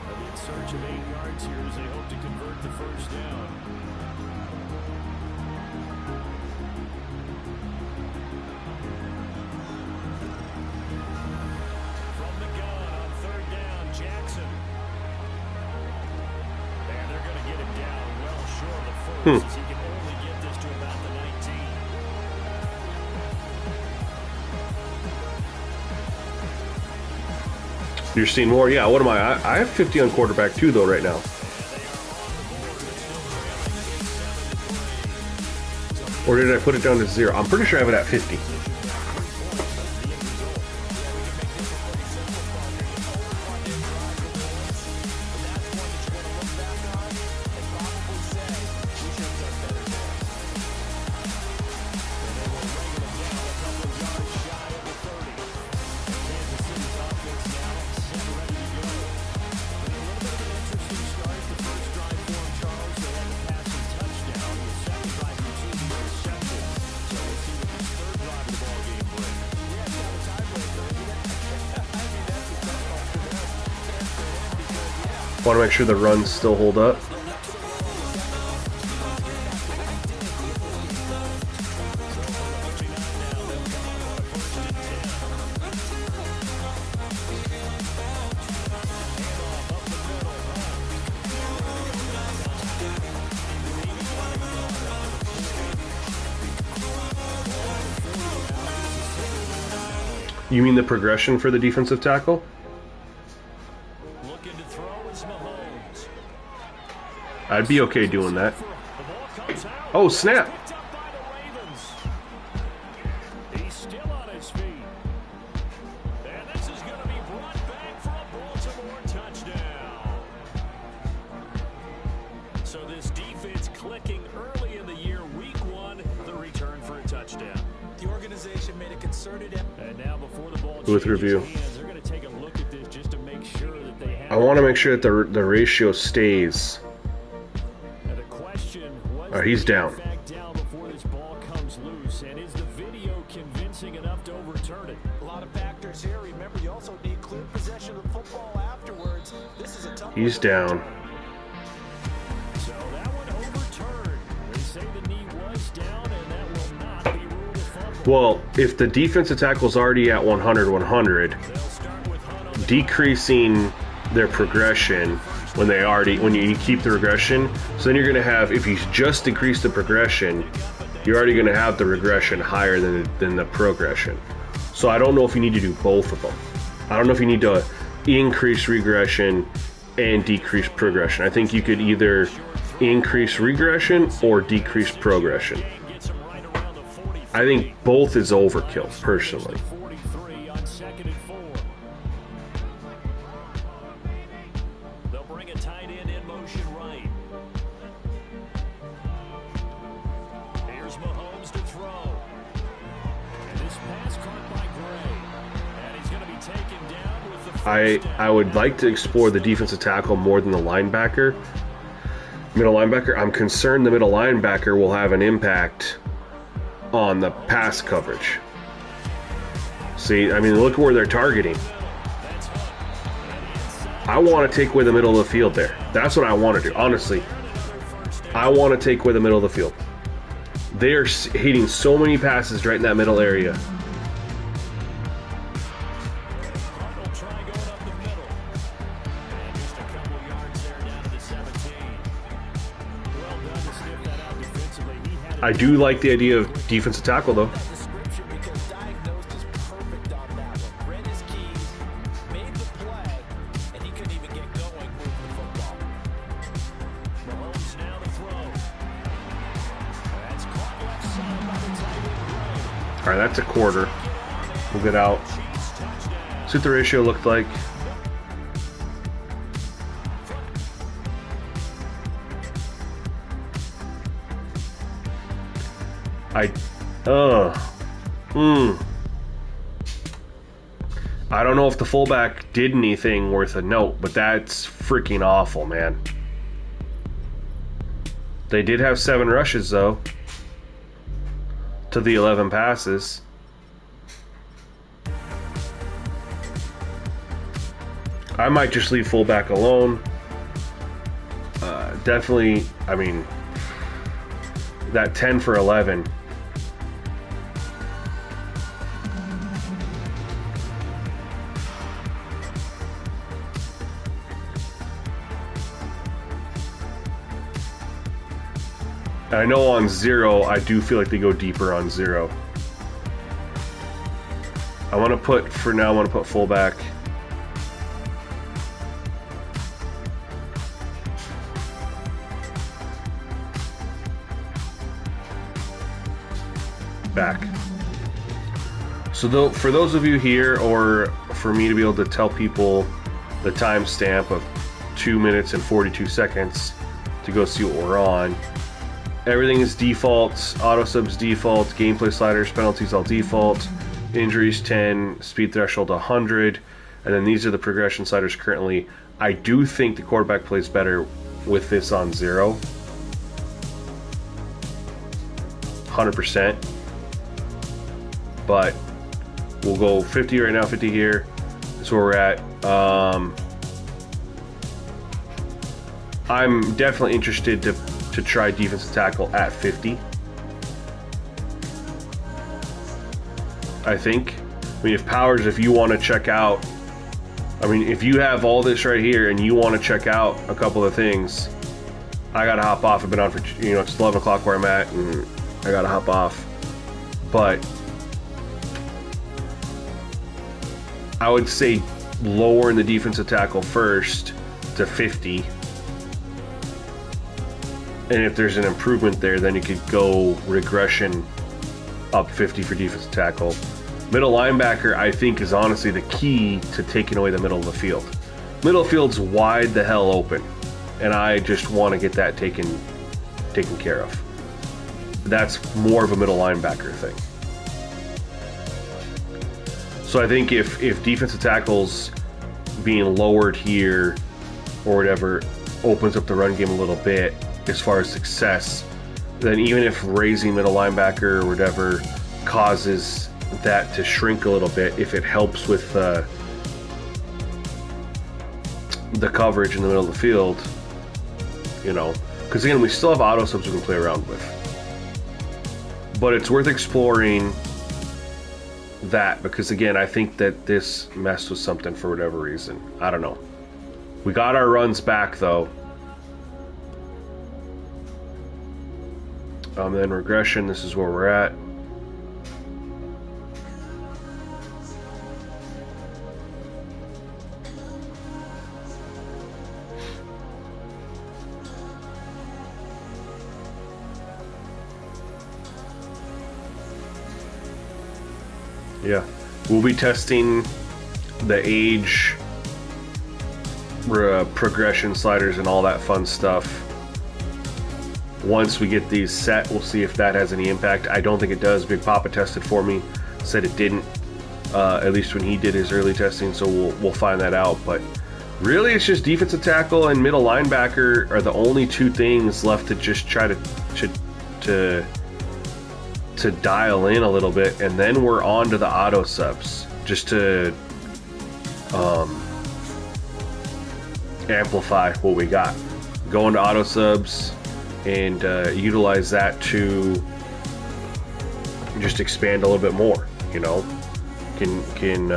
In search of 8 yards here as they hope to convert the first down. From the gun on third down, Jackson. And they're going to get him down well short of the first as he can only get this to about the 19. You're seeing more? Yeah, what am I? I have 50 on quarterback too, though, right now. Or did I put it down to 0? I'm pretty sure I have it at 50. Want to make sure the runs still hold up. You mean the progression for the defensive tackle? Looking to throw is Mahomes. I'd be okay doing that. Oh, snap! Picked up by the Ravens. He's still on his feet. And this is going to be brought back for a Baltimore touchdown. So this defense clicking early in the year, week 1, the return for a touchdown. The organization made a concerted effort. And now before the ball With changes review. hands, they're going to take a look at this just to make sure that they have. I want to make sure that the ratio stays. Now the question was, Oh, he's down. back down before this ball comes loose, and is the video convincing enough to overturn it? A lot of factors here. Remember, you also need clear possession of the football afterwards. This is a tough He's one to down. So that one overturned. They say the knee was down, and that will not be ruled a fumble. Well, if the defensive tackle's already at 100, They'll start with Hunt on the decreasing their progression when you keep the regression, so then you're going to have, if you just decrease the progression, you're already going to have the regression higher than the progression. So I don't know if you need to do both of them. I don't know if you need to increase regression and decrease progression. I think you could either increase regression or decrease progression. I think both is overkill, personally. 43 on 2nd and 4. They'll bring a tight end in motion right. Here's Mahomes to throw. And this pass caught by Gray. And he's going to be taken down with the first down. I would like to explore the defensive tackle more than the linebacker. Middle linebacker, I'm concerned the middle linebacker will have an impact on the pass coverage. See, I mean, look where they're targeting. I want to take away the middle of the field there. That's what I want to do, honestly. I want to take away the middle of the field. They are hitting so many passes right in that middle area. I do like the idea of defensive tackle, though. Description because diagnosed is perfect on that one. Read his keys, made the play, and he couldn't even get going moving the football. Mahomes now to throw. That's caught left side by the tight end. All right, that's a quarter. We'll get out. See what the ratio looked like. I don't know if the fullback did anything worth a note, but that's freaking awful, man. They did have 7 rushes, though, to the 11 passes. I might just leave fullback alone. Definitely, I mean, that 10 for 11. I know on 0, I do feel like they go deeper on 0. I want to put, for now, I want to put fullback. Back. So for those of you here, or for me to be able to tell people the timestamp of 2 minutes and 42 seconds to go see what we're on. Everything is default, auto subs default, gameplay sliders, penalties all default, injuries 10, speed threshold 100, and then these are the progression sliders currently. I do think the quarterback plays better with this on 0. 100%. But we'll go 50 right now, 50 here. That's where we're at. I'm definitely interested to try defensive tackle at 50. I think. I mean, if you want to check out, I mean, if you have all this right here and you want to check out a couple of things, I gotta hop off. I've been on for, it's 11 o'clock where I'm at, and I gotta hop off. But I would say lower in the defensive tackle first to 50. And if there's an improvement there, then you could go regression up 50 for defensive tackle. Middle linebacker, I think, is honestly the key to taking away the middle of the field. Middle field's wide the hell open, and I just want to get that taken care of. That's more of a middle linebacker thing. So I think if defensive tackles being lowered here or whatever opens up the run game a little bit as far as success, then even if raising middle linebacker or whatever causes that to shrink a little bit, if it helps with the coverage in the middle of the field, because again, we still have auto subs we can play around with. But it's worth exploring that, because again, I think that this messed with something for whatever reason. I don't know. We got our runs back though. Then regression, this is where we're at. Yeah. We'll be testing the age progression sliders and all that fun stuff. Once we get these set, we'll see if that has any impact. I don't think it does. Big Papa tested for me, said it didn't, at least when he did his early testing, so we'll find that out. But really, it's just defensive tackle and middle linebacker are the only two things left to just try to dial in a little bit, and then we're on to the auto subs, just to amplify what we got. Go into auto subs and utilize that to just expand a little bit more. You know, can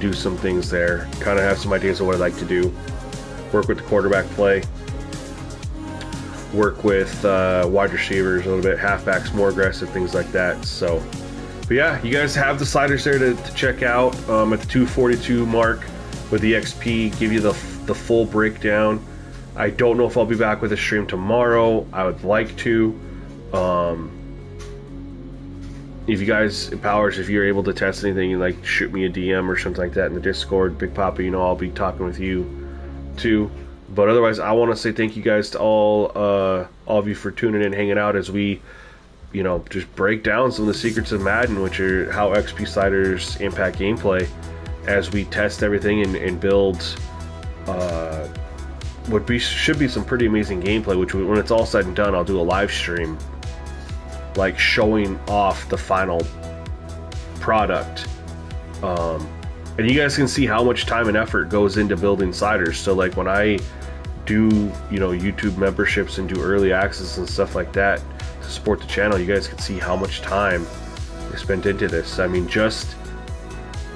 do some things there. Kind of have some ideas of what I'd like to do. Work with the quarterback play. Work with wide receivers a little bit, halfbacks more aggressive, things like that. So, but yeah, you guys have the sliders there to check out at the 242 mark with the XP. Give you the full breakdown. I don't know if I'll be back with a stream tomorrow. I would like to. If you guys, Powers, if you're able to test anything, like shoot me a DM or something like that in the Discord. Big Papa, you know, I'll be talking with you too. But otherwise, I want to say thank you guys to all of you for tuning in, hanging out as we, you know, just break down some of the secrets of Madden, which are how XP sliders impact gameplay as we test everything and build should be some pretty amazing gameplay, which when it's all said and done, I'll do a live stream like showing off the final product, and you guys can see how much time and effort goes into building sliders. So like when I do, you know, YouTube memberships and do early access and stuff like that to support the channel, you guys can see how much time I spent into this. I mean, just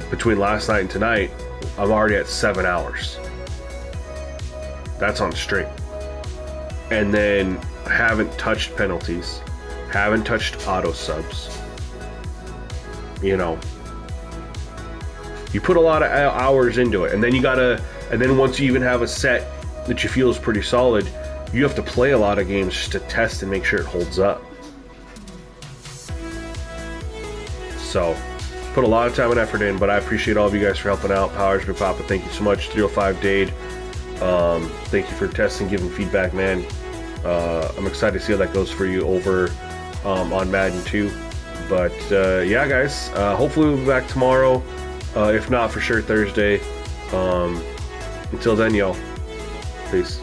between last night and tonight, I'm already at 7 hours. That's on stream. And then I haven't touched penalties, haven't touched auto subs. You know, you put a lot of hours into it, and then and then once you even have a set that you feel is pretty solid, you have to play a lot of games just to test and make sure it holds up. So, put a lot of time and effort in, but I appreciate all of you guys for helping out. Powers, Big Papa, thank you so much. 305 Dade, thank you for testing, giving feedback, man. I'm excited to see how that goes for you over on Madden 2. But yeah, guys, hopefully we'll be back tomorrow. If not, for sure Thursday. Until then, y'all, peace.